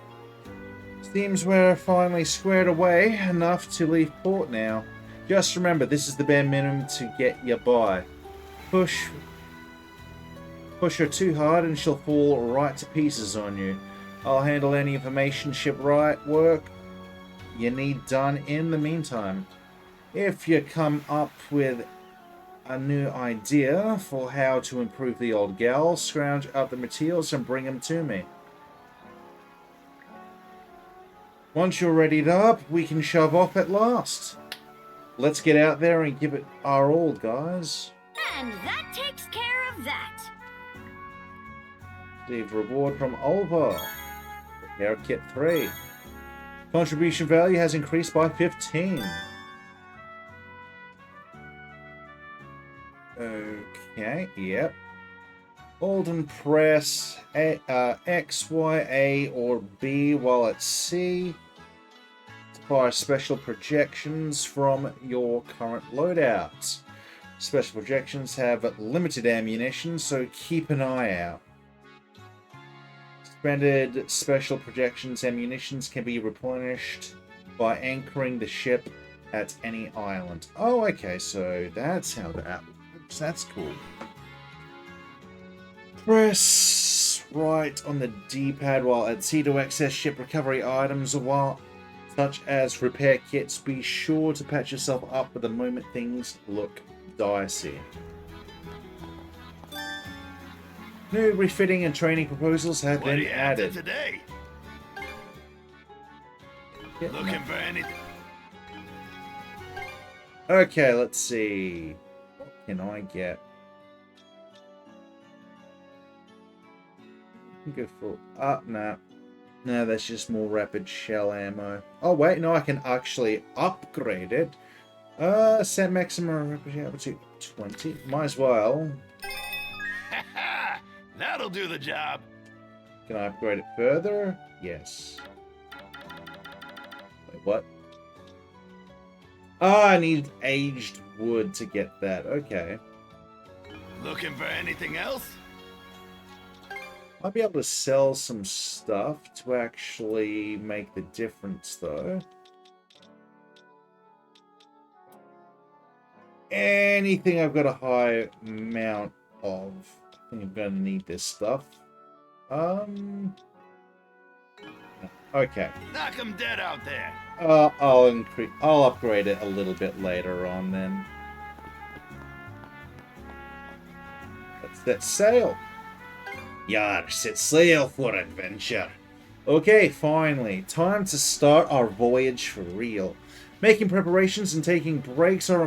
A: Seems we're finally squared away enough to leave port now. Just remember, this is the bare minimum to get you by. Push her too hard and she'll fall right to pieces on you. I'll handle any information shipwright work you need done in the meantime. If you come up with a new idea for how to improve the old gal, scrounge up the materials and bring them to me. Once you're readied up, we can shove off at last. Let's get out there and give it our all, guys.
C: And that takes care of that.
A: Receive reward from Olva. Repair kit 3. Contribution value has increased by 15. Okay, yep. Hold and press X, Y, A, or B while at C to fire special projections from your current loadouts. Special projections have limited ammunition, so keep an eye out. Expended special projections ammunitions can be replenished by anchoring the ship at any island. Oh, okay, so that's how that works. That's cool. Press right on the D-pad while at sea to access ship recovery items, while such as repair kits. Be sure to patch yourself up at the moment things look dicey. New refitting and training proposals have been added.
M: Today? Looking for anything?
A: Okay, let's see. What can I get? I can go for... no. No, that's just more rapid shell ammo. Oh, wait, no, I can actually upgrade it. Set maximum rapid ammo to 20. Might as well.
M: That'll do the job.
A: Can I upgrade it further? Yes. Wait, what? Oh, I need aged wood to get that. Okay.
M: Looking for anything else?
A: Might be able to sell some stuff to actually make the difference, though. Anything I've got a high amount of. I think I'm going to need this stuff. Okay.
M: Knock him dead out there.
A: I'll upgrade it a little bit later on then. Let's set sail. Yar, set sail for adventure. Okay, finally, time to start our voyage for real. Making preparations and taking breaks are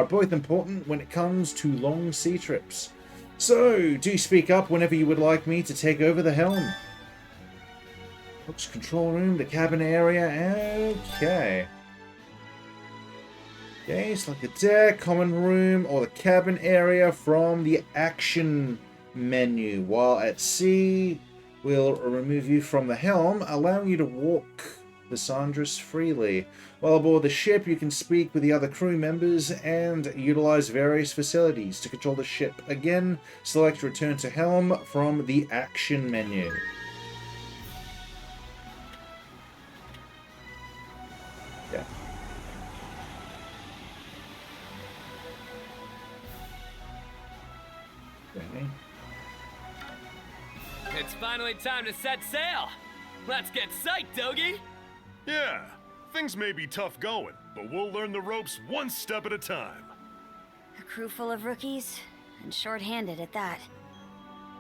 A: both important when it comes to long sea trips. So, do speak up whenever you would like me to take over the helm. Looks control room, the cabin area, okay. Okay, select the deck, common room, or the cabin area from the action menu. While at sea, we'll remove you from the helm, allowing you to walk the Sandras freely. While aboard the ship, you can speak with the other crew members and utilize various facilities. To control the ship again, select Return to Helm from the action menu. Yeah. Okay.
K: It's finally time to set sail. Let's get psyched, Dogie.
G: Yeah, things may be tough going, but we'll learn the ropes one step at a time.
C: A crew full of rookies, and short-handed at that.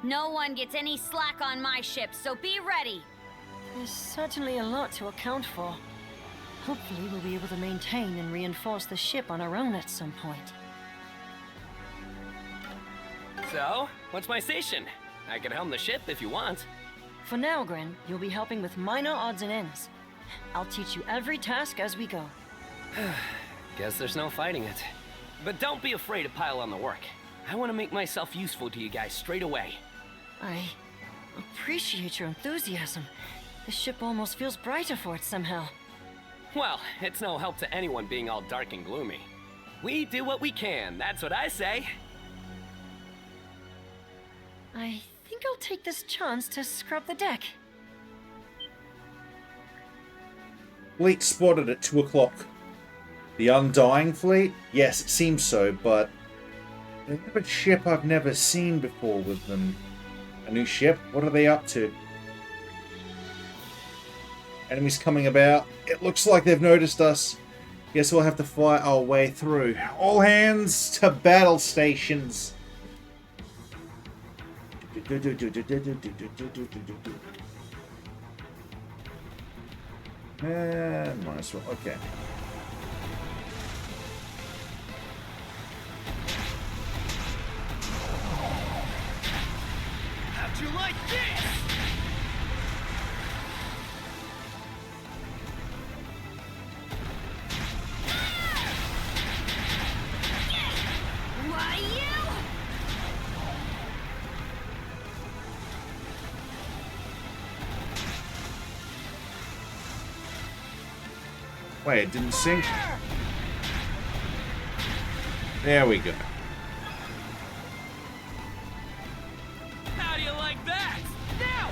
C: No one gets any slack on my ship, so be ready!
B: There's certainly a lot to account for. Hopefully we'll be able to maintain and reinforce the ship on our own at some point.
K: So, what's my station? I can helm the ship if you want.
B: For now, Gren, you'll be helping with minor odds and ends. I'll teach you every task as we go.
K: Guess there's no fighting it. But don't be afraid to pile on the work. I want to make myself useful to you guys straight away.
B: I appreciate your enthusiasm. The ship almost feels brighter for it somehow.
K: Well, it's no help to anyone being all dark and gloomy. We do what we can, that's what I say.
B: I think I'll take this chance to scrub the deck.
A: Fleet spotted at 2 o'clock. The Undying Fleet? Yes, it seems so, but they have a ship I've never seen before with them. A new ship? What are they up to? Enemies coming about. It looks like they've noticed us. Guess we'll have to fight our way through. All hands to battle stations. And might as well. Okay.
N: How'd you like this?
C: Why, you?
A: Wait, it didn't sink? There we go.
K: How do you like that? Now!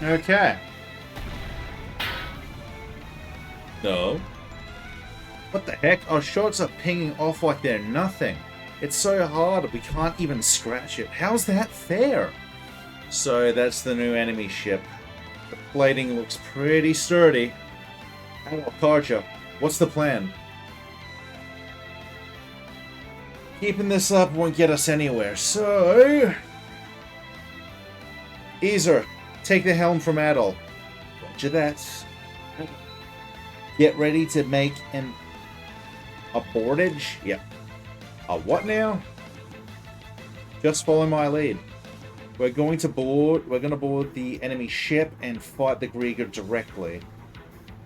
A: Okay. No. What the heck? Our shots are pinging off like they're nothing. It's so hard we can't even scratch it. How's that fair? So that's the new enemy ship. The plating looks pretty sturdy. Oh, Karja, what's the plan? Keeping this up won't get us anywhere, so... Easer, take the helm from Adol. Roger that. Get ready to make an... a boardage? Yep. A what now? Just follow my lead. We're going to board the enemy ship and fight the Grieger directly.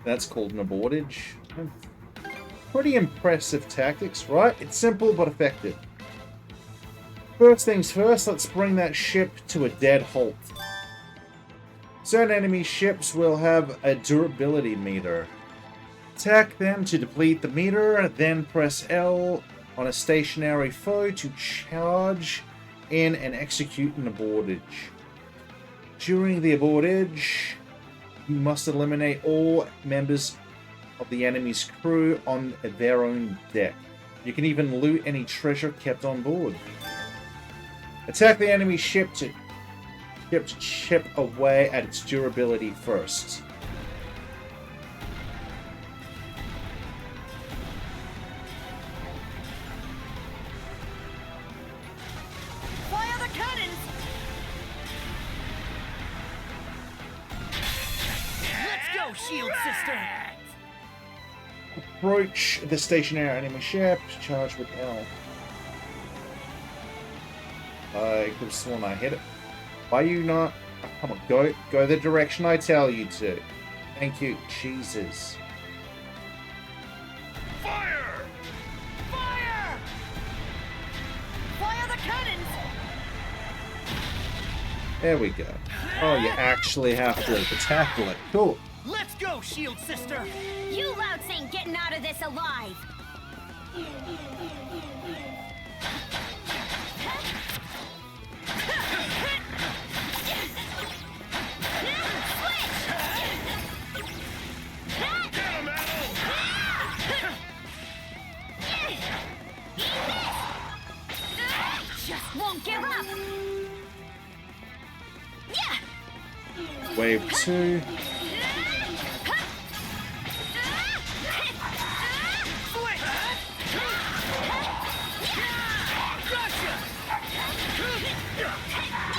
A: That's called an abortage. Pretty impressive tactics, right? It's simple but effective. First things first, let's bring that ship to a dead halt. Certain enemy ships will have a durability meter. Attack them to deplete the meter, then press L on a stationary foe to charge in and execute an abortage. During the abortage, you must eliminate all members of the enemy's crew on their own deck. You can even loot any treasure kept on board. Attack the enemy ship to chip away at its durability first.
N: Fire the cannons! Let's go, shield sister!
A: Approach the stationary enemy ship, charge with L. I could have sworn I hit it. Why you not? Oh, come on, go the direction I tell you to. Thank you, Jesus.
N: Fire! Fire! Fire the cannons!
A: There we go. Oh, you actually have to tackle it. Cool.
N: Let's go, shield sister!
C: You louts ain't getting out of this alive! Just won't give up! Yeah!
A: Wave 2.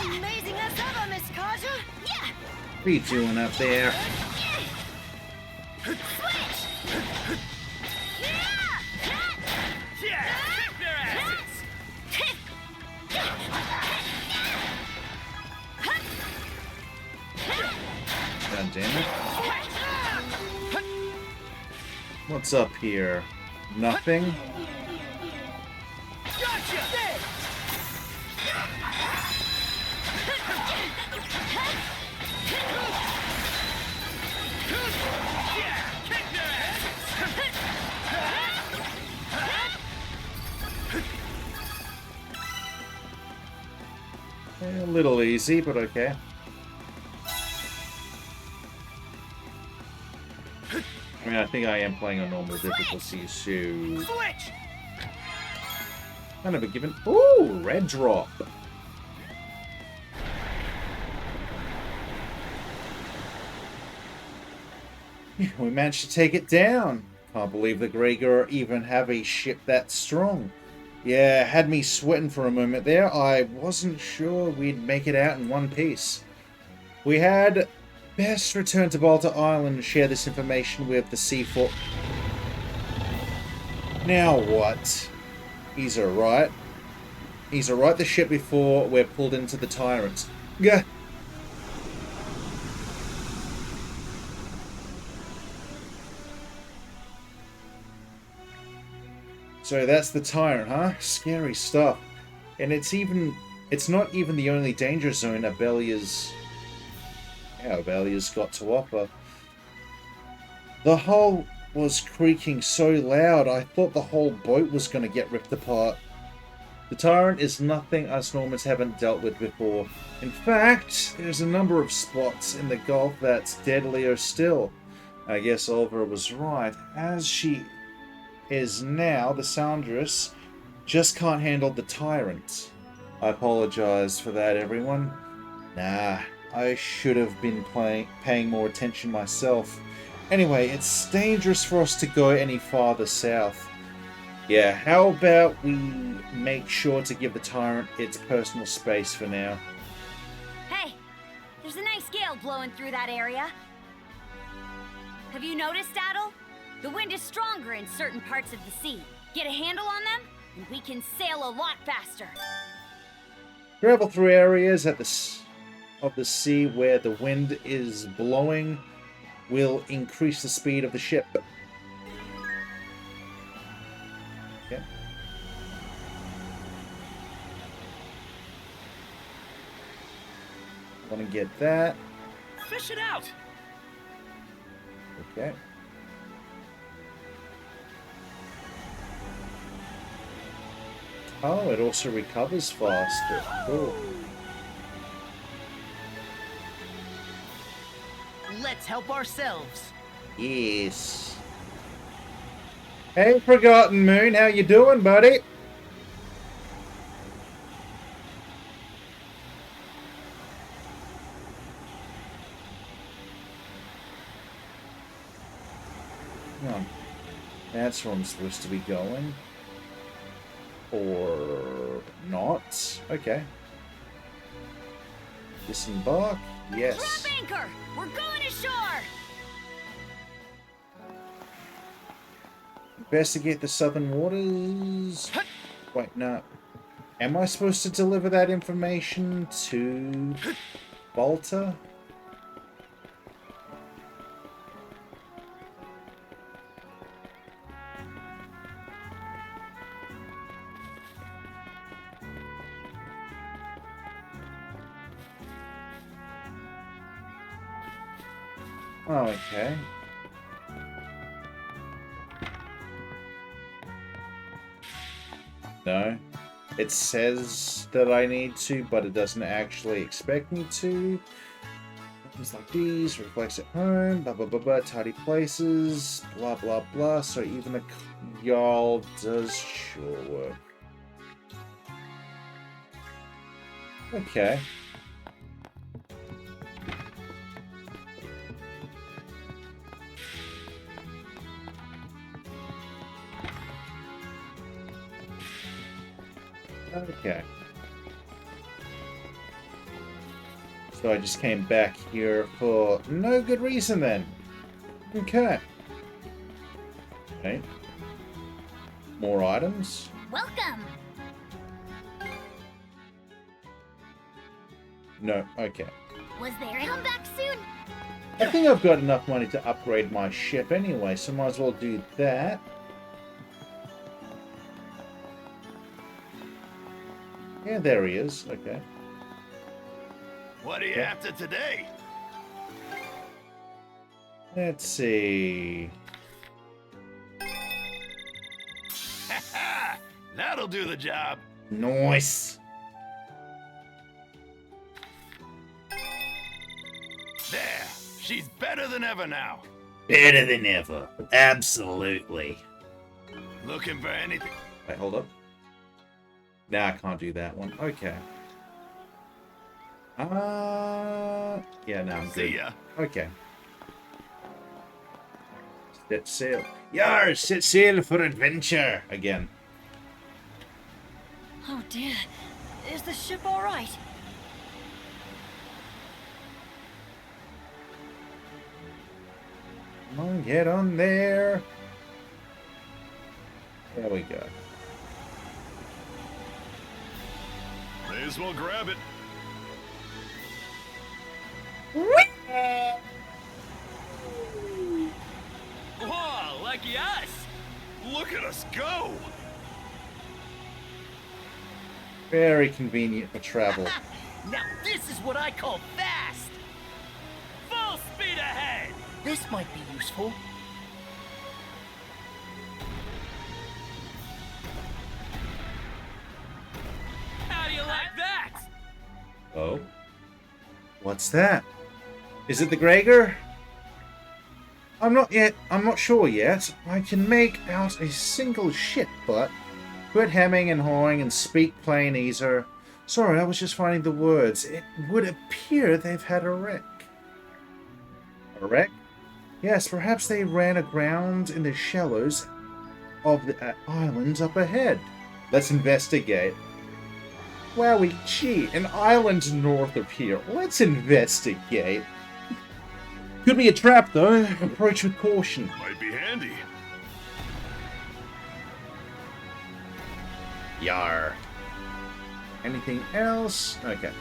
N: Amazing as ever, Miss Kaja! Yeah!
A: What are you doing up there? God damn it. What's up here? Nothing? A little easy, but okay. I mean, I think I am playing on normal difficulty, so... Kind of a given... Ooh, red drop. We managed to take it down. Can't believe the Grieger even have a ship that strong. Yeah, had me sweating for a moment there. I wasn't sure we'd make it out in one piece. We had best return to Balta Island and share this information with the Seaforce. Now what? He's alright. He's alright the ship before we're pulled into the Tyrants. Yeah. So that's the Tyrant, huh? Scary stuff. And it's not even the only danger zone Abelia's got to offer. The hull was creaking so loud I thought the whole boat was going to get ripped apart. The Tyrant is nothing us Normans haven't dealt with before. In fact, there's a number of spots in the Gulf that's deadlier still. I guess Oliver was right. As she is now, the Soundress just can't handle the Tyrant. I apologize for that, everyone. Nah, I should have been paying more attention myself. Anyway, it's dangerous for us to go any farther south. Yeah, how about we make sure to give the Tyrant its personal space for now?
C: Hey, there's a nice gale blowing through that area. Have you noticed, Adel? The wind is stronger in certain parts of the sea. Get a handle on them, and we can sail a lot faster.
A: Travel through areas of the sea where the wind is blowing will increase the speed of the ship. Okay. Want to get that.
K: Fish it out!
A: Okay. Oh, it also recovers faster. Cool.
H: Let's help ourselves.
A: Yes. Hey, Forgotten Moon, how you doing, buddy? Oh, that's where I'm supposed to be going. Or not. Okay. Disembark? Yes.
C: Drop anchor! We're going ashore!
A: Investigate the southern waters. Wait, no. Am I supposed to deliver that information to Balta? Oh, okay. No. It says that I need to, but it doesn't actually expect me to. Things like these, reflects at home, blah blah blah blah, tidy places, blah blah blah. So even the Jarl does sure work. Okay. Okay. So I just came back here for no good reason then. Okay. Okay. More items.
C: Welcome!
A: No, okay.
C: Was there come back soon?
A: I think I've got enough money to upgrade my ship anyway, so might as well do that. Yeah, there he is. Okay.
M: What are you after today?
A: Let's see.
M: That'll do the job.
A: Nice.
M: There. She's better than ever now.
A: Better than ever. Absolutely.
M: Looking for anything?
A: Wait, hold up. Nah, I can't do that one. Okay. Yeah, no, I'm good.
M: See ya.
A: Okay. Set sail. Yar, set sail for adventure again.
B: Oh dear. Is the ship all right?
A: Come on, get on there. There we go.
G: May as well grab it.
K: Whoa, lucky us!
G: Look at us go!
A: Very convenient for travel.
H: Now this is what I call fast!
K: Full speed ahead!
H: This might be useful.
A: Oh? What's that? Is it the Gregor? I'm not sure yet. I can make out a single ship, but quit hemming and hawing and speak plain, Easer. Sorry, I was just finding the words. It would appear they've had a wreck. A wreck? Yes, perhaps they ran aground in the shallows of the island up ahead. Let's investigate. Wowie, gee, an island north of here. Let's investigate. Could be a trap, though. Approach with caution.
G: Might be handy.
A: Yar. Anything else? Okay.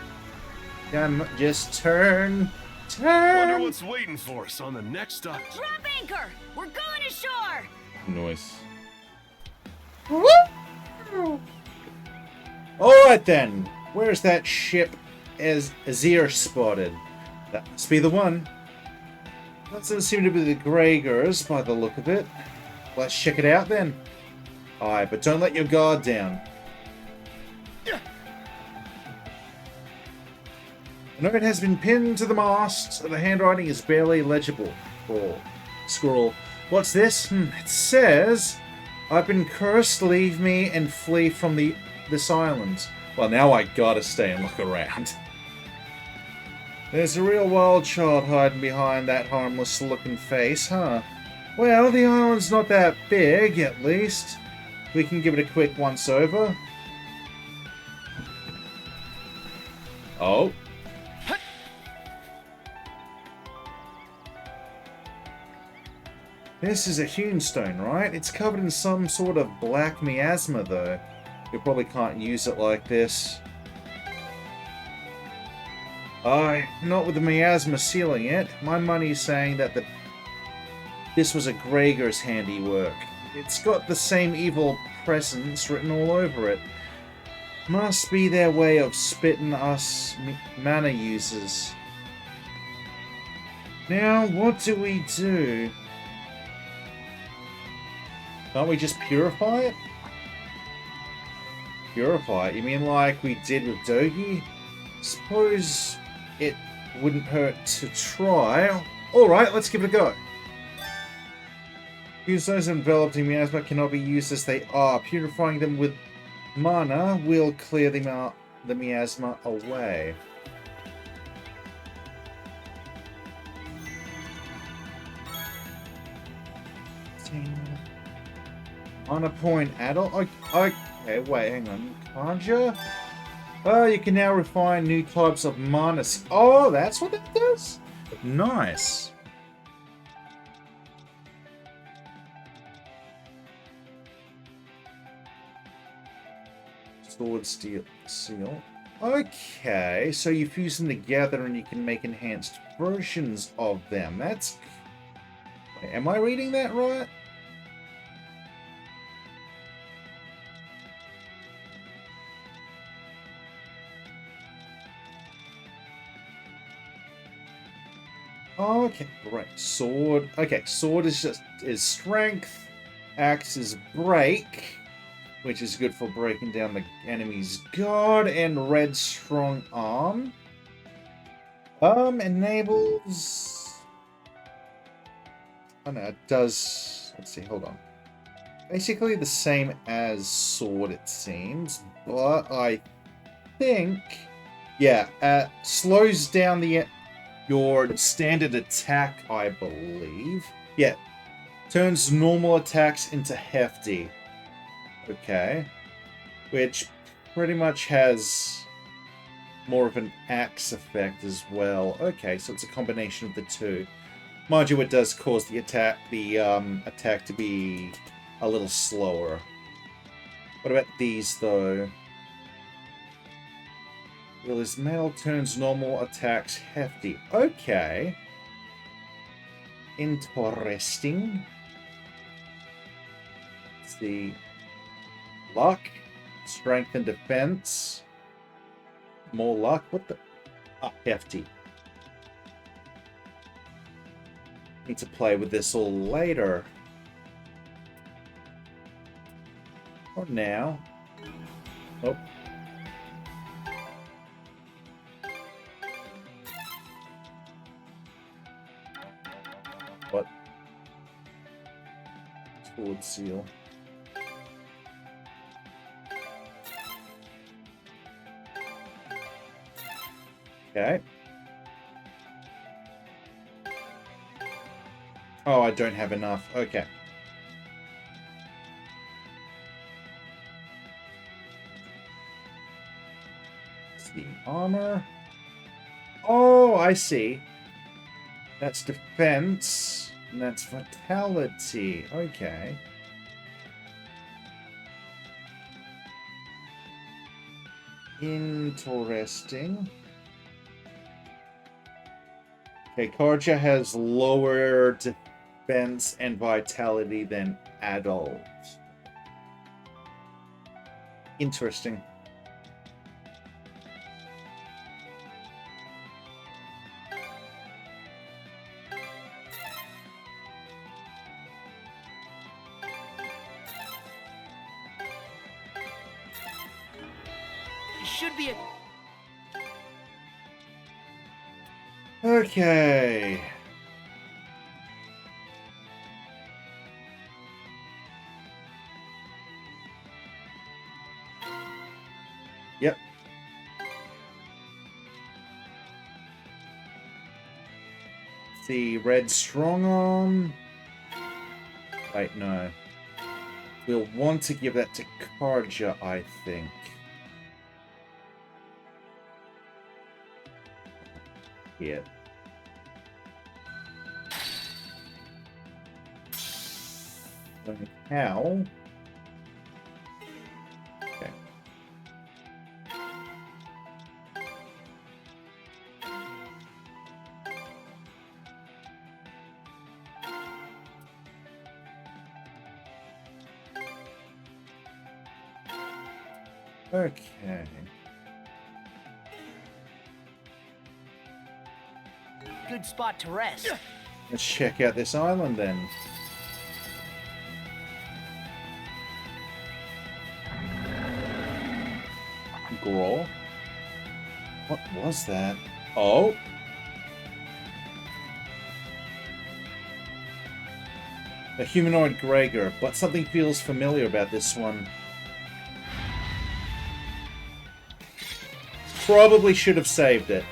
A: Just turn.
G: Wonder what's waiting for us on the next dock.
C: Drop anchor! We're going ashore!
A: Nice. Alright then. Where's that ship Azir spotted? That must be the one. Doesn't seem to be the Gregors by the look of it. Let's check it out then. Aye, but don't let your guard down. A note has been pinned to the mast. The handwriting is barely legible. Scroll. What's this? It says, I've been cursed, leave me, and flee from this island. Well, now I gotta stay and look around. There's a real wild child hiding behind that harmless-looking face, huh? Well, the island's not that big, at least. We can give it a quick once-over. Oh. This is a hewn stone, right? It's covered in some sort of black miasma, though. You probably can't use it like this. Aye, not with the miasma sealing it. My money's saying that this was a Gregor's handiwork. It's got the same evil presence written all over it. Must be their way of spitting us mana users. Now, what do we do? Can't we just purify it? Purify it? You mean like we did with Dogi? Suppose it wouldn't hurt to try. Alright, let's give it a go. Use those enveloped in miasma cannot be used as they are. Purifying them with mana will clear the miasma away. On a point, adult. Okay, wait, hang on. Conjure? Oh, you can now refine new types of mana. Oh, that's what that does? Nice. Sword, steel, seal. Okay, so you fuse them together and you can make enhanced versions of them. That's... Wait, am I reading that right? Okay, right. Sword. Okay, sword is strength. Axe is break, which is good for breaking down the enemy's guard, and red strong arm. Enables. Oh no, it does. Let's see. Hold on. Basically the same as sword, it seems, but I think, yeah, slows down your standard attack, I believe. Yeah. Turns normal attacks into hefty. Okay. Which pretty much has more of an axe effect as well. Okay, so it's a combination of the two. Mind you, it does cause the attack to be a little slower. What about these, though? Well, his metal turns normal attacks hefty. Okay. Interesting. Let's see. Luck. Strength and defense. More luck. What the? Ah, hefty. Need to play with this all later. Or now. Oh. Forward seal. Okay. Oh, I don't have enough. Okay. The armor. Oh, I see. That's defense. And that's vitality. Okay. Interesting. Okay, Karja has lower defense and vitality than adult. Interesting.
H: Should be a...
A: Okay. Yep. The red strong arm. Wait, no. We'll want to give that to Karja, I think. Yeah. How? Okay. Okay.
H: Good spot to rest.
A: Let's check out this island then. Growl? What was that? Oh! A humanoid Gregor, but something feels familiar about this one. Probably should have saved it.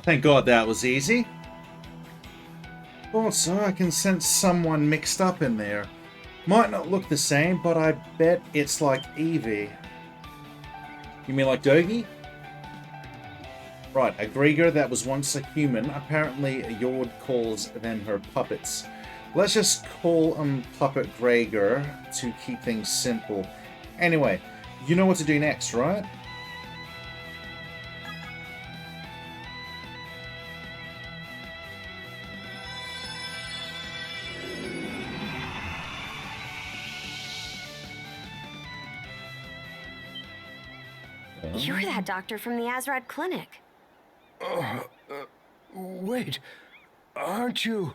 A: Thank God that was easy. Also, I can sense someone mixed up in there. Might not look the same, but I bet it's like Evie. You mean like Dogi? Right, a Gregor that was once a human. Apparently, Yord calls them her puppets. Let's just call them Puppet Gregor to keep things simple. Anyway, you know what to do next, right?
C: You're that doctor from the Azrad clinic.
L: Wait. Aren't you?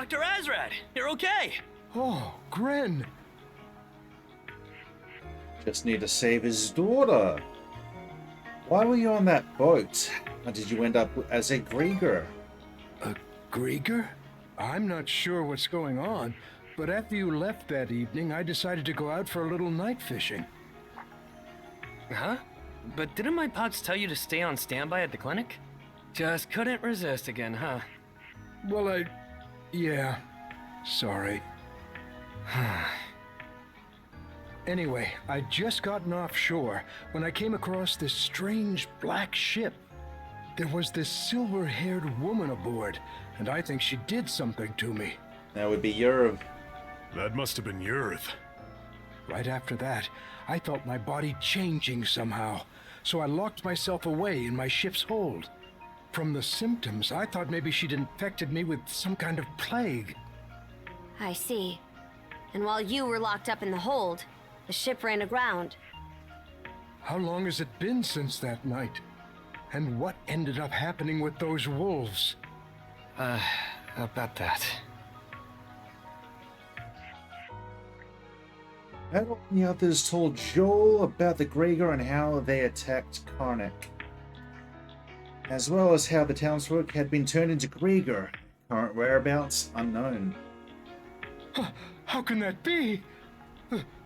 K: Dr. Azrad. You're okay.
L: Oh, Gren.
A: Just need to save his daughter. Why were you on that boat? How did you end up as a Grieger?
L: A Grieger? I'm not sure what's going on, but after you left that evening, I decided to go out for a little night fishing.
K: Huh? But didn't my pods tell you to stay on standby at the clinic? Just couldn't resist again, huh?
L: Well, yeah. Sorry. Anyway, I'd just gotten offshore when I came across this strange black ship. There was this silver-haired woman aboard, and I think she did something to me.
A: That would be Yerv.
G: That must have been Yerv.
L: Right after that, I felt my body changing somehow, so I locked myself away in my ship's hold. From the symptoms, I thought maybe she'd infected me with some kind of plague.
C: I see. And while you were locked up in the hold, the ship ran aground.
L: How long has it been since that night? And what ended up happening with those wolves?
K: About that.
A: Adol and the others told Joel about the Grieger and how they attacked Karnak, as well as how the townsfolk had been turned into Grieger. Current whereabouts unknown.
L: How can that be?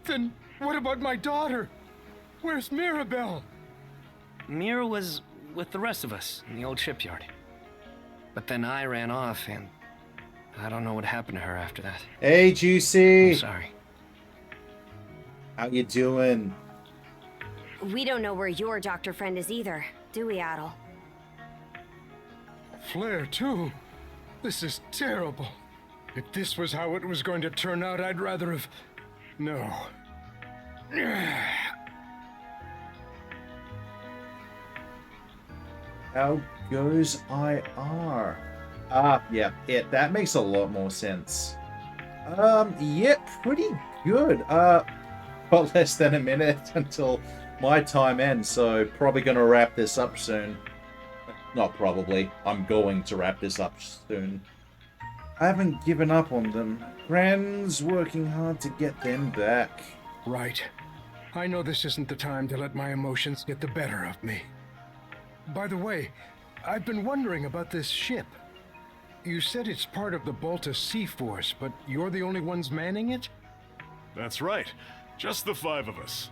L: Then what about my daughter? Where's Mirabelle?
K: Mira was with the rest of us in the old shipyard. But then I ran off, and I don't know what happened to her after that.
A: Hey, Juicy!
K: I'm sorry.
A: How you doing?
C: We don't know where your doctor friend is either, do we, Adol?
L: Flair, too. This is terrible. If this was how it was going to turn out, I'd rather have... No.
A: How goes IR? Yeah, that makes a lot more sense. Yeah, pretty good. Got less than a minute until my time ends, so probably gonna wrap this up soon. Not probably, I'm going to wrap this up soon. I haven't given up on them. Gran's working hard to get them back.
L: Right. I know this isn't the time to let my emotions get the better of me. By the way, I've been wondering about this ship. You said it's part of the Basta Seaforce, but you're the only ones manning it?
G: That's right. Just the 5 of us.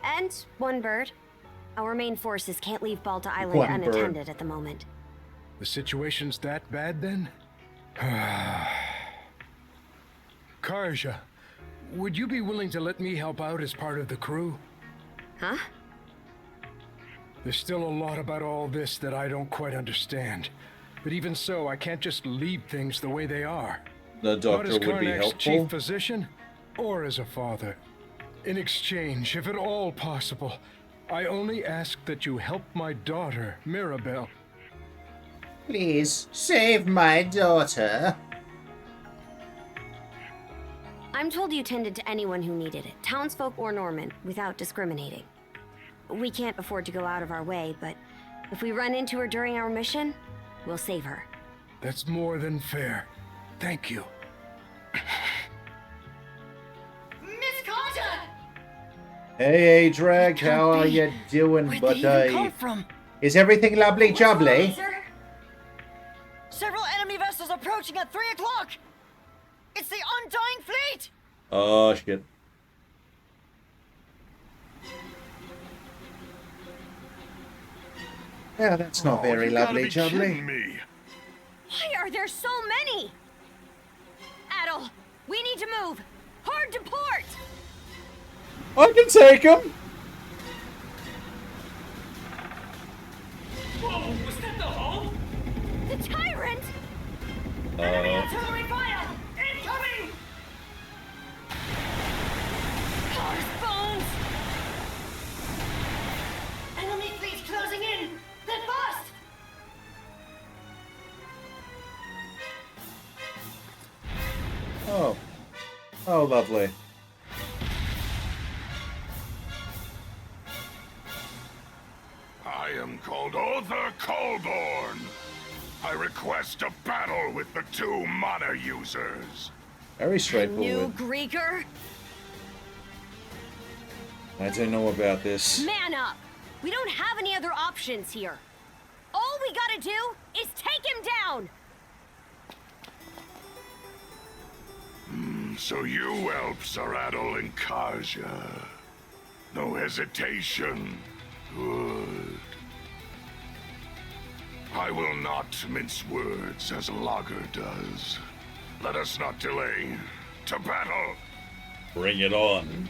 C: And one bird. Our main forces can't leave Balta Island
A: One
C: unattended
A: bird.
C: at the moment.
L: The situation's that bad, then? Karja, would you be willing to let me help out as part of the crew?
C: Huh?
L: There's still a lot about all this that I don't quite understand. But even so, I can't just leave things the way they are.
A: The
L: Not
A: doctor
L: as
A: would be
L: Karnak's
A: helpful.
L: chief physician, or as a father. In exchange, if at all possible, I only ask that you help my daughter, Mirabelle.
A: Please, save my daughter.
C: I'm told you tended to anyone who needed it, townsfolk or Norman, without discriminating. We can't afford to go out of our way, but if we run into her during our mission, we'll save her.
L: That's more than fair. Thank you.
B: Miss Carter!
A: Hey, Drag, how are you doing,
B: Where'd they even come from?
A: Is everything lovely jubbly?
B: Several enemy vessels approaching at 3 o'clock! It's the Undying Fleet!
A: Oh, shit. Yeah, that's not very
G: you gotta
A: lovely
G: be
A: jubbly.
G: kidding me.
C: Why are there so many? Adol, we need to move. Hard to port!
A: I can take him!
K: Whoa, was that the hull?
C: The tyrant!
B: Enemy artillery fire! Incoming!
C: Cars, bones!
B: Enemy fleet closing in! They're fast!
A: Oh. Oh, lovely.
D: I am called Other Colborn. I request a battle with the 2 mana users.
A: Very
C: New
A: straightforward.
C: Greeker?
A: I don't know about this.
C: Man up! We don't have any other options here. All we gotta do is take him down!
D: So you elves are Adol and Kaja. No hesitation. Good. I will not mince words as Lager does. Let us not delay. To battle!
A: Bring it on.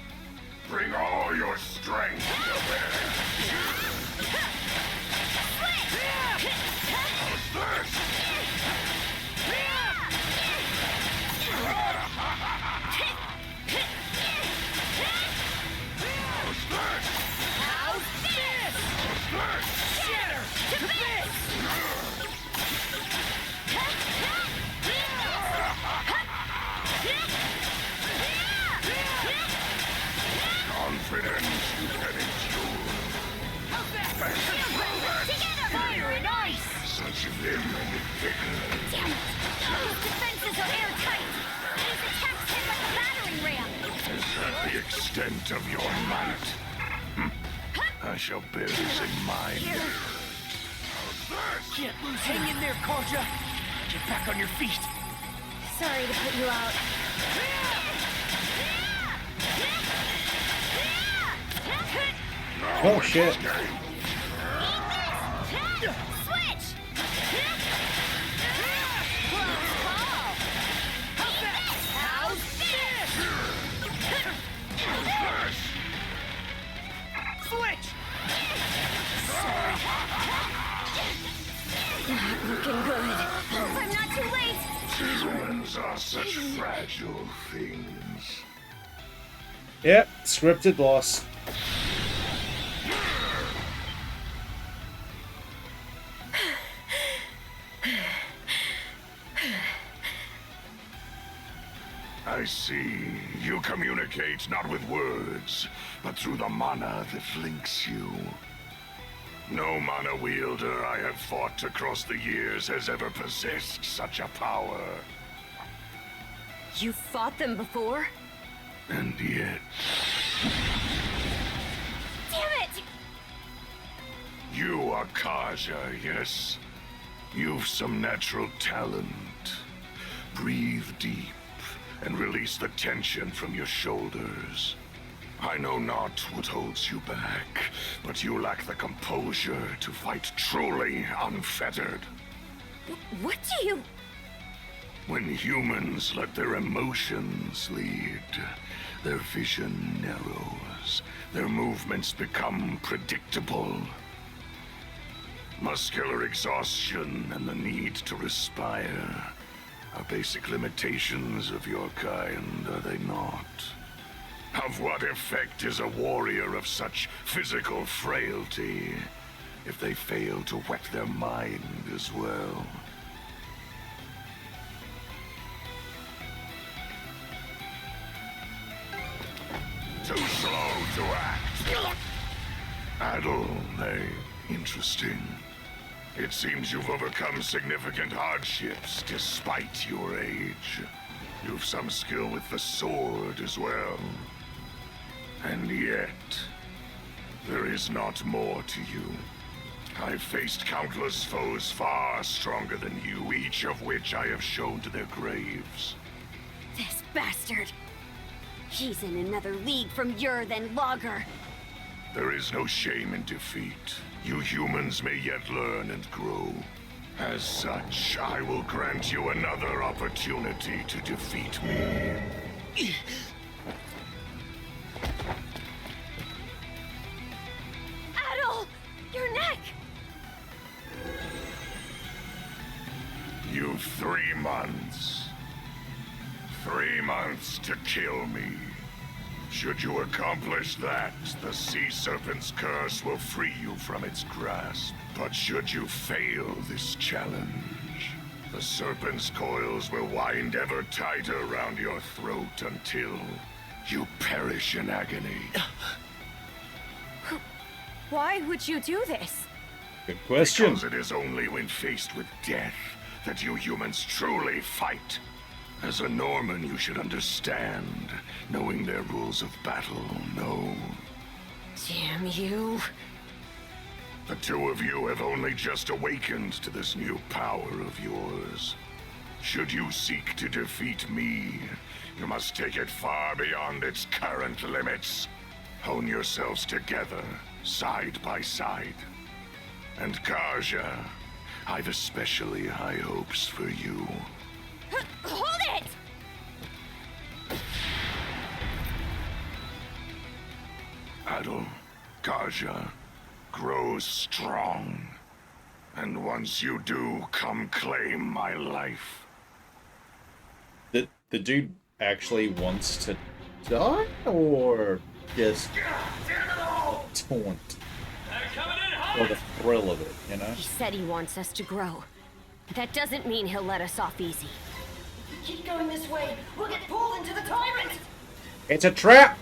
D: Bring all your strength to bear! How's this? Confidence you can endure.
C: Fire and ice!
D: Such vim and vigor.
C: Damn it! His defenses are airtight! His attacks hit like a battering ram!
D: Is that the extent of your might? I shall bear this in mind.
K: Can't lose. Hang in there, Kaja. Get back on your feet.
C: Sorry to put you out.
A: Oh shit.
C: Switch! How's this?
K: Switch!
C: Not looking good. Hope I'm not too late.
D: Humans are such fragile things.
A: Yep, scripted loss.
D: I see. You communicate not with words, but through the mana that links you. No mana wielder I have fought across the years has ever possessed such a power.
C: You fought them before?
D: And yet,
C: Damn it!
D: you are Kaja, yes? You've some natural talent. Breathe deep and release the tension from your shoulders. I know not what holds you back, but you lack the composure to fight truly unfettered.
C: What do you...
D: When humans let their emotions lead, their vision narrows, their movements become predictable. Muscular exhaustion and the need to respire are basic limitations of your kind, are they not? Of what effect is a warrior of such physical frailty if they fail to whet their mind as well? Too slow to act. Adol, interesting. It seems you've overcome significant hardships despite your age. You've some skill with the sword as well. And yet, there is not more to you. I've faced countless foes far stronger than you, each of which I have shown to their graves.
C: This bastard. He's in another league from Ur than Lager.
D: There is no shame in defeat. You humans may yet learn and grow. As such, I will grant you another opportunity to defeat me.
C: Adol! Your neck!
D: You've 3 months. 3 months to kill me. Should you accomplish that, the Sea Serpent's curse will free you from its grasp. But should you fail this challenge, the Serpent's coils will wind ever tighter around your throat until you perish in agony.
C: Why would you do this?
A: Good question.
D: Because it is only when faced with death that you humans truly fight. As a Norman, you should understand, knowing their rules of battle, no.
C: Damn you.
D: The two of you have only just awakened to this new power of yours. Should you seek to defeat me, you must take it far beyond its current limits. Hone yourselves together, side by side. And Karja, I've especially high hopes for you.
C: Hold it!
D: Adel, Karja, grow strong. And once you do, come claim my life.
A: The dude actually wants to die, or just taunt? Or the thrill of it, you know?
C: He said he wants us to grow. That doesn't mean he'll let us off easy.
B: If we keep going this way, we'll get pulled into the tyrant!
A: It's a trap!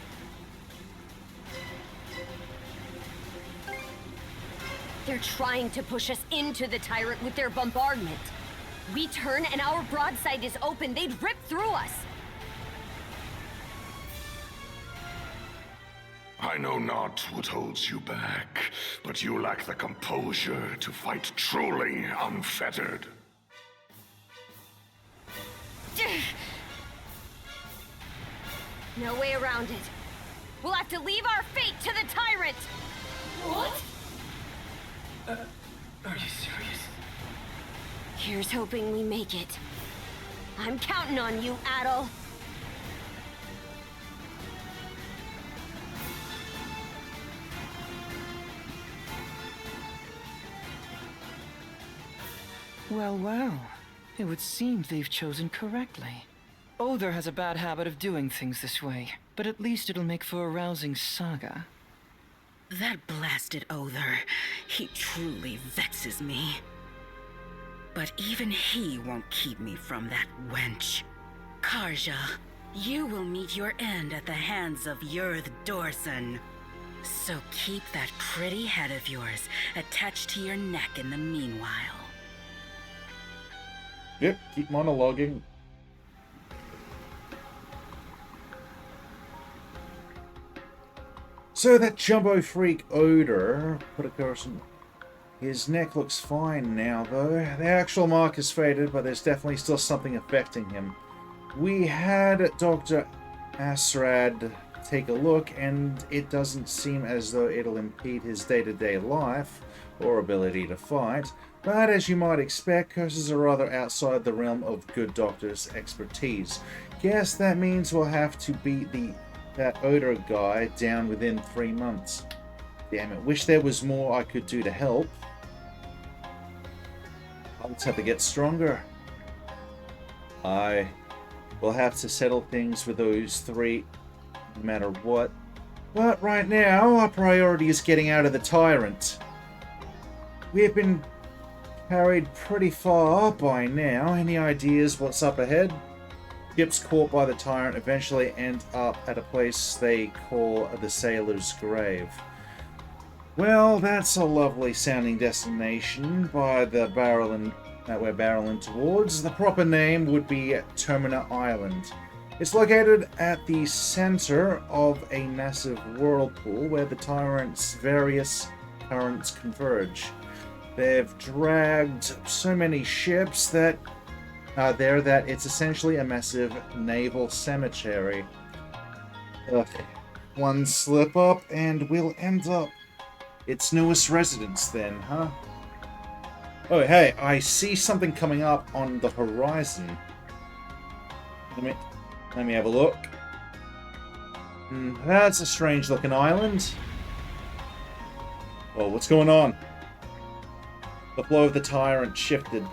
C: They're trying to push us into the tyrant with their bombardment. We turn and our broadside is open, they'd rip through us.
D: I know not what holds you back, but you lack the composure to fight truly unfettered.
C: No way around it. We'll have to leave our fate to the tyrant!
B: What?
H: Are you serious?
C: Here's hoping we make it. I'm counting on you, Adel.
H: Well, well. It would seem they've chosen correctly. Other has a bad habit of doing things this way, but at least it'll make for a rousing saga.
I: That blasted Other, he truly vexes me. But even he won't keep me from that wench. Karja, you will meet your end at the hands of Yurth Dorson. So keep that pretty head of yours attached to your neck in the meanwhile.
A: Yep, keep monologuing. So that jumbo freak Odor, put a person. His neck looks fine now, though. The actual mark is faded, but there's definitely still something affecting him. We had Dr. Asrad take a look, and it doesn't seem as though it'll impede his day-to-day life or ability to fight. But as you might expect, curses are rather outside the realm of good doctors' expertise. Guess that means we'll have to beat that Odor guy down within 3 months. Damn it, wish there was more I could do to help. I'll just have to get stronger. I will have to settle things with those 3 no matter what. But right now, our priority is getting out of the tyrant. We've been carried pretty far by now. Any ideas what's up ahead? Ships caught by the tyrant eventually end up at a place they call the Sailor's Grave. Well, that's a lovely sounding destination by the barreling that we're barreling towards. The proper name would be Termina Island. It's located at the center of a massive whirlpool where the tyrant's various currents converge. They've dragged so many ships that are there that it's essentially a massive naval cemetery. Ugh. One slip up and we'll end up its newest residence then, huh? Oh, hey, I see something coming up on the horizon. Let me have a look. That's a strange looking island. Oh, what's going on? The flow of the tyrant shifted.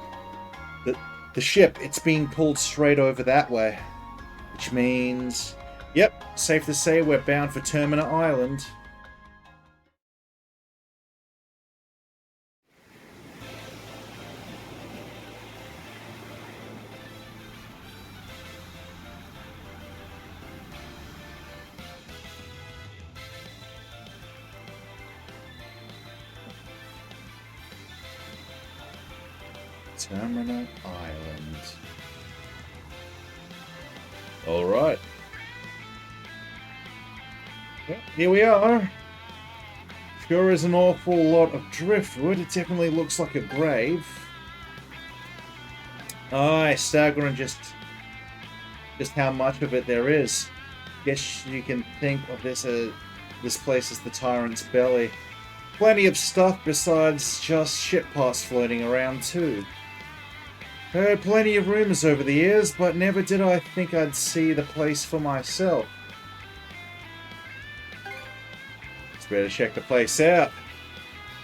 A: The ship, it's being pulled straight over that way. Which means... Yep, safe to say we're bound for Termina Island. Terminal Island. Alright. Well, here we are. Sure is an awful lot of driftwood. It definitely looks like a grave. Staggering just how much of it there is. Guess you can think of this place as the Tyrant's Belly. Plenty of stuff besides just ship parts floating around too. Heard plenty of rumors over the years, but never did I think I'd see the place for myself. It's better check the place out.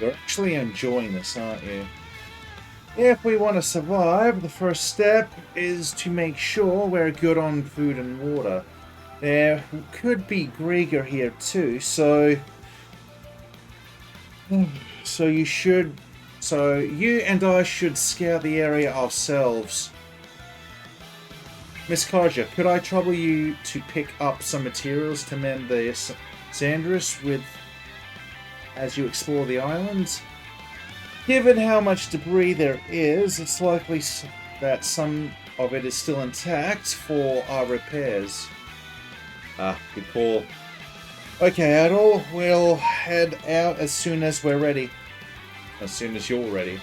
A: You're actually enjoying this, aren't you? If we want to survive, the first step is to make sure we're good on food and water. There could be Grieger here too, so you and I should scout the area ourselves. Miss Karja, could I trouble you to pick up some materials to mend the Sandris with as you explore the island? Given how much debris there is, it's likely that some of it is still intact for our repairs. Good call. Okay, Adol, we'll head out as soon as we're ready. As soon as you're ready.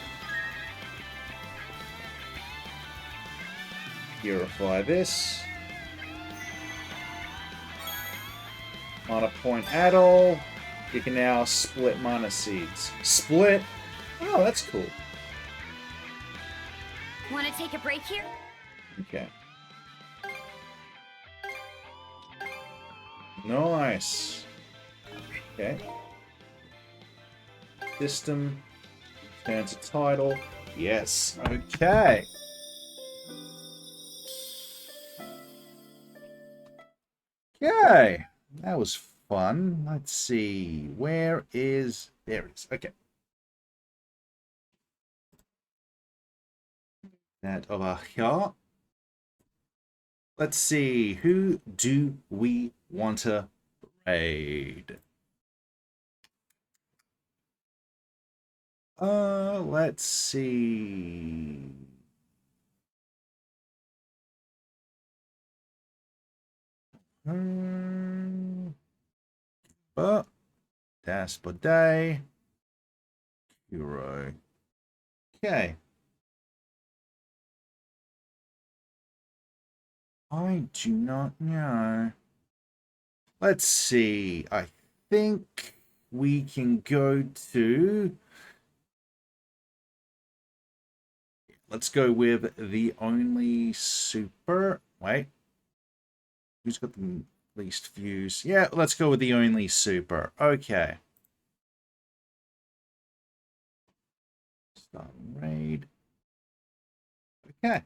A: Purify this. Mana point Adol. You can now split mana seeds. Split? Oh, that's cool.
C: Want to take a break here?
A: Okay. Nice. Okay. System. Turn to title. Yes. Okay. Okay. That was fun. Let's see. Where is... There it is. Okay. That over here. Let's see. Who do we want to raid? Let's see. But Das Day. Hero. Okay. I do not know. Let's see. I think we can go to... Let's go with the only super... Wait. Who's got the least views? Yeah, let's go with the only super. Okay. Start raid. Okay.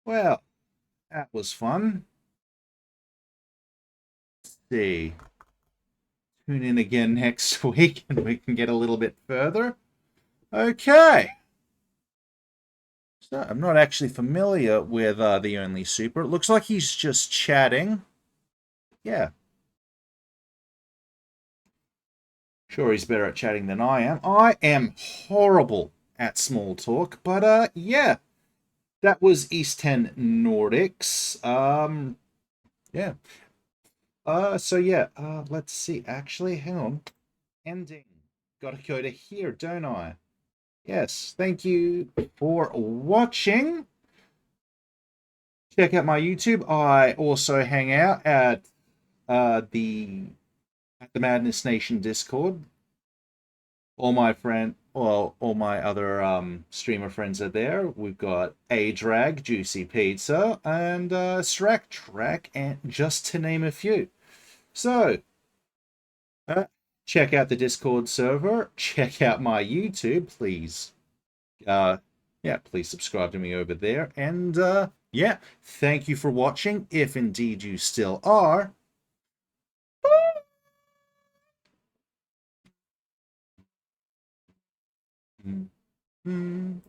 A: Well, that was fun. Let's see. Tune in again next week and we can get a little bit further. Okay. So I'm not actually familiar with the only super. It looks like he's just chatting. Yeah. Sure, he's better at chatting than I am. I am horrible at small talk, but yeah. That was East 10 Nordics. Yeah. So yeah, let's see. Actually, hang on. Ending. Gotta go to here, don't I? Yes, thank you for watching. Check out my YouTube. I also hang out at the Madness Nation Discord. All my other streamer friends are there. We've got A-Drag, Juicy Pizza, and Strack Track, and just to name a few. So, check out the Discord server. Check out my YouTube, please. Yeah, please subscribe to me over there. And yeah, thank you for watching, if indeed you still are. Mm-hmm.